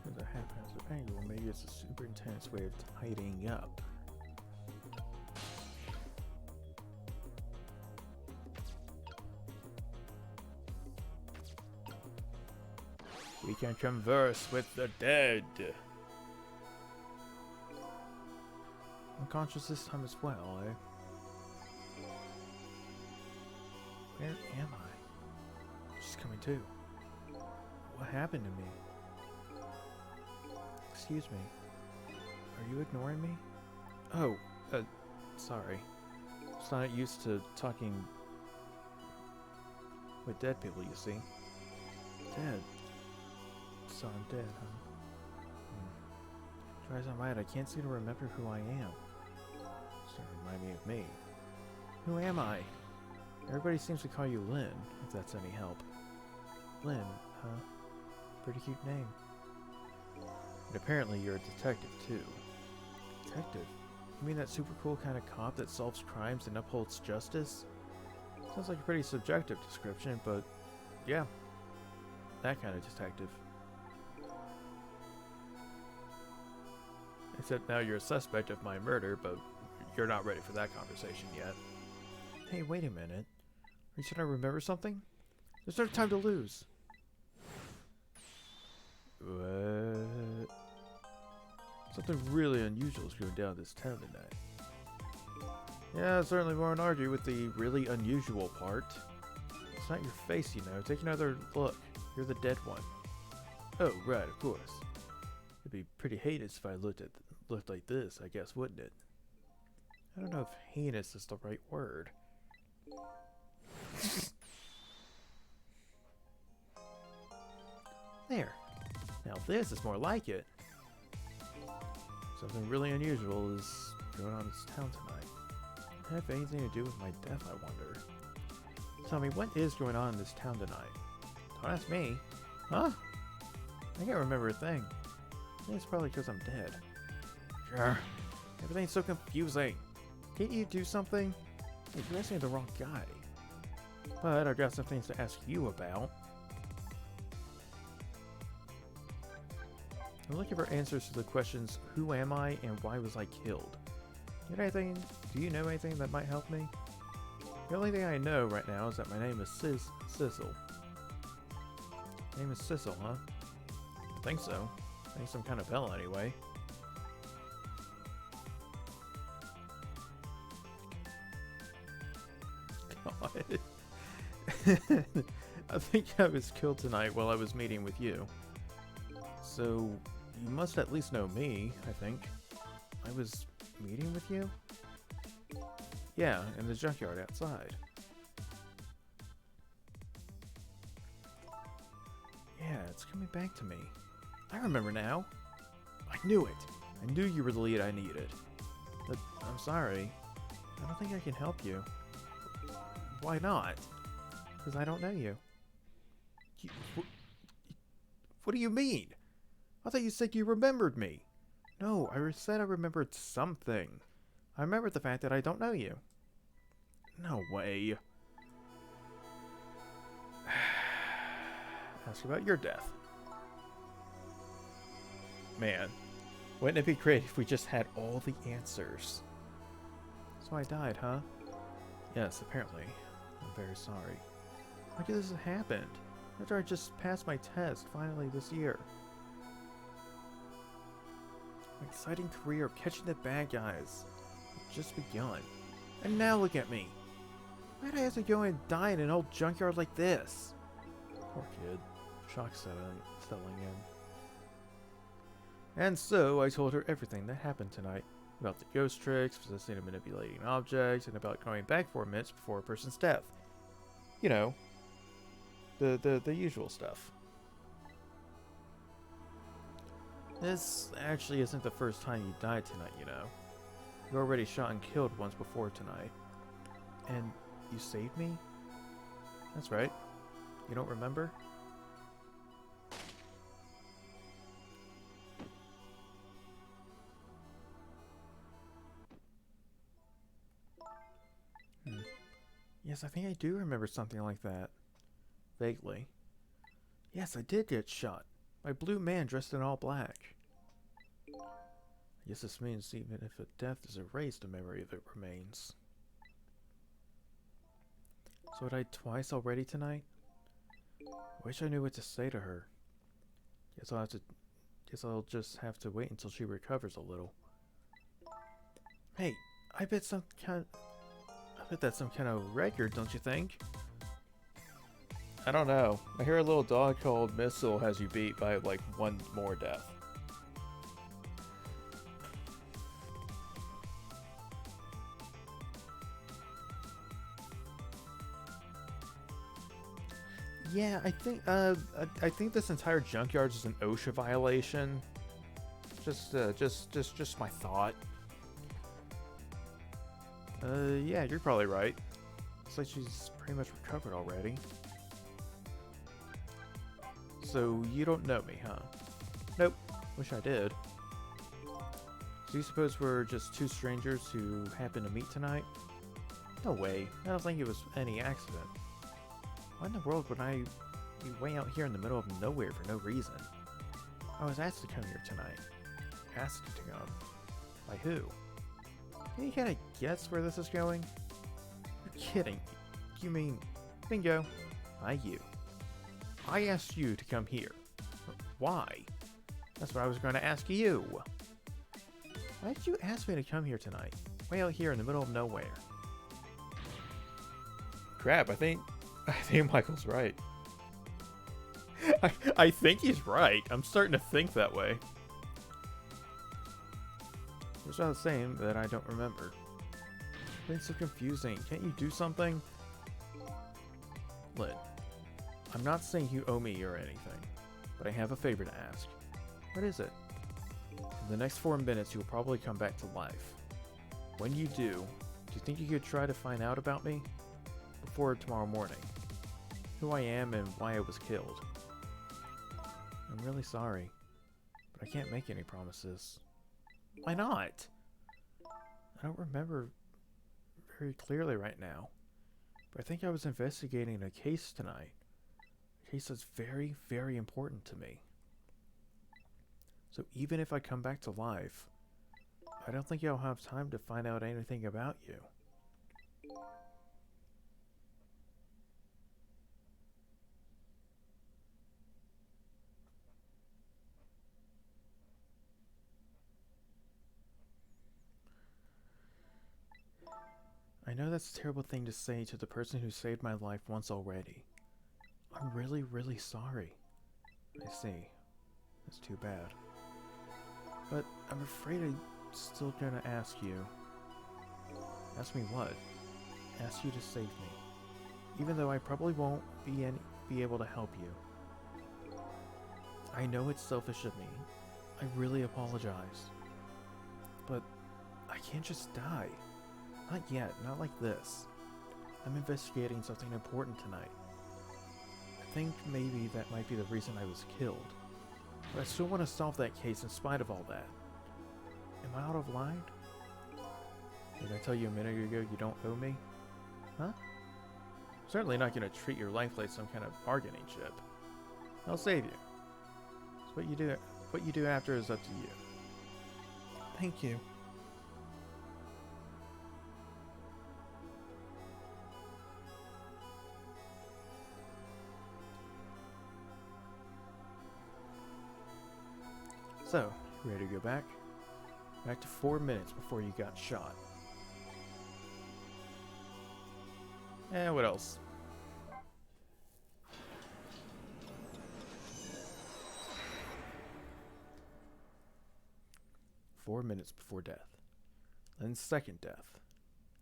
There's a haphazard angle. Maybe it's a super intense way of tidying up. We can converse with the dead. Unconscious this time as well, eh? Where am I? She's coming too. What happened to me? Excuse me. Are you ignoring me? Oh, sorry. Just not used to talking with dead people, you see. Dead. So I'm dead, huh? Tries on right, I can't seem to remember who I am. Doesn't remind me of me. Who am I? Everybody seems to call you Lynn, if that's any help. Lynn, huh? Pretty cute name. And apparently you're a detective, too. Detective? You mean that super cool kind of cop that solves crimes and upholds justice? Sounds like a pretty subjective description, but yeah. That kind of detective. Except now you're a suspect of my murder, but you're not ready for that conversation yet. Hey, wait a minute. Are you trying to remember something? There's no time to lose. What? Something really unusual is going down this town tonight. Yeah, I certainly won't argue with the really unusual part. It's not your face, you know. Take another look. You're the dead one. Oh, right, of course. It'd be pretty heinous if I looked like this, I guess, wouldn't it? I don't know if heinous is the right word. There. Now this is more like it. Something really unusual is going on in this town tonight. Does it have anything to do with my death, I wonder? Tell me, what is going on in this town tonight? Don't ask me. Huh? I can't remember a thing. I think it's probably because I'm dead. Sure. Everything's so confusing. Can't you do something? Hey, you're asking the wrong guy. But I've got some things to ask you about. I'm looking for answers to the questions, who am I and why was I killed? Do you know anything that might help me? The only thing I know right now is that my name is Sissel. Your name is Sissel, huh? I think so. I think some kind of bell anyway. God. I think I was killed tonight while I was meeting with you. So, you must at least know me, I think. I was meeting with you? Yeah, in the junkyard outside. Yeah, it's coming back to me. I remember now. I knew it. I knew you were the lead I needed. But I'm sorry. I don't think I can help you. Why not? Because I don't know you. What do you mean? I thought you said you remembered me. No, I said I remembered something. I remembered the fact that I don't know you. No way. Ask about your death. Man, wouldn't it be great if we just had all the answers? So I died, huh? Yes, apparently. I'm very sorry. How could this have happened? After I just passed my test, finally this year. My exciting career of catching the bad guys had just begun. And now look at me. Why'd I have to go and die in an old junkyard like this? Poor kid. Shock settling in. And so I told her everything that happened tonight. About the ghost tricks, possessing and manipulating objects, and about going back 4 minutes before a person's death. You know, the usual stuff. This actually isn't the first time you died tonight, you know. You already shot and killed once before tonight. And you saved me? That's right. You don't remember? Hmm. Yes, I think I do remember something like that. Vaguely. Yes, I did get shot. By a blue man dressed in all black. I guess this means even if a death is erased, a memory of it remains. So I died twice already tonight? I wish I knew what to say to her. Guess I'll just have to wait until she recovers a little. Hey, I bet that's some kind of record, don't you think? I don't know. I hear a little dog called Missile has you beat by like one more death. Yeah, I think this entire junkyard is an OSHA violation. Just my thought. Yeah, you're probably right. Looks like she's pretty much recovered already. So you don't know me, huh? Nope. Wish I did. So you suppose we're just two strangers who happened to meet tonight? No way. I don't think it was any accident. Why in the world would I be way out here in the middle of nowhere for no reason? I was asked to come here tonight. Asked to come? By who? Can you kind of guess where this is going? You're kidding. You mean... Bingo. By you. I asked you to come here. Why? That's what I was going to ask you. Why did you ask me to come here tonight? Way out here in the middle of nowhere. Crap, I think Michael's right. I think he's right. I'm starting to think that way. It's not the same that I don't remember. It's been so confusing. Can't you do something? Lynn, I'm not saying you owe me or anything, but I have a favor to ask. What is it? In the next 4 minutes, you'll probably come back to life. When you do you think you could try to find out about me? Before tomorrow morning. Who I am and why I was killed. I'm really sorry, but I can't make any promises. Why not? I don't remember very clearly right now, but I think I was investigating a case tonight. A case that's very, very important to me. So even if I come back to life, I don't think I'll have time to find out anything about you. I know that's a terrible thing to say to the person who saved my life once already. I'm really, really sorry. I see. That's too bad. But I'm afraid I'm still gonna ask you. Ask me what? Ask you to save me. Even though I probably won't be able to help you. I know it's selfish of me. I really apologize. But I can't just die. Not yet, not like this. I'm investigating something important tonight. I think maybe that might be the reason I was killed. But I still want to solve that case in spite of all that. Am I out of line? Did I tell you a minute ago you don't owe me? Huh? I'm certainly not going to treat your life like some kind of bargaining chip. I'll save you. So what you do after is up to you. Thank you. So, you ready to go back? Back to 4 minutes before you got shot. And what else? "4 minutes before death. Then second death.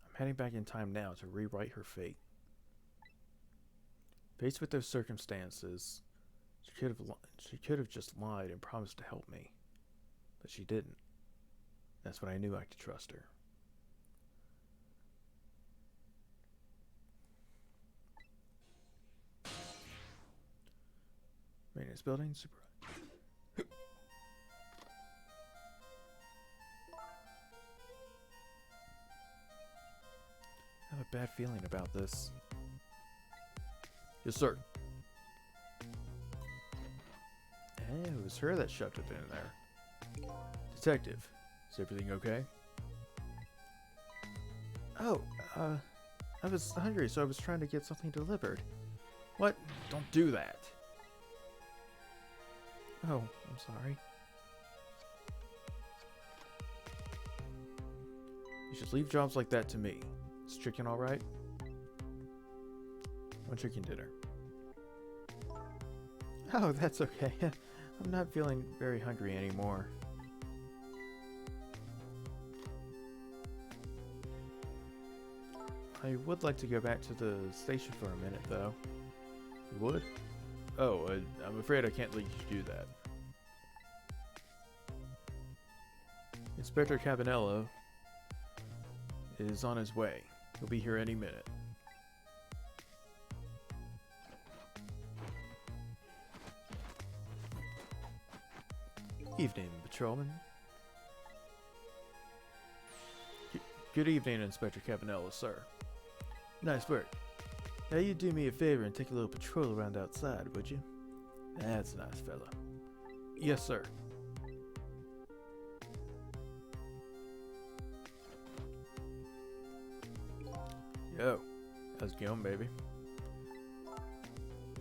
I'm heading back in time now to rewrite her fate. Faced with those circumstances, she could have just lied and promised to help me. But she didn't. That's when I knew I could trust her. Maintenance building, super. I have a bad feeling about this. Yes, sir. Hey, it was her that shoved it in there. Detective, is everything okay? Oh, I was hungry, so I was trying to get something delivered. What? Don't do that. Oh, I'm sorry. You should leave jobs like that to me. Is chicken alright? One chicken dinner. Oh, that's okay. I'm not feeling very hungry anymore. I would like to go back to the station for a minute, though. You would? Oh, I'm afraid I can't let you do that. Inspector Cabanello is on his way. He'll be here any minute. Evening, patrolman. Good evening, Inspector Cabanello, sir. Nice work. Now you do me a favor and take a little patrol around outside, would you? That's a nice fella. Yes, sir. Yo, how's it going, baby?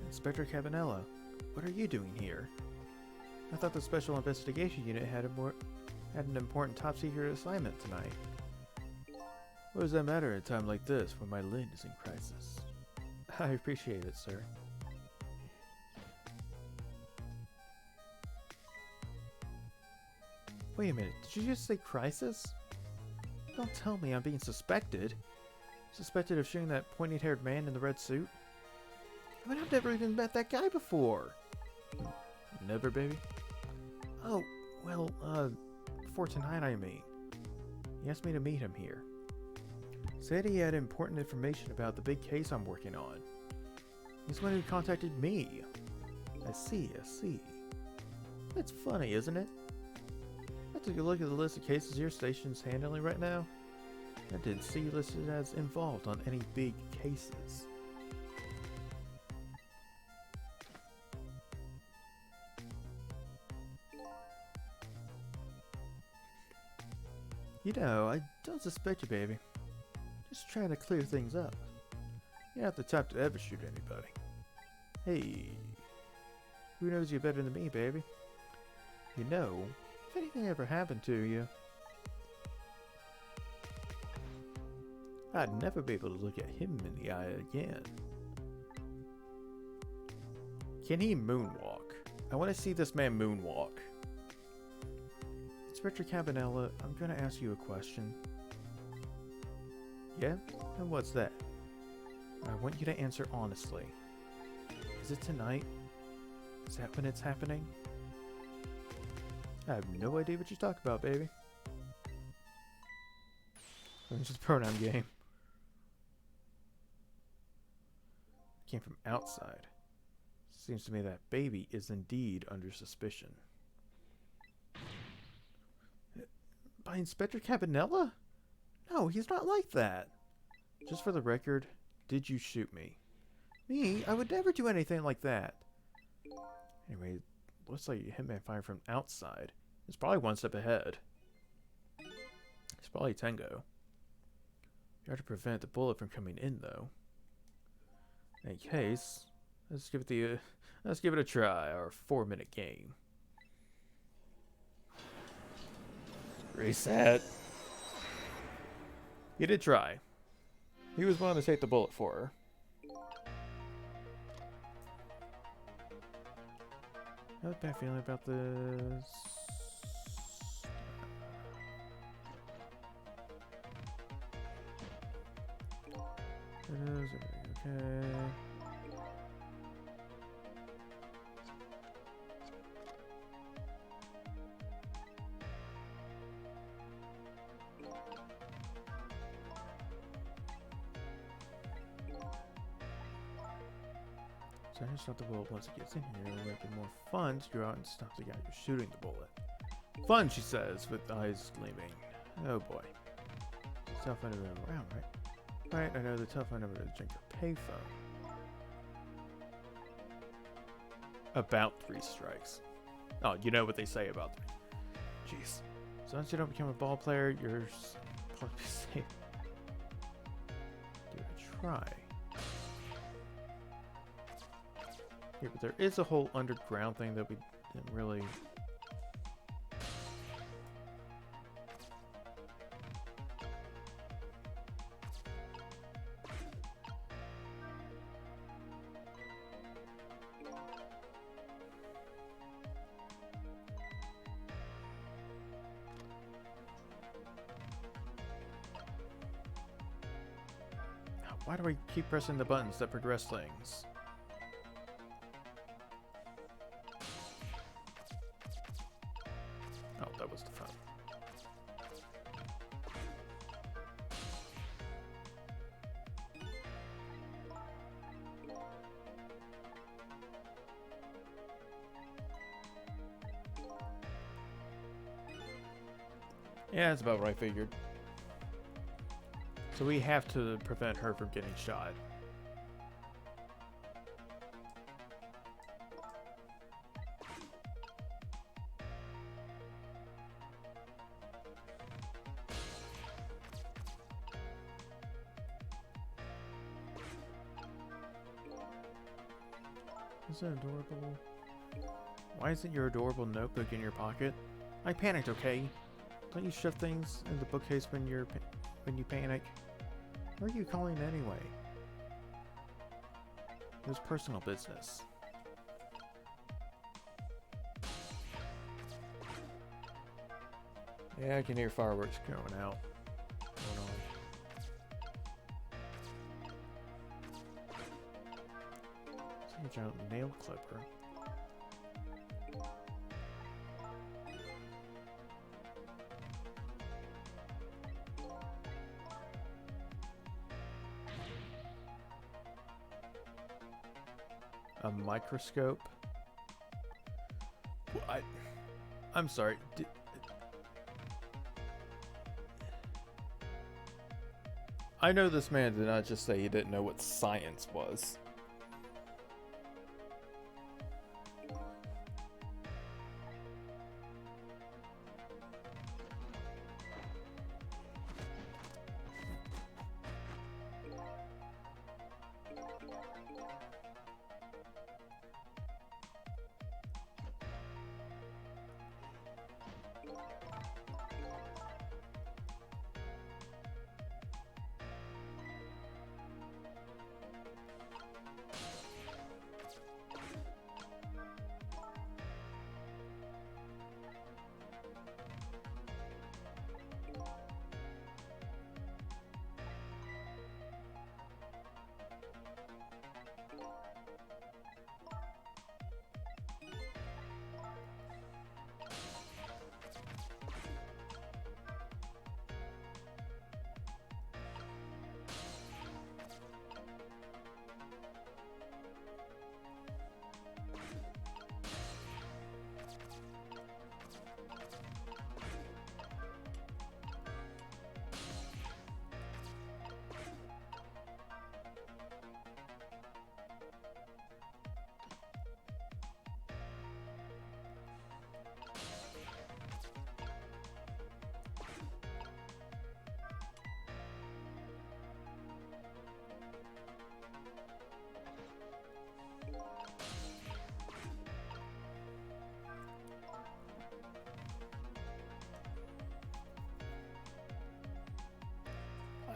Inspector Cabanello, what are you doing here? I thought the Special Investigation Unit had an important top-secret assignment tonight. What does that matter at a time like this when my lid is in crisis? I appreciate it, sir. Wait a minute, did you just say crisis? Don't tell me I'm being suspected. Suspected of shooting that pointy-haired man in the red suit? I mean, I've never even met that guy before. Never, baby? Oh, well, for tonight, I mean. He asked me to meet him here. Said he had important information about the big case I'm working on. He's the one who contacted me. I see, I see. That's funny, isn't it? I took a look at the list of cases your station's handling right now. I didn't see you listed as involved on any big cases. You know, I don't suspect you, baby. Just trying to clear things up. You're not the type to ever shoot anybody. Hey, who knows you better than me, baby? You know, if anything ever happened to you, I'd never be able to look at him in the eye again. Can he moonwalk? I want to see this man moonwalk. Inspector Cabanella, I'm going to ask you a question. Yeah? And what's that? I want you to answer honestly. Is it tonight? Is that when it's happening? I have no idea what you talk about, baby. It's just a pronoun game. Came from outside. Seems to me that baby is indeed under suspicion. By Inspector Cabanella? No, he's not like that. Just for the record, did you shoot me? Me? I would never do anything like that. Anyway, looks like Hitman fired from outside. He's probably one step ahead. He's probably Tango. You have to prevent the bullet from coming in, though. In case, let's give it a try. Our 4-minute game. Reset. He did try. He was willing to take the bullet for her. I have a bad feeling about this. It is okay. So I just shot the bullet once it gets in here. It'll make it more fun to go out and stop the guy who's shooting the bullet. Fun, she says, with eyes gleaming. Oh boy. Telephone number around, right? Right, I know the telephone number to the Jinker payphone. About 3 strikes. Oh, you know what they say about 3. Jeez. As long as you don't become a ball player, you're probably safe. Give it a try. Yeah, but there is a whole underground thing that we didn't really... Why do I keep pressing the buttons that progress things? Oh, that was the phone. Yeah, that's about what I figured. So we have to prevent her from getting shot. Is that adorable? Why isn't your adorable notebook in your pocket? I panicked, okay? Don't you shove things in the bookcase when you panic? What are you calling anyway? It was personal business. Yeah, I can hear fireworks going out. Going on. It's a giant nail clipper. A microscope. Well, I'm sorry. I know this man did not just say he didn't know what science was.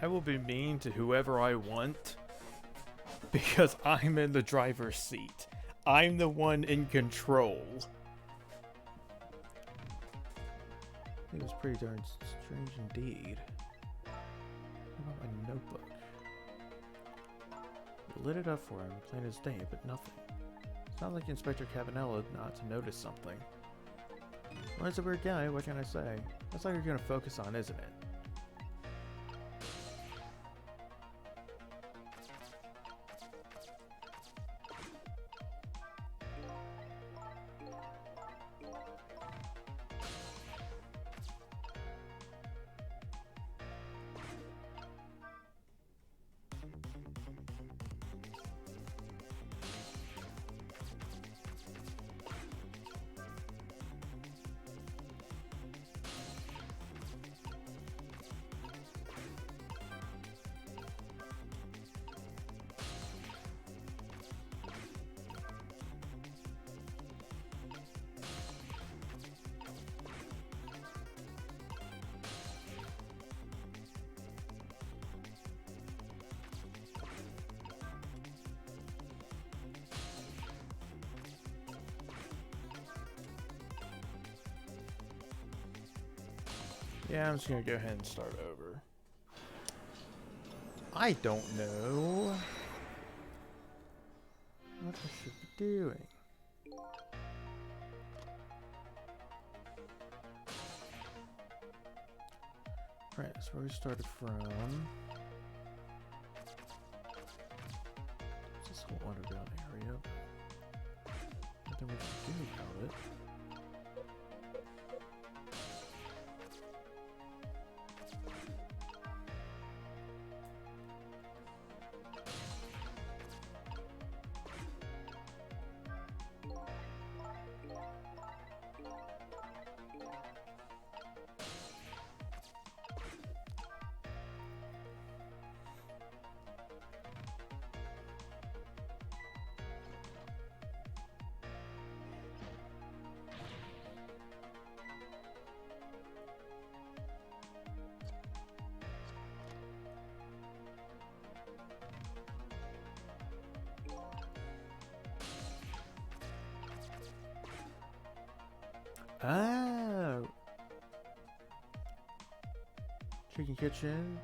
I will be mean to whoever I want because I'm in the driver's seat. I'm the one in control. It was pretty darn strange indeed. How about my notebook? We lit it up for him, plain as day, but nothing. It's not like Inspector Cabanella not to notice something. Well, he's a weird guy, what can I say? That's all you're gonna focus on, isn't it? Yeah, I'm just gonna go ahead and start over. I don't know what I should be doing. Right, that's where we started from. This whole underground area. Nothing we can do about it. Oh! Chicken kitchen.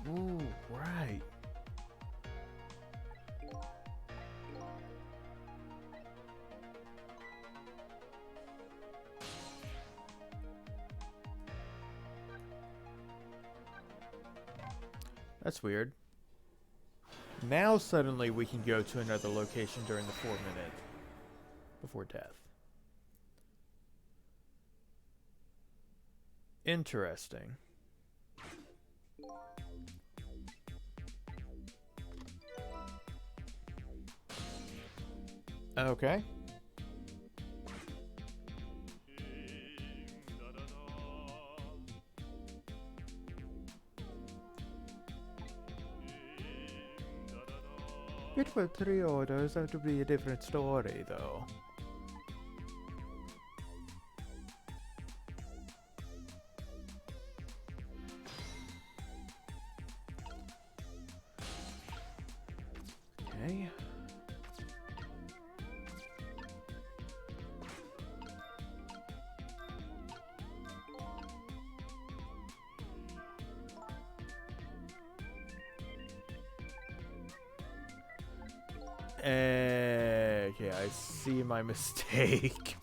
Ooh, right. That's weird. Now suddenly we can go to another location during the 4 minute before death. Interesting. Okay. It for 3 orders, that would be a different story, though. Okay. Okay, I see my mistake.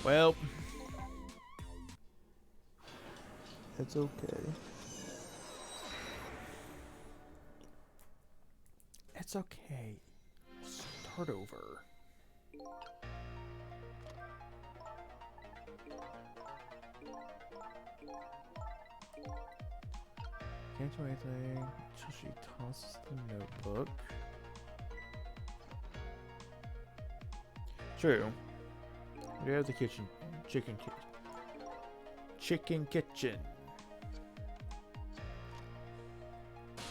Well, it's okay. It's okay. Start over. Can't do anything until she tosses the notebook. True. We have the kitchen. Chicken kitchen.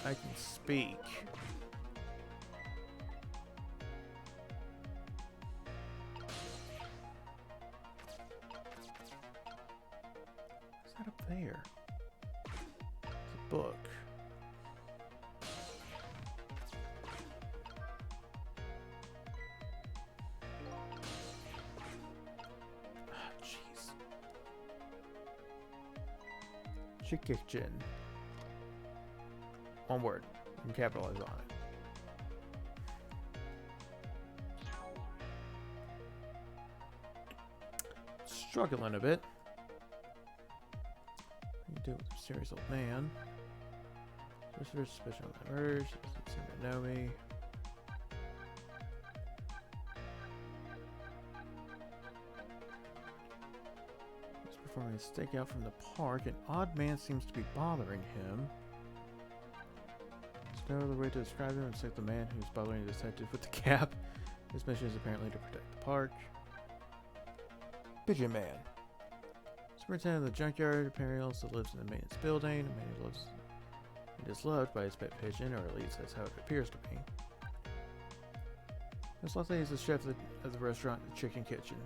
I can speak. What's that up there? It's a book. Jeez. Chicken. One word. You can capitalize on it. Struggling a bit. What do you do with a serious old man? Sorcerer's suspicion of the murder. She doesn't seem to know me. He's performing a stakeout from the park. An odd man seems to be bothering him. There's no other way to describe him except the man who's bothering the detective with the cap. His mission is apparently to protect the park. Pigeon Man. Superintendent of the junkyard apparently also lives in the maintenance building. A man who loves and is loved by his pet pigeon, or at least that's how it appears to me. Most likely he's the chef of the restaurant, the Chicken Kitchen.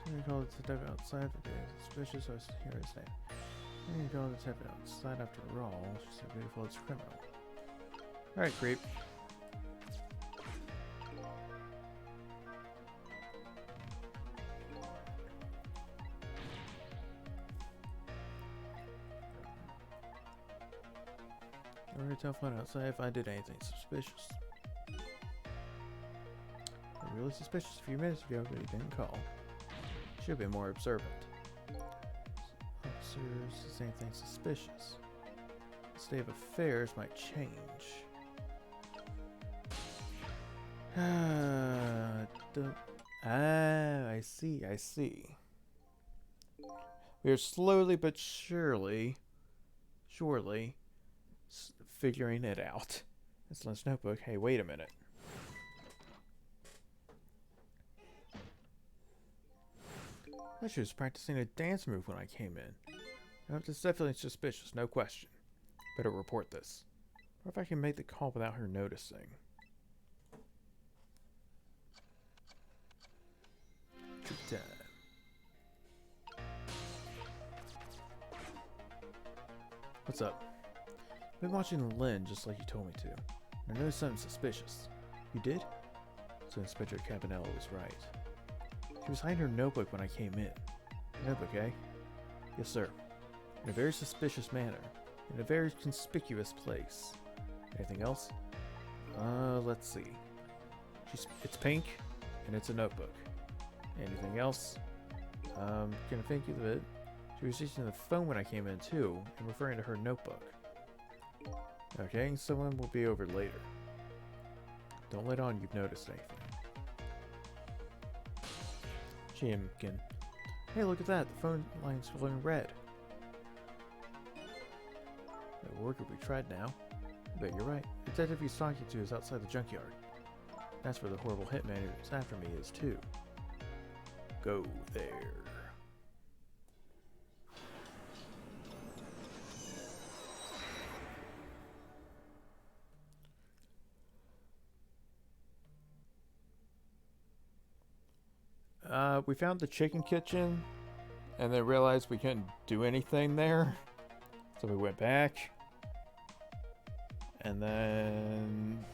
You call the detective outside for days. Suspicious, I hear his name. You call the detective outside after all. She's so beautiful, it's criminal. Alright, creep. I'm gonna telephone outside if I did anything suspicious. I'm really suspicious a few minutes ago, but he didn't call. Should be more observant. Officers, is anything suspicious? The state of affairs might change. I see. We are slowly but surely figuring it out. It's Lynn's notebook. Hey, wait a minute. I she was practicing a dance move when I came in. Now, this is definitely suspicious, no question. Better report this. Or if I can make the call without her noticing. Trip time. What's up? I've been watching Lynn just like you told me to. I noticed something suspicious. You did? So Inspector Cabanella was right. She was hiding her notebook when I came in. Notebook, eh? Yes, sir. In a very suspicious manner. In a very conspicuous place. Anything else? Let's see. It's pink, and it's a notebook. Anything else? Gonna think of it. She was using the phone when I came in too, and referring to her notebook. Okay, someone will be over later. Don't let on you've noticed anything. Jimkin. Hey, look at that. The phone line's glowing red. The work will be tried now. I bet you're right. The detective he's talking to is outside the junkyard. That's where the horrible hitman who's after me is too. Go there. We found the chicken kitchen and then realized we couldn't do anything there. So we went back. And then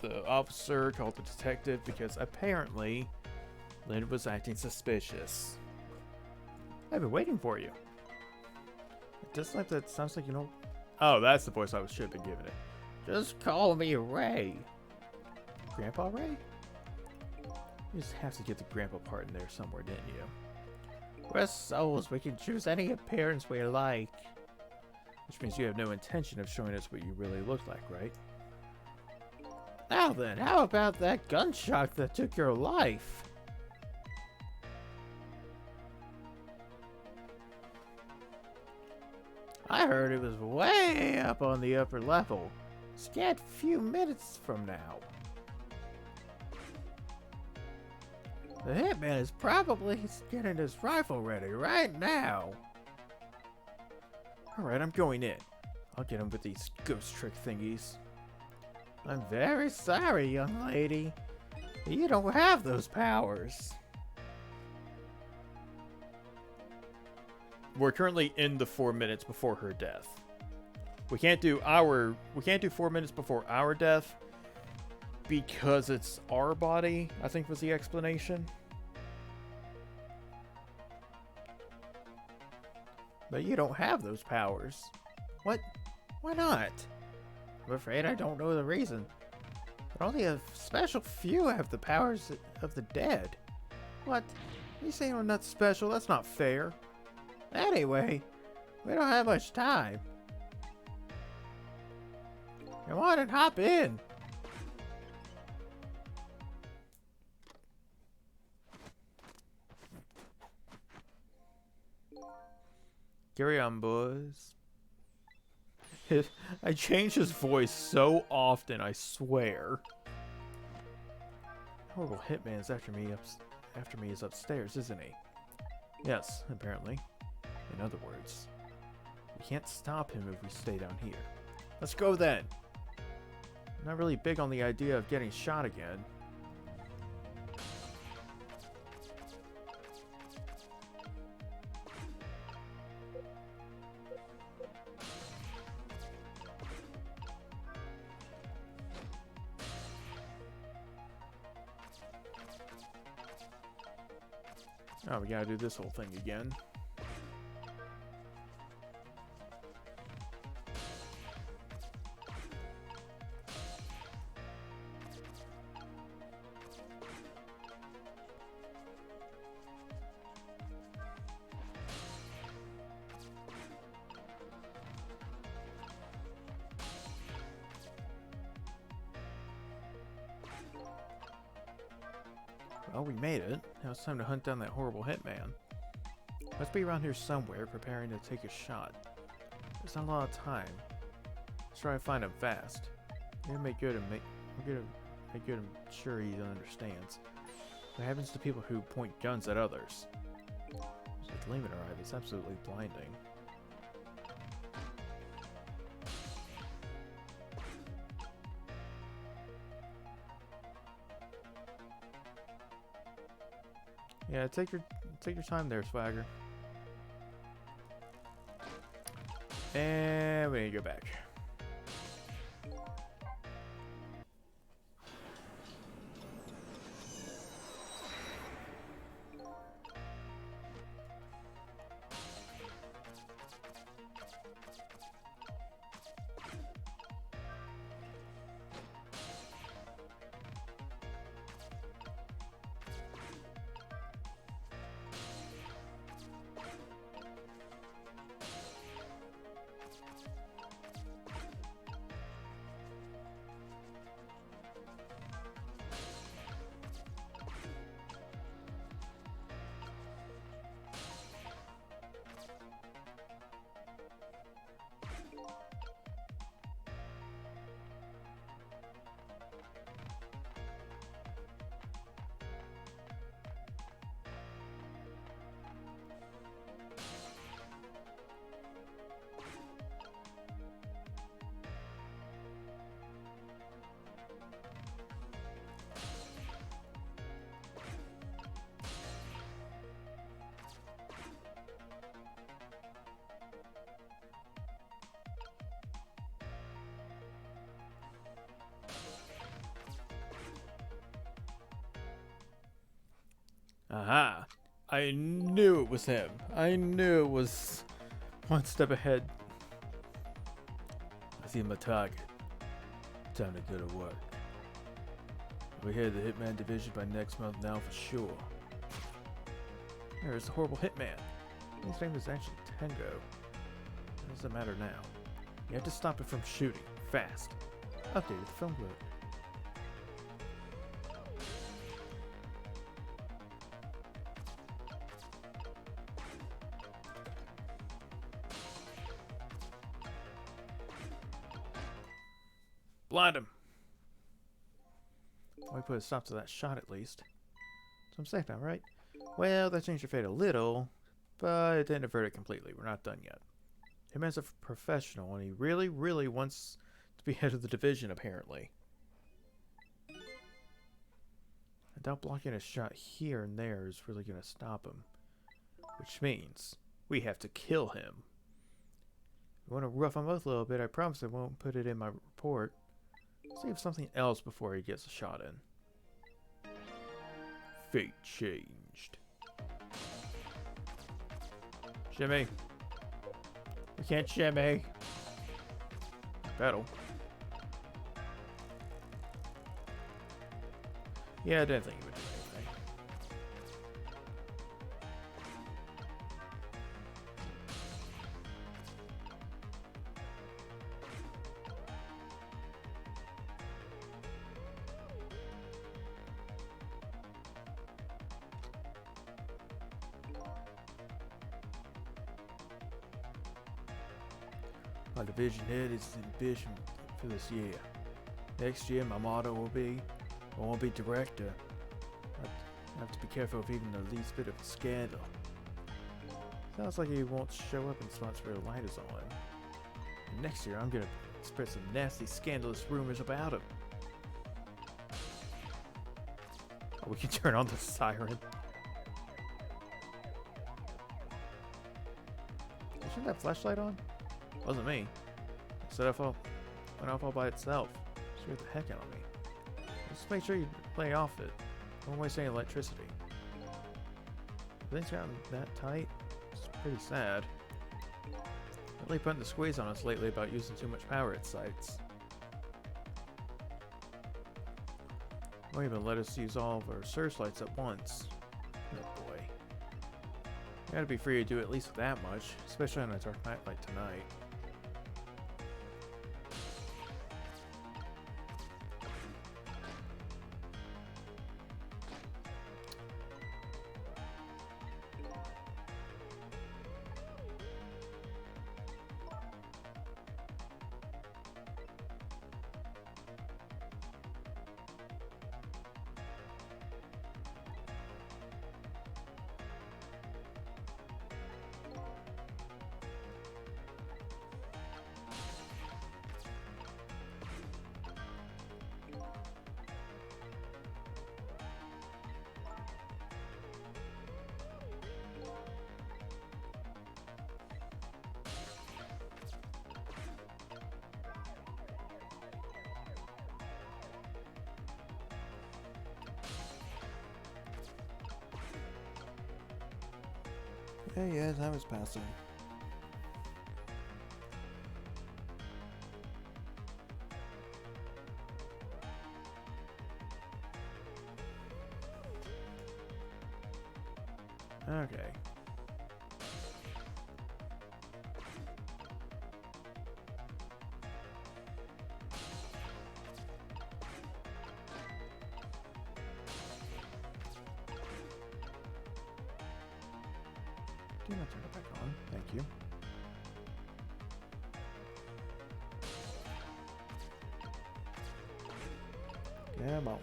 the officer called the detective because apparently Lynn was acting suspicious. I've been waiting for you. Just like that sounds like you know. Oh, that's the voice I should have been giving it. Just call me Ray. Grandpa Ray? You just have to get the grandpa part in there somewhere, didn't you? We're souls. We can choose any appearance we like. Which means you have no intention of showing us what you really look like, right? Now then, how about that gunshot that took your life? I heard it was way up on the upper level. Scant few minutes from now. The hitman is probably getting his rifle ready right now. Alright, I'm going in. I'll get him with these ghost trick thingies. I'm very sorry, young lady. You don't have those powers. We're currently in the 4 minutes before her death. We can't do 4 minutes before our death because it's our body, I think was the explanation. But you don't have those powers. What? Why not? I'm afraid I don't know the reason. But only a special few have the powers of the dead. What? You saying I'm not special? That's not fair. Anyway, we don't have much time. Come on and hop in. Carry on, boys. I change his voice so often, I swear. Horrible hitman's after me is upstairs, isn't he? Yes, apparently. In other words, we can't stop him if we stay down here. Let's go then. I'm not really big on the idea of getting shot again. Oh, we gotta do this whole thing again. Well, we made it. Now it's time to hunt down that horrible hitman. Must be around here somewhere, preparing to take a shot. There's not a lot of time. Let's try to find him fast. We're gonna make good and sure he understands. What happens to people who point guns at others? There's a gleam in her eye that's absolutely blinding. Yeah, take your time there, Swagger. And we need to go back. Aha! I knew it was him. I knew it was one step ahead. I see my target. Time to go to work. We'll head to the Hitman Division by next month now for sure. There's the horrible hitman. His name is actually Tango. What does it matter now? You have to stop it from shooting. Fast. Updated the film clip. Blind him! Well, we put a stop to that shot at least. So I'm safe now, right? Well, that changed your fate a little, but it didn't avert it completely. We're not done yet. Hitman's a professional, and he really, really wants to be head of the division, apparently. I doubt blocking a shot here and there is really going to stop him. Which means we have to kill him. If you want to rough him up a little bit, I promise I won't put it in my report. Save something else before he gets a shot in. Fate changed. Shimmy. We can't shimmy. Battle. Yeah, I didn't think he would do anything. My division head is the ambition for this year. Next year, my motto will be, I won't be director. I have to be careful of even the least bit of a scandal. Sounds like he won't show up in spots where the light is on. And next year, I'm gonna spread some nasty, scandalous rumors about him. Oh, we can turn on the siren. Did you turn that flashlight on? Wasn't me. It set off went off all by itself. Scared the heck out of me. Just make sure you lay off it. Don't waste any electricity. Things gotten that tight. It's pretty sad. Really putting the squeeze on us lately about using too much power at sites. Won't even let us use all of our searchlights at once. Oh boy. I gotta be free to do at least that much, especially on a dark night like tonight. Yeah, time is passing. Okay. Do not turn it back on. Thank you. Come on.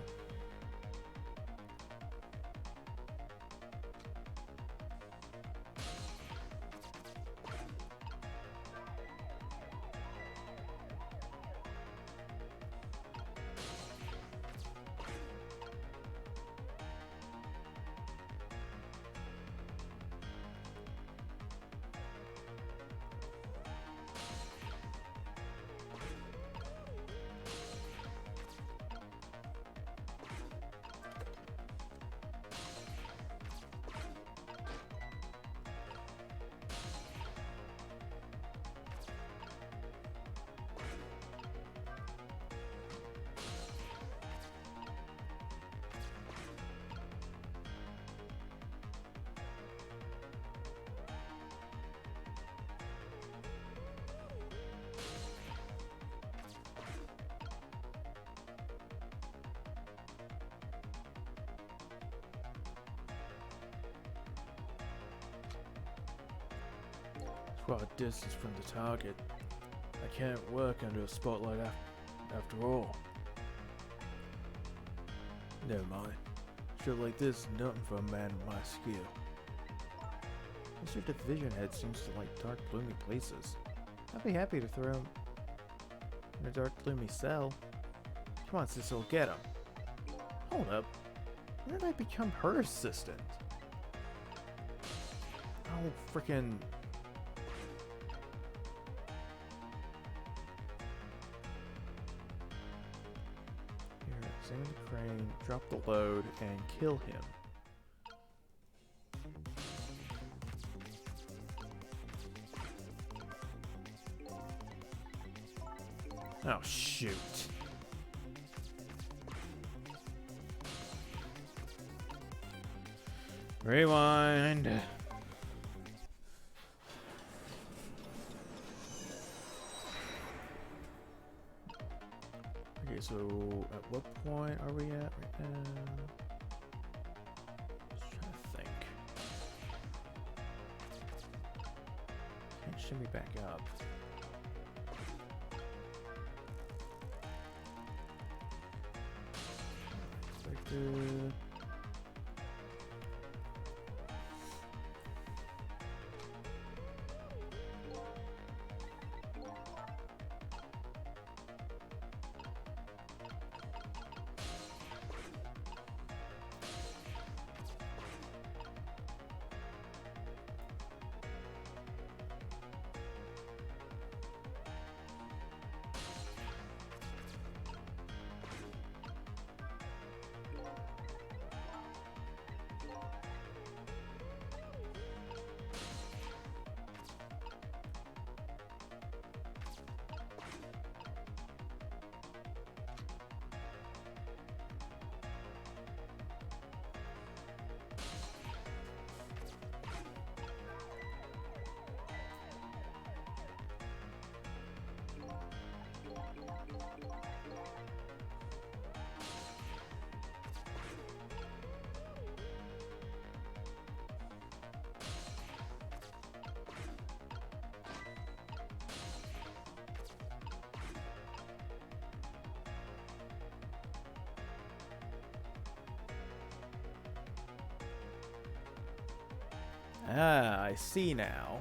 Quite a distance from the target. I can't work under a spotlight after all. Never mind. Shit like this is nothing for a man of my skill. Mr. Division Head seems to like dark, gloomy places. I'd be happy to throw him in a dark, gloomy cell. Come on, Cecil, get him. Hold up. When did I become her assistant? Oh, frickin'. Examine the crane, drop the load, and kill him. Oh, shoot. Rewind. Okay, so at what point are we at right now? Just trying to think. Can't shimmy back up. Ah, I see now.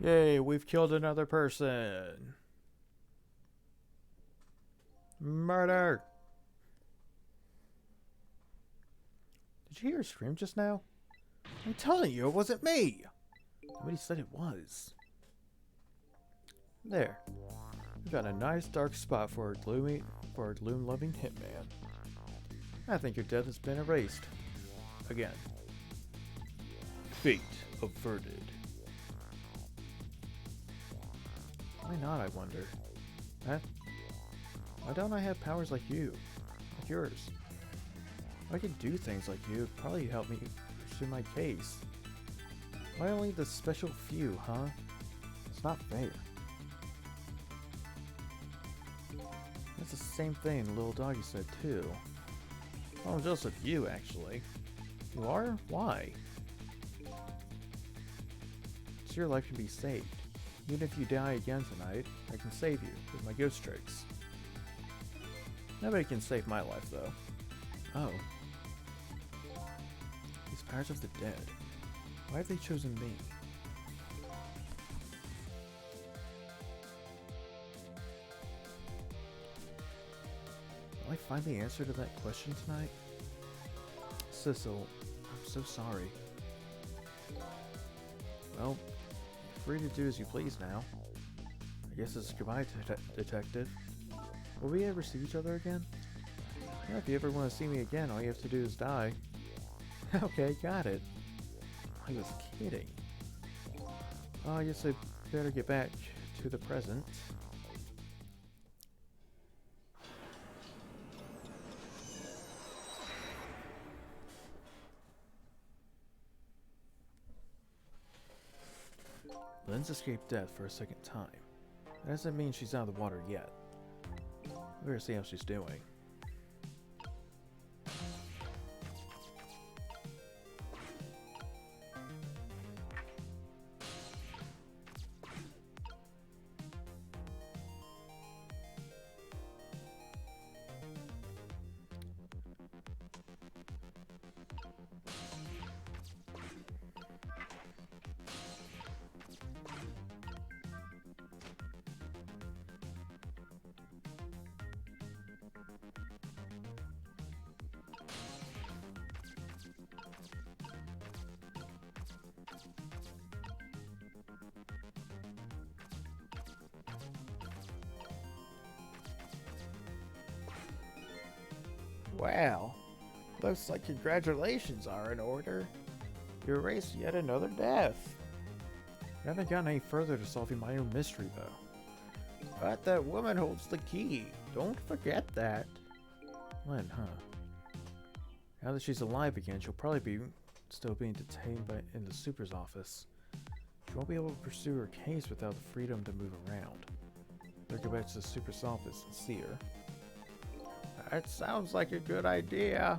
Yay, we've killed another person. Murder! Did you hear a scream just now? I'm telling you, it wasn't me! Nobody said it was. There. We got a nice dark spot for a gloom-loving hitman. I think your death has been erased. Again. Fate averted. Why not, I wonder? Huh? Why don't I have powers like you? Like yours? If I could do things like you, it'd probably help me pursue my case. Why only the special few, huh? It's not fair. That's the same thing the little doggy said too. Oh, I'm jealous of you, actually. You are? Why? So your life can be saved. Even if you die again tonight, I can save you with my ghost tricks. Nobody can save my life, though. Oh. These powers of the dead. Why have they chosen me? Will I find the answer to that question tonight? Sissel, I'm so sorry. Well, free to do as you please now. I guess it's goodbye, detective. Will we ever see each other again? Yeah, if you ever want to see me again, all you have to do is die. Okay, got it. I was kidding. Oh, I guess I better get back to the present. Lynn's escaped death for a second time. That doesn't mean she's out of the water yet. We better see how she's doing. Well, looks like congratulations are in order. You erased yet another death. I haven't gotten any further to solving my own mystery, though. But that woman holds the key. Don't forget that. Lynn, huh? Now that she's alive again, she'll probably be still being detained in the super's office. She won't be able to pursue her case without the freedom to move around. Better go back to the super's office and see her. That sounds like a good idea.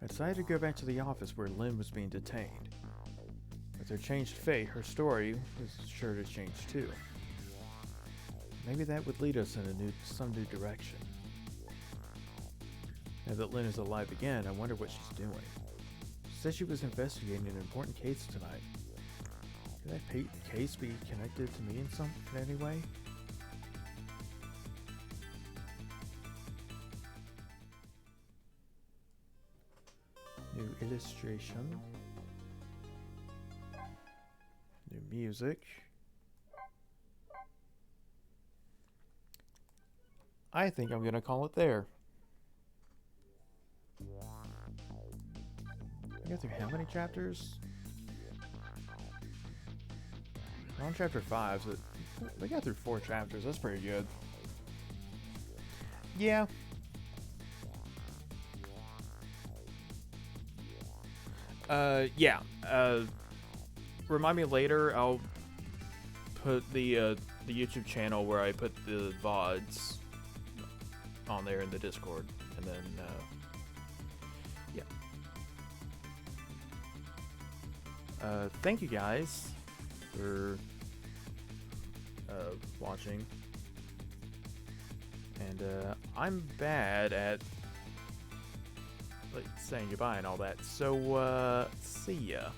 I decided to go back to the office where Lynn was being detained. With her changed fate, her story was sure to change too. Maybe that would lead us in some new direction. Now that Lynn is alive again, I wonder what she's doing. She said she was investigating an important case tonight. Could that case be connected to me in any way? New illustration. New music. I think I'm gonna call it there. I got through how many chapters? We're on chapter 5, so we got through 4 chapters. That's pretty good. Yeah. Yeah. Remind me later. I'll put the YouTube channel where I put the VODs on there in the Discord, and then yeah. Thank you guys for watching, and I'm bad at like saying goodbye and all that, so see ya.